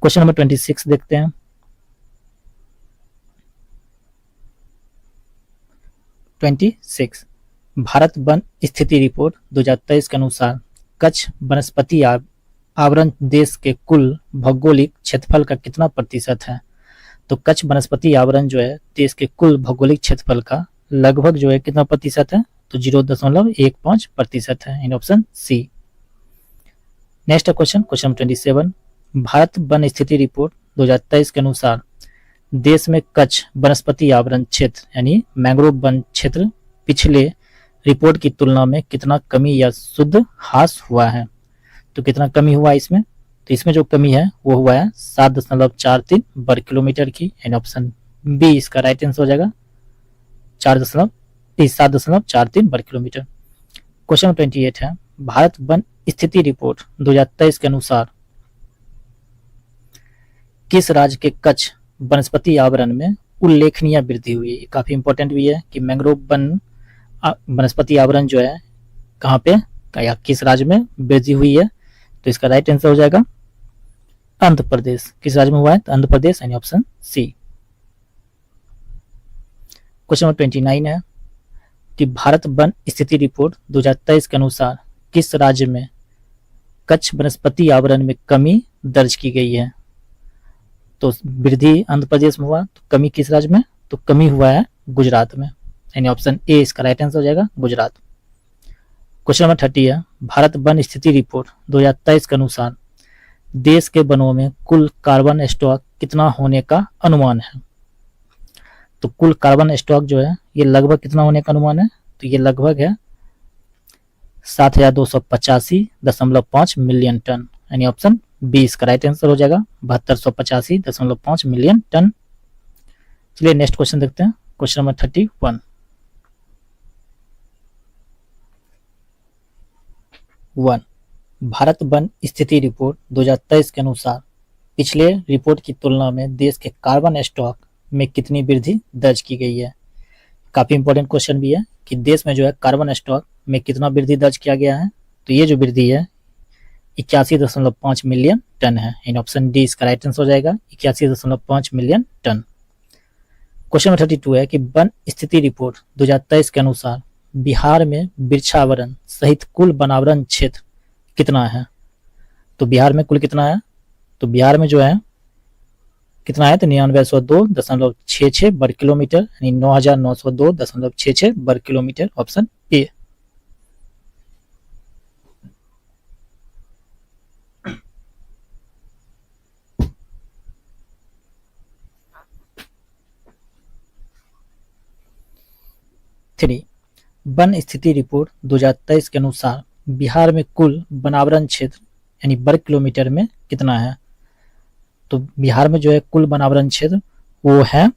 क्वेश्चन नंबर 26 देखते हैं। 26 भारत वन स्थिति रिपोर्ट 2023 के अनुसार कच्छ वनस्पति आवरण देश के कुल भौगोलिक क्षेत्रफल का कितना प्रतिशत है? तो कच्छ वनस्पति आवरण जो है देश के कुल भौगोलिक क्षेत्रफल का लगभग जो है कितना प्रतिशत है? तो 0.15% है, in option C. Next question, question number 27 Bharat वन स्थिति रिपोर्ट 2023 के अनुसार देश में कच्छ वनस्पति आवरण क्षेत्र यानी मैंग्रोव वन क्षेत्र पिछले रिपोर्ट की तुलना में कितना कमी या शुद्ध ह्रास हुआ है? तो कितना कमी हुआ इसमें? तो इसमें जो कमी है वो हुआ है 7.43 वर्ग किलोमीटर की, यानी ऑप्शन बी इसका राइट आंसर हो जाएगा। 7.43 वर्ग किलोमीटर। क्वेश्चन नंबर 28 है भारत वन स्थिति रिपोर्ट 2023 के अनुसार किस राज्य के कच्छ वनस्पति आवरण में उल्लेखनीय वृद्धि हुई है? काफी इंपॉर्टेंट भी है कि मैंग्रोव वन वनस्पति आवरण जो है कहाँ पे या किस राज्य में वृद्धि हुई है? तो इसका राइट आंसर हो जाएगा आंध्र प्रदेश। किस राज्य में हुआ है? तो आंध्र प्रदेश, यानी ऑप्शन सी। क्वेश्चन नंबर 29 है कि भारत वन स्थिति रिपोर्ट 2023 के अनुसार किस राज्य में कच्छ वनस्पति आवरण में कमी दर्ज की गई है? तो वृद्धि आंध्र प्रदेश में हुआ, तो कमी किस राज्य में? तो कमी हुआ है गुजरात में, यानी ऑप्शन ए इसका राइट आंसर हो जाएगा गुजरात। क्वेश्चन नंबर 30 है भारत वन स्थिति रिपोर्ट 2023 के अनुसार देश के वनों में कुल कार्बन स्टॉक कितना होने का अनुमान है? तो कुल कार्बन स्टॉक जो है ये लगभग कितना होने का अनुमान है? तो ये लगभग है 7285.5 मिलियन टन, यानी ऑप्शन बी इसका राइट आंसर हो जाएगा 7285.5 मिलियन टन। चलिए नेक्स्ट क्वेश्चन देखते हैं, क्वेश्चन नंबर 31। भारत वन स्थिति रिपोर्ट 2023 के अनुसार पिछले रिपोर्ट की तुलना में देश के कार्बन स्टॉक में कितनी वृद्धि दर्ज की गई है? काफी इंपॉर्टेंट क्वेश्चन भी है कि देश में जो है कार्बन स्टॉक में कितना वृद्धि दर्ज किया गया है? तो ये जो वृद्धि है 81.5 मिलियन टन है, इन ऑप्शन डी इसका राइट आंसर हो जाएगा 81.5 मिलियन टन। क्वेश्चन नंबर 32 है कि वन स्थिति रिपोर्ट 2023 के अनुसार बिहार में वृक्षावरण सहित कुल वनावरण क्षेत्र कितना है? तो बिहार में कुल कितना है? तो बिहार में जो है कितना है? तो 9902.66 वर्ग किलोमीटर, यानी 9902.66 वर्ग किलोमीटर, ऑप्शन ए। वन स्थिति रिपोर्ट 2023 के अनुसार बिहार में कुल वनावरण क्षेत्र यानी वर्ग किलोमीटर में कितना है? तो बिहार में जो है कुल वनावरण क्षेत्र वो है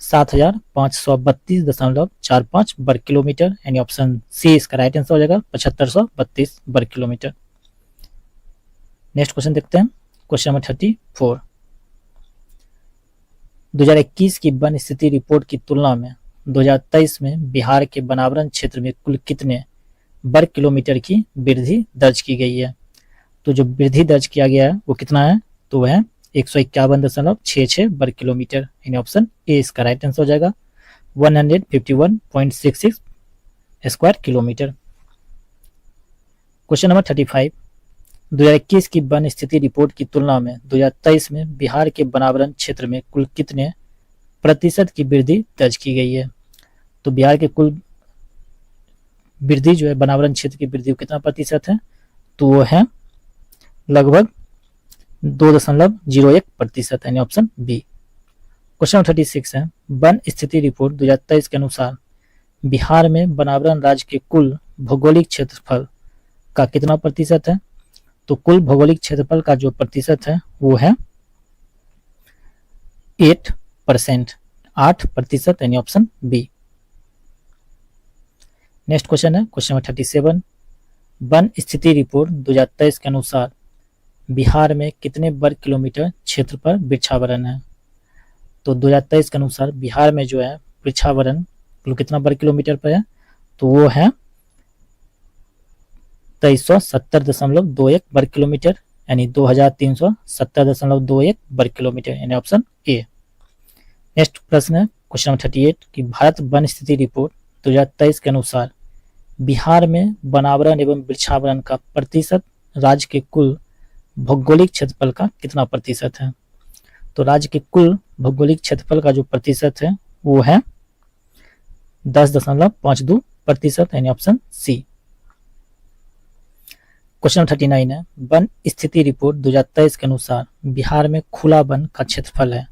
7532.45 वर्ग किलोमीटर, यानी ऑप्शन सी इसका राइट आंसर हो जाएगा 7532 वर्ग किलोमीटर। नेक्स्ट क्वेश्चन देखते हैं, क्वेश्चन नंबर 34। 2021 की वन स्थिति रिपोर्ट की तुलना में 2023 में बिहार के वनावरण क्षेत्र में कुल कितने वर्ग किलोमीटर की वृद्धि दर्ज की गई है? तो जो वृद्धि दर्ज किया गया है वो कितना है? तो वह है 151.66 वर्ग किलोमीटर, यानी ऑप्शन ए इसका राइट आंसर हो जाएगा 151.66 स्क्वायर किलोमीटर। Question number 35। 2021 की वन स्थिति रिपोर्ट की तुलना में 2023 में बिहार के वनावरण क्षेत्र में कुल कितने प्रतिशत की वृद्धि दर्ज की गई है? तो बिहार के कुल वृद्धि जो है वनावरण क्षेत्र की वृद्धि कितना प्रतिशत है? तो वो है लगभग 2.01%, यानी ऑप्शन बी। क्वेश्चन नंबर 36 है वन स्थिति रिपोर्ट 2023 के अनुसार बिहार में वनावरण राज्य के कुल भौगोलिक क्षेत्रफल का कितना प्रतिशत है? तो कुल भौगोलिक क्षेत्रफल का जो प्रतिशत है वो है 8%, यानी ऑप्शन बी। नेक्स्ट क्वेश्चन है क्वेश्चन नंबर 37। वन स्थिति रिपोर्ट 2023 के अनुसार बिहार में कितने वर्ग किलोमीटर क्षेत्र पर वृक्षावरण है? तो 2023 के अनुसार बिहार में जो है वृक्षावरण कितना वर्ग किलोमीटर पर है? तो वो है 2370.21 वर्ग किलोमीटर, यानी 2370.21 वर्ग किलोमीटर, यानी ऑप्शन ए। नेक्स्ट प्रश्न है क्वेश्चन नंबर 38 कि भारत वन स्थिति रिपोर्ट 2023 के अनुसार बिहार में वनावरण एवं वृक्षावरण का प्रतिशत राज्य के कुल भौगोलिक क्षेत्रफल का कितना प्रतिशत है? तो राज्य के कुल भौगोलिक क्षेत्रफल का जो प्रतिशत है वो है 10.52%, यानी ऑप्शन सी। क्वेश्चन 39 है वन स्थिति रिपोर्ट 2023 के अनुसार बिहार में खुला वन का क्षेत्रफल है।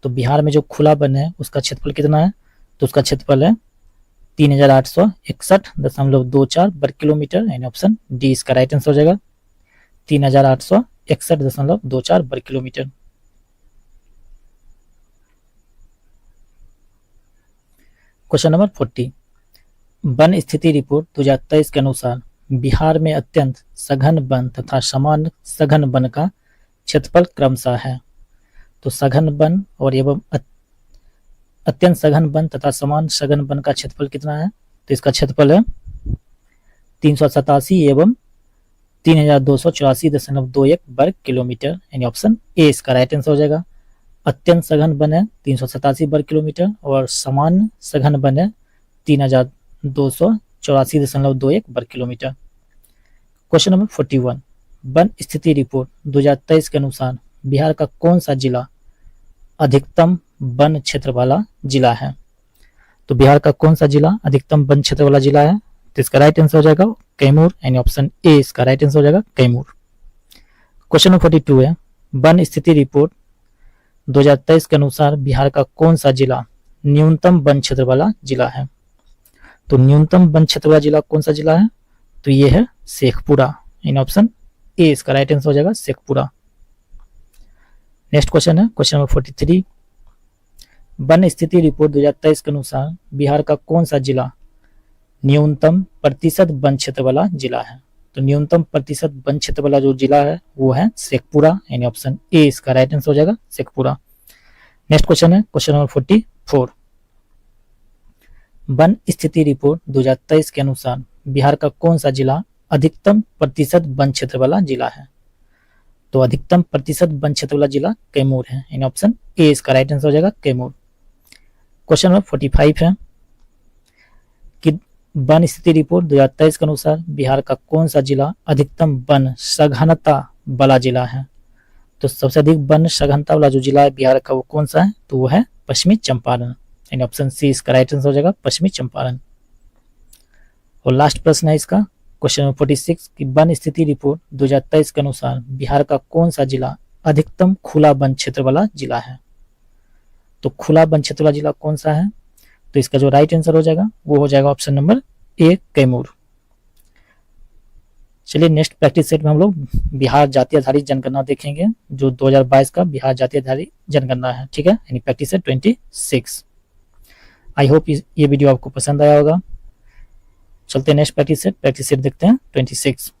तो बिहार में जो खुला वन है उसका क्षेत्रफल कितना है? तो उसका क्षेत्रफल है 3861.24 वर्ग किलोमीटर, यानी ऑप्शन डी इसका राइट आंसर हो जाएगा, 3861.24 वर्ग किलोमीटर। क्वेश्चन नंबर 40 वन स्थिति रिपोर्ट 2023 के अनुसार बिहार में अत्यंत सघन वन तथा सामान्य सघन वन का क्षेत्रफल क्रमशः है। तो सघन वन और एवं अत्यंत सघन वन तथा सामान्य सघन वन का क्षेत्रफल कितना है? तो इसका क्षेत्रफल है 387 एवं 3284.21 वर्ग किलोमीटर, यानी ऑप्शन ए इसका राइट आंसर हो जाएगा। अत्यंत सघन वन है 387 वर्ग किलोमीटर और सामान्य सघन वन है 3284.21 वर्ग किलोमीटर। क्वेश्चन नंबर 41 वन स्थिति रिपोर्ट 2023 के अनुसार बिहार का कौन सा जिला अधिकतम वन क्षेत्र वाला जिला है? तो बिहार का कौन सा जिला अधिकतम वन क्षेत्र वाला जिला है? तो इसका राइट आंसर हो जाएगा कैमूर, यानी ऑप्शन ए इसका राइट आंसर हो जाएगा कैमूर। क्वेश्चन नंबर 42 है वन स्थिति रिपोर्ट 2023 के अनुसार बिहार का कौन सा जिला न्यूनतम वन क्षेत्र वाला जिला है? तो न्यूनतम वन क्षेत्र वाला जिला कौन सा जिला है? तो ये है शेखपुरा, यानी ऑप्शन ए इसका राइट आंसर हो जाएगा शेखपुरा। नेक्स्ट क्वेश्चन है क्वेश्चन नंबर 43 वन स्थिति रिपोर्ट 2023 के अनुसार बिहार का कौन सा जिला न्यूनतम प्रतिशत वन क्षेत्र वाला जिला है? तो न्यूनतम प्रतिशत वन क्षेत्र वाला जो जिला है वो है शेखपुरा, यानी ऑप्शन ए इसका राइट आंसर हो जाएगा शेखपुरा। नेक्स्ट क्वेश्चन है क्वेश्चन नंबर 44 वन स्थिति रिपोर्ट 2023 के अनुसार बिहार का कौन सा जिला अधिकतम प्रतिशत वन क्षेत्र वाला जिला है? तो अधिकतम प्रतिशत वन क्षेत्र वाला जिला कैमूर है, यानी ऑप्शन ए इसका राइट आंसर हो जाएगा कैमूर। क्वेश्चन नंबर 45 है कि वन स्थिति रिपोर्ट 2023 के अनुसार बिहार का कौन सा जिला अधिकतम वन सघनता वाला जिला है? तो सबसे अधिक वन सघनता वाला जो जिला है बिहार का वो कौन सा है? तो वो है पश्चिमी चंपारण, यानी ऑप्शन सी इसका राइट आंसर हो जाएगा पश्चिमी चंपारण। और लास्ट प्रश्न है इसका क्वेश्चन नंबर 46 कि वन स्थिति रिपोर्ट 2023 के अनुसार बिहार का कौन सा जिला अधिकतम खुला वन क्षेत्र वाला जिला है? तो खुला वन क्षेत्र वाला जिला कौन सा है? तो इसका जो राइट आंसर हो जाएगा वो हो जाएगा ऑप्शन नंबर ए कैमूर। चलिए नेक्स्ट प्रैक्टिस सेट में हम लोग बिहार जातीय आधारित जनगणना देखेंगे जो 2022 का बिहार जातीय आधारित जनगणना है, ठीक है, यानी प्रैक्टिस सेट 26। आई होप ये वीडियो आपको पसंद आया होगा। चलते हैं नेक्स्ट प्रैक्टिस सेट देखते हैं 26।